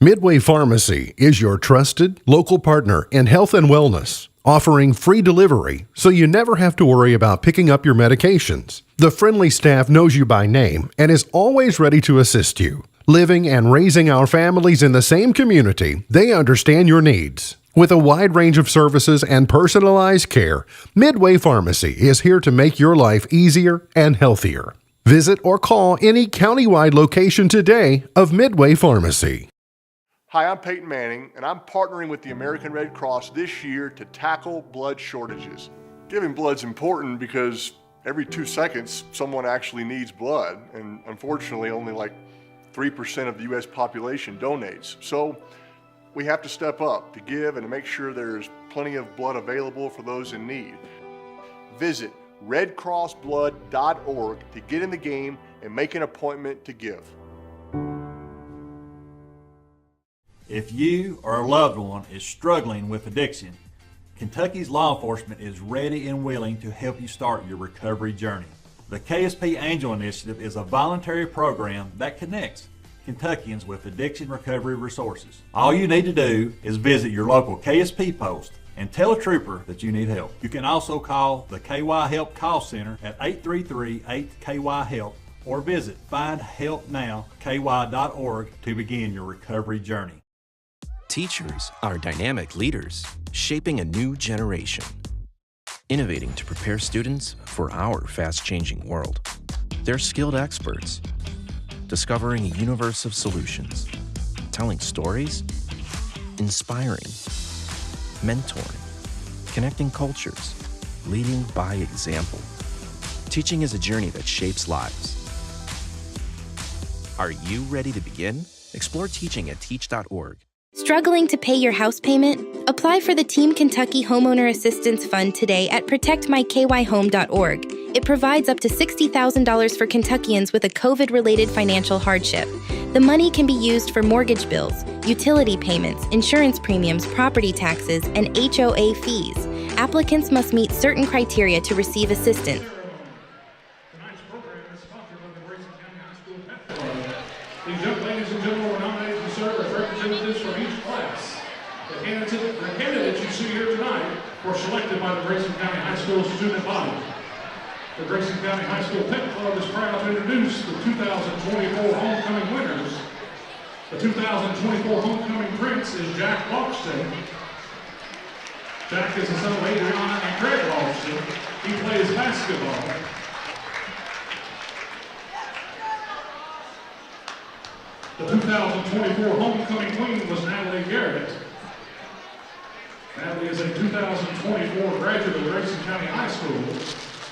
Midway Pharmacy is your trusted local partner in health and wellness, offering free delivery so you never have to worry about picking up your medications. The friendly staff knows you by name and is always ready to assist you. Living and raising our families in the same community, they understand your needs. With a wide range of services and personalized care, Midway Pharmacy is here to make your life easier and healthier. Visit or call any countywide location today of Midway Pharmacy. Hi, I'm Peyton Manning, and I'm partnering with the American Red Cross this year to tackle blood shortages. Giving blood's important because every 2 seconds, someone actually needs blood, and unfortunately, only like 3% of the U.S. population donates. So we have to step up to give and to make sure there's plenty of blood available for those in need. Visit redcrossblood.org to get in the game and make an appointment to give. If you or a loved one is struggling with addiction, Kentucky's law enforcement is ready and willing to help you start your recovery journey. The KSP Angel Initiative is a voluntary program that connects Kentuckians with addiction recovery resources. All you need to do is visit your local KSP post and tell a trooper that you need help. You can also call the KY Help Call Center at 833-8KY-HELP or visit findhelpnowky.org to begin your recovery journey. Teachers are dynamic leaders, shaping a new generation. Innovating to prepare students for our fast-changing world. They're skilled experts, discovering a universe of solutions, telling stories, inspiring, mentoring, connecting cultures, leading by example. Teaching is a journey that shapes lives. Are you ready to begin? Explore teaching at teach.org. Struggling to pay your house payment? Apply for the Team Kentucky Homeowner Assistance Fund today at protectmykyhome.org. It provides up to $60,000 for Kentuckians with a COVID-related financial hardship. The money can be used for mortgage bills, utility payments, insurance premiums, property taxes, and HOA fees. Applicants must meet certain criteria to receive assistance. Tonight's program is sponsored by the Grayson County High School Pep Club. These young ladies and gentlemen were nominated to serve as representatives from each class. The candidates you see here tonight were selected by the Grayson County High School student body. The Grayson County High School Pep Club is proud to introduce the 2024 homecoming winners. The 2024 homecoming prince is Jack Loxton. Jack is the son of Adriana and Craig Loxton. He plays basketball. The 2024 homecoming queen was Natalie Garrett. Natalie is a 2024 graduate of Grayson County High School.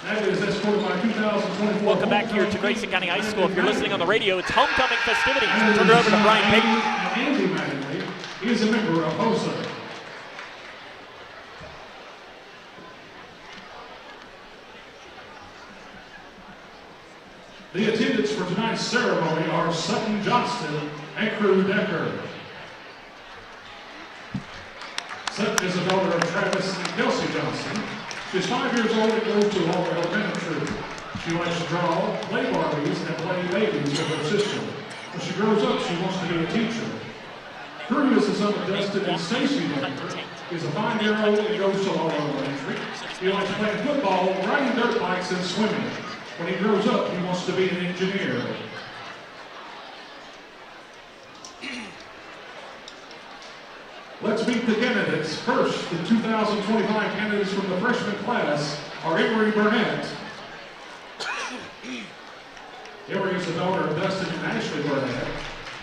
Natalie is escorted by 2024. Welcome back here to Grayson County High School. If you're listening on the radio, it's homecoming festivities. Turn it over to Brian Payton. Andy Mattingly, he is a member of HOSA. The attendants for tonight's ceremony are Sutton Johnston and Crew Decker. Sutton is the daughter of Travis and Kelsey Johnston. She's 5 years old and goes to Hallway Elementary. She likes to draw, play Barbies, and play babies with her sister. When she grows up, she wants to be a teacher. Crew is the son of Dustin and Stacy Decker. He's a 5-year-old and goes to Hallway Elementary. He likes playing football, riding dirt bikes, and swimming. When he grows up, he wants to be an engineer. Let's meet the candidates. First, the 2025 candidates from the freshman class are Emery Burnett. Emery is the daughter of Dustin and Ashley Burnett.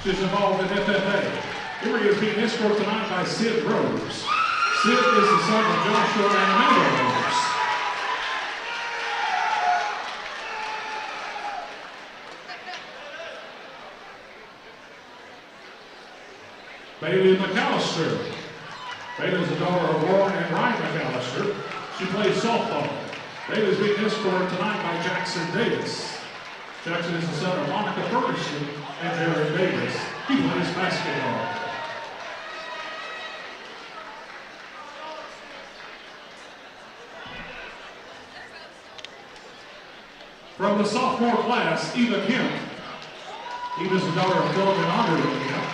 She's involved in FFA. Emery is being escorted tonight by Sid Rose. Sid is the son of Joshua and Amanda Rose. Bailey McAllister. Bailey is the daughter of Lauren and Ryan McAllister. She plays softball. Bailey is being escorted tonight by Jackson Davis. Jackson is the son of Monica Ferguson and Jared Davis. He plays basketball. From the sophomore class, Eva Kemp. Eva is the daughter of Philip and Andrew Kemp.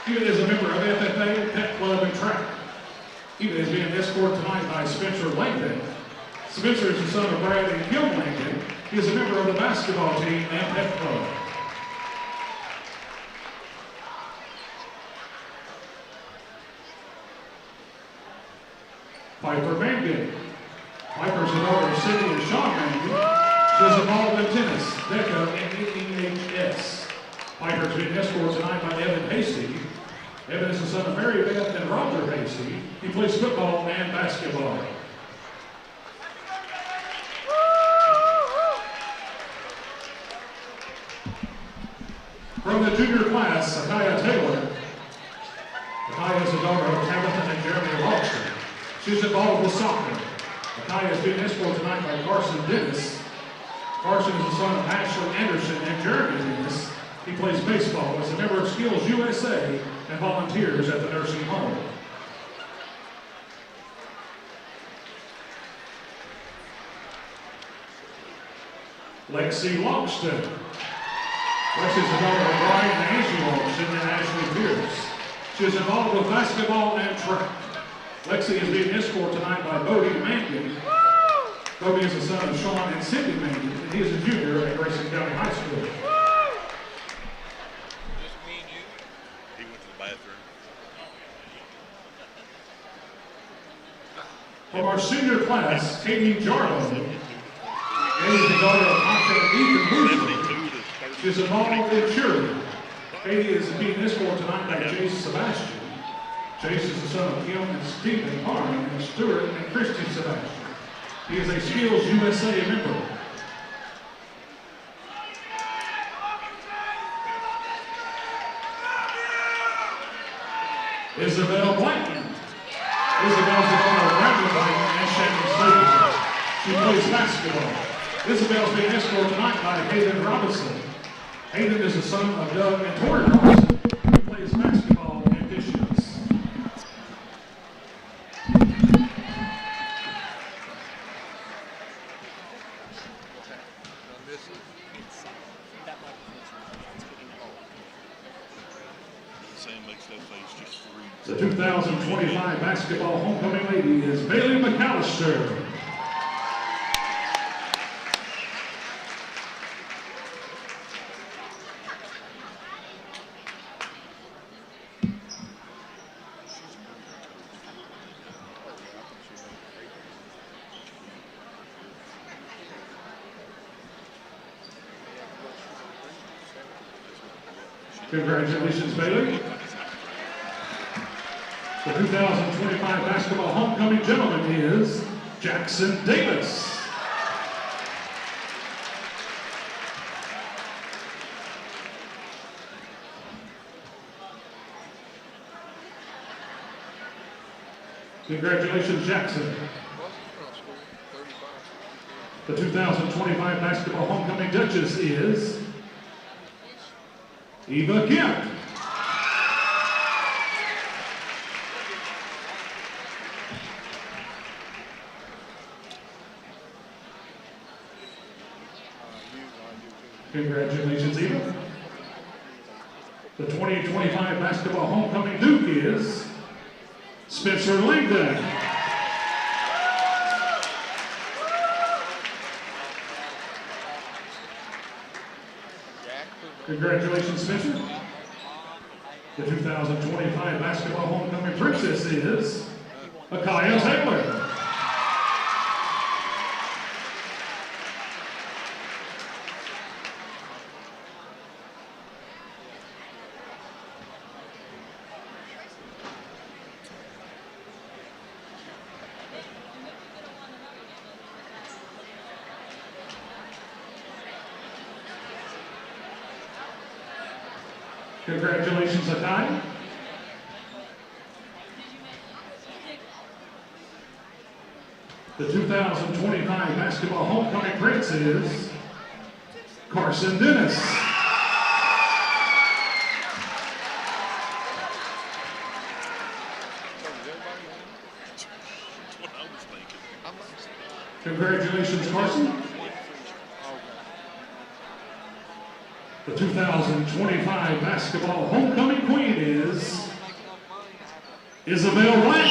Eva is a member of FFA, Pep Club, and Track. Eva is being escorted tonight by Spencer Langdon. Spencer is the son of Brad and Gil Langdon. He is a member of the basketball team and Pep Club. Piper Mangan. Piper is the daughter of Cindy and Sean Mangan. She is involved in tennis, DECA, and EHS. Piper is being escorted tonight by Evan Hasty. Evan is the son of Mary Beth and Roger Hasty. He plays football and basketball. From the junior class, Akaya Taylor. Akaya is the daughter of Tabitha and Jeremy Lobster. She's involved with soccer. Akaya is being escorted tonight by Carson Dennis. Carson is the son of Ashley Anderson and Jeremy Dennis. He plays baseball as a member of Skills USA and volunteers at the nursing home. Lexi Longston. Lexi's the daughter of Brian and Angie Longston and Ashley Pierce. She is involved with basketball and track. Lexi is being escorted tonight by Bodie Mangan. Bodie is the son of Sean and Cindy Mangan, and he is a junior at Grayson County High School. He went to the bathroom. From our senior class, Katie Jarlow. Katie is the daughter of Tasha and Ethan Boozer. She is involved in cheerleading. Katie is being escorted tonight by Jason Sebastian. Jason is the son of Kim and Stephen Harmon and Stuart and Christy Sebastian. He is a Skills USA member. Isabel Blanton. Isabel's the daughter of Brandon Blanton and Shannon Stevenson. She plays basketball. Isabel's being escorted tonight by Hayden Robinson. Hayden is the son of Doug and Tori Robinson, who plays basketball and dishes. The 2025 basketball homecoming lady is Bailey McAllister. Congratulations, Bailey. The 2025 basketball homecoming gentleman is Jackson Davis. Congratulations, Jackson. The 2025 basketball homecoming duchess is Eva Kemp. Congratulations, Eva. The 2025 basketball homecoming duke is Spencer Langdon. Congratulations, Spencer. The 2025 basketball homecoming princess is Akaya Taylor. Congratulations, Akai. The 2025 basketball homecoming prince is Carson Dennis. Congratulations, Carson. The 2025 basketball homecoming queen is Isabel Blanton.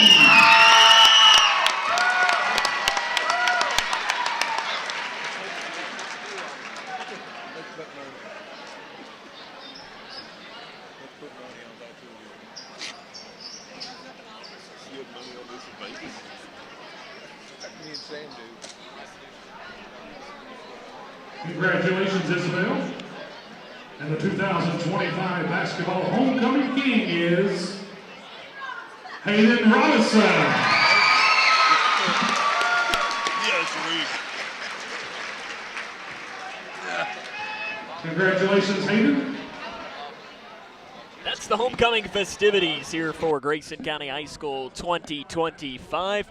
Congratulations, Isabel. And the 2025 basketball homecoming king is Hayden Robinson. Congratulations, Hayden. That's the homecoming festivities here for Grayson County High School 2025.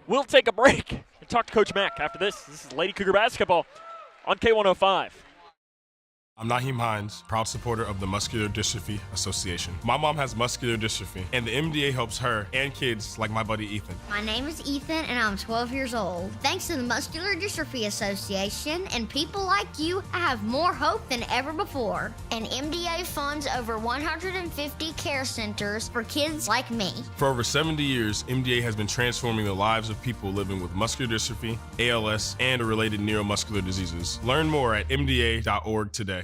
We'll take a break and talk to Coach Mack after this. This is Lady Cougar basketball on K105. I'm Naheem Hines, proud supporter of the Muscular Dystrophy Association. My mom has muscular dystrophy, and the MDA helps her and kids like my buddy Ethan. My name is Ethan, and I'm 12 years old. Thanks to the Muscular Dystrophy Association and people like you, I have more hope than ever before. And MDA funds over 150 care centers for kids like me. For over 70 years, MDA has been transforming the lives of people living with muscular dystrophy, ALS, and related neuromuscular diseases. Learn more at mda.org today.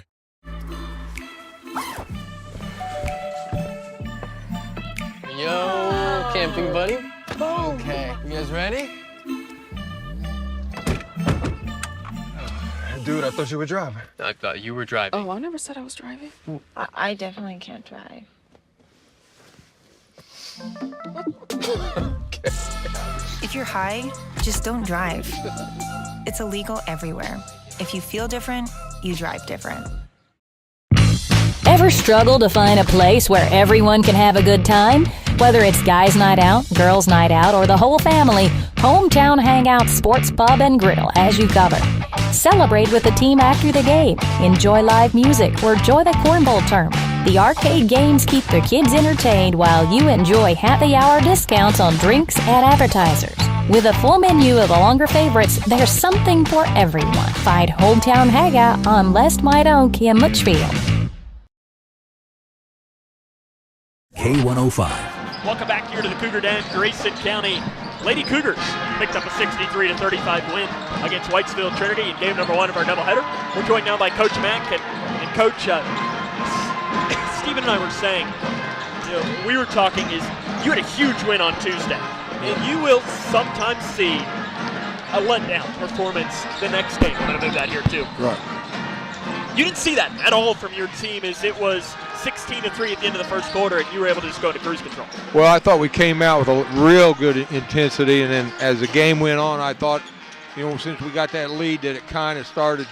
Yo, camping buddy. Okay, you guys ready? Dude, I thought you were driving. I thought you were driving. Oh, I never said I was driving. I definitely can't drive. If you're high, just don't drive. It's illegal everywhere. If you feel different, you drive different. Ever struggle to find a place where everyone can have a good time? Whether it's guys' night out, girls' night out, or the whole family, Hometown Hangout Sports Pub and Grill has you covered. Celebrate with the team after the game. Enjoy live music or enjoy the cornhole tournament. The arcade games keep the kids entertained while you enjoy happy hour discounts on drinks and appetizers. With a full menu of the longer favorites, there's something for everyone. Find Hometown Hangout on Lest Might Oak in Litchfield. K105. Welcome back here to the Cougar Den. Grayson County Lady Cougars picked up a 63-35 win against Whitesville Trinity in game number 1 of our doubleheader. We're joined now by Coach Mack and Coach Stephen and I were saying, we were talking you had a huge win on Tuesday, and you will sometimes see a letdown performance the next game. I'm going to move that here too. Right. You didn't see that at all from your team, as it was 16-3 at the end of the first quarter, and you were able to just go into cruise control. Well, I thought we came out with a real good intensity, and then as the game went on, I thought, since we got that lead, that it kind of started,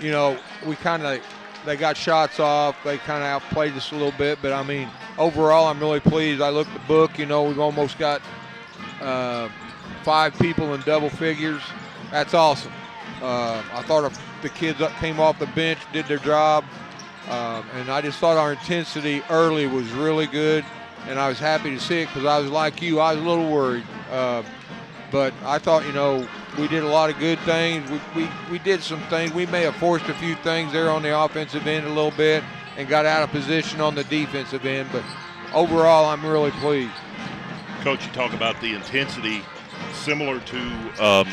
they got shots off. They kind of outplayed us a little bit, but, overall, I'm really pleased. I looked at the book, we've almost got 5 people in double figures. That's awesome. I thought the kids that came off the bench did their job. And I just thought our intensity early was really good, and I was happy to see it because I was like you, I was a little worried. But I thought, we did a lot of good things. We did some things. We may have forced a few things there on the offensive end a little bit and got out of position on the defensive end. But overall, I'm really pleased. Coach, you talk about the intensity similar to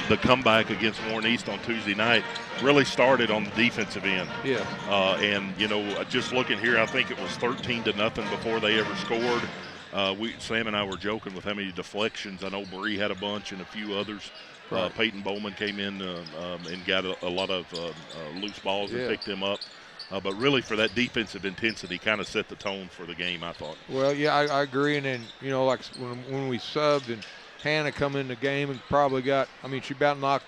the comeback against Warren East on Tuesday night. Really started on the defensive end. Yeah. And, just looking here, I think it was 13-0 before they ever scored. Sam and I were joking with how many deflections. I know Bree had a bunch and a few others. Right. Peyton Bowman came in and got a lot of loose balls and picked them up. But really, for that defensive intensity, kind of set the tone for the game, I thought. Well, yeah, I agree. And then, like when we subbed and Hannah come in the game and probably got, she about knocked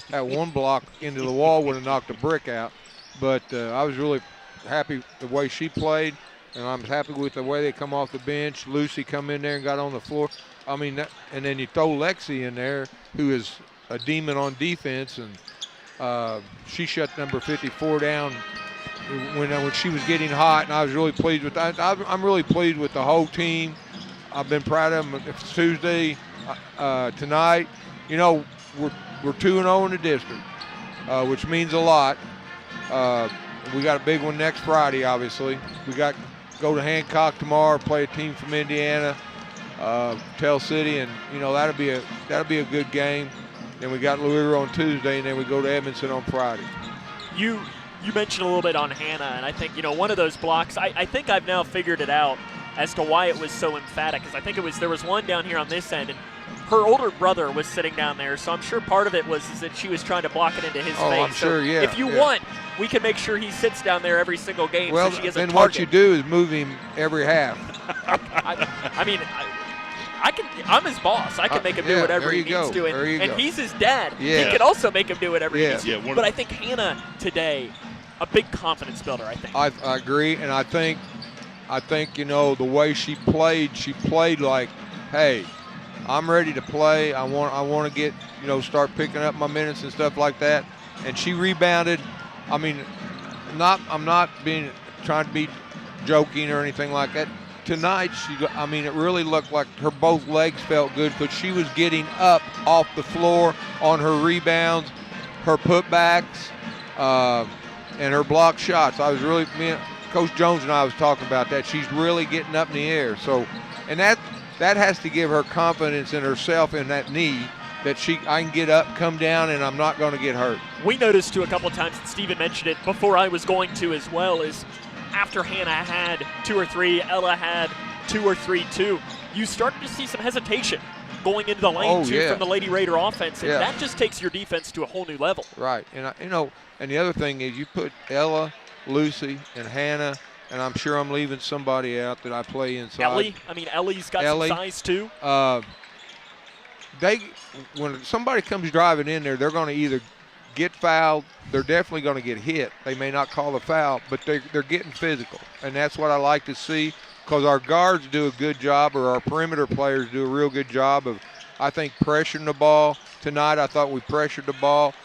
that one block into the wall, would have knocked a brick out. But I was really happy the way she played, and I'm happy with the way they come off the bench. Lucy come in there and got on the floor. And then you throw Lexi in there, who is a demon on defense, and she shut number 54 down when she was getting hot, and I was really pleased with that. I'm really pleased with the whole team. I've been proud of them. It's Tuesday, tonight. We're 2-0 in the district, which means a lot. We got a big one next Friday, obviously. We got go to Hancock tomorrow, play a team from Indiana, Tell City, and that'll be a good game. Then we got Louisville on Tuesday, and then we go to Edmondson on Friday. You mentioned a little bit on Hannah, and I think one of those blocks. I think I've now figured it out as to why it was so emphatic, because I think there was one down here on this end, and her older brother was sitting down there, so I'm sure part of it was that she was trying to block it into his face. I'm sure, yeah. If you want, we can make sure he sits down there every single game. Well, so she has a then target. what you do is move him every half. I'm his boss. I can make him do whatever he needs to, and he's his dad. Yeah. He can also make him do whatever he needs to. Yeah, but I think Hannah today, a big confidence builder, I think. I agree, and I think the way she played like, hey, I'm ready to play. I want to get, start picking up my minutes and stuff like that. And she rebounded, I mean, I'm not trying to be joking or anything like that. Tonight, it really looked like her both legs felt good because she was getting up off the floor on her rebounds, her putbacks, and her block shots. I was really, Coach Jones and I was talking about that. She's really getting up in the air. So, and that has to give her confidence in herself in that knee that I can get up, come down, and I'm not going to get hurt. We noticed too a couple of times, and Steven mentioned it before I was going to as well, is after Hannah had 2 or 3, Ella had 2 or 3 too, you started to see some hesitation going into the lane from the Lady Raider offense, and that just takes your defense to a whole new level. Right, and and the other thing is you put Ella, Lucy, and Hannah, and I'm sure I'm leaving somebody out that I play inside. Ellie, Ellie's got some size too. When somebody comes driving in there, they're going to either get fouled, they're definitely going to get hit. They may not call a foul, but they're getting physical, and that's what I like to see because our guards do a good job, or our perimeter players do a real good job of, I think, pressuring the ball. Tonight I thought we pressured the ball,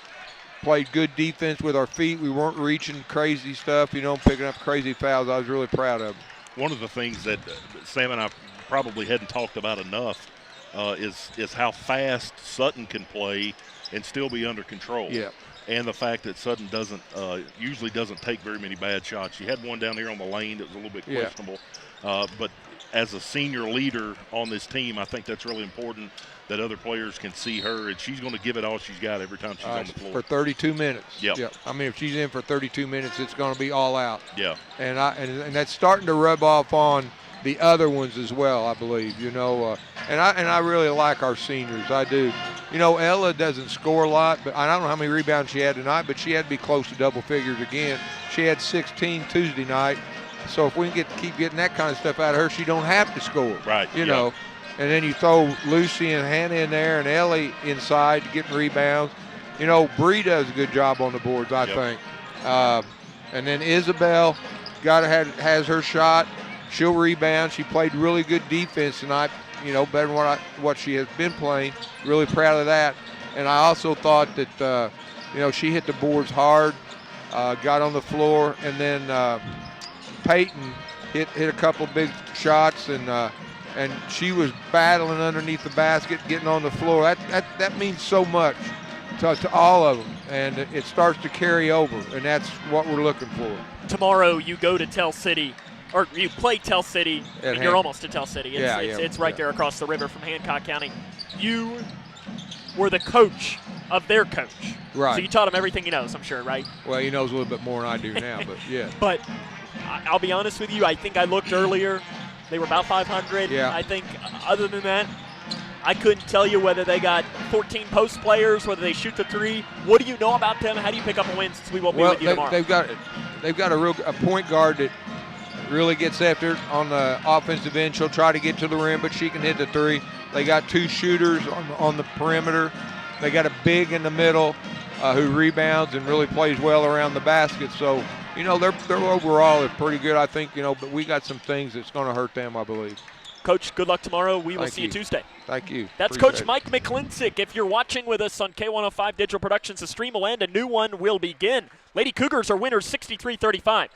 played good defense with our feet. We weren't reaching crazy stuff, picking up crazy fouls. I was really proud of them. One of the things that Sam and I probably hadn't talked about enough is how fast Sutton can play and still be under control. Yeah. And the fact that Sutton usually doesn't take very many bad shots. She had one down here on the lane that was a little bit questionable. But as a senior leader on this team, I think that's really important that other players can see her, and she's going to give it all she's got every time she's on the floor. For 32 minutes. Yep. Yeah. If she's in for 32 minutes, it's going to be all out. Yeah. And that's starting to rub off on the other ones as well, I believe. And I really like our seniors. I do. Ella doesn't score a lot, but I don't know how many rebounds she had tonight, but she had to be close to double figures again. She had 16 Tuesday night. So if we can keep getting that kind of stuff out of her, she don't have to score. Right. You know. And then you throw Lucy and Hannah in there and Ellie inside getting rebounds. Bree does a good job on the boards, I think. And then Isabel has her shot. She'll rebound. She played really good defense tonight, better than what she has been playing. Really proud of that. And I also thought that, she hit the boards hard, got on the floor, and then Peyton hit a couple big shots, and she was battling underneath the basket, getting on the floor. That means so much to all of them, and it starts to carry over, and that's what we're looking for. Tomorrow you go to Tell City, or you play Tell City, and you're almost to Tell City. It's right there across the river from Hancock County. You were the coach of their coach. Right. So you taught him everything he knows, I'm sure, right? Well, he knows a little bit more than I do now, but yeah. But I'll be honest with you, I think I looked earlier. They were about 500. Yeah. I think other than that, I couldn't tell you whether they got 14 post players, whether they shoot the three. What do you know about them? How do you pick up a win since we won't be with you tomorrow? They've got a point guard that really gets after it on the offensive end. She'll try to get to the rim, but she can hit the three. They got 2 shooters on the perimeter. They got a big in the middle who rebounds and really plays well around the basket. So, their overall is pretty good, I think, but we got some things that's going to hurt them, I believe. Coach, good luck tomorrow. We will see you Tuesday. Thank you. That's Coach Mike McClintock. If you're watching with us on K105 Digital Productions, the stream will end. A new one will begin. Lady Cougars are winners 63-35.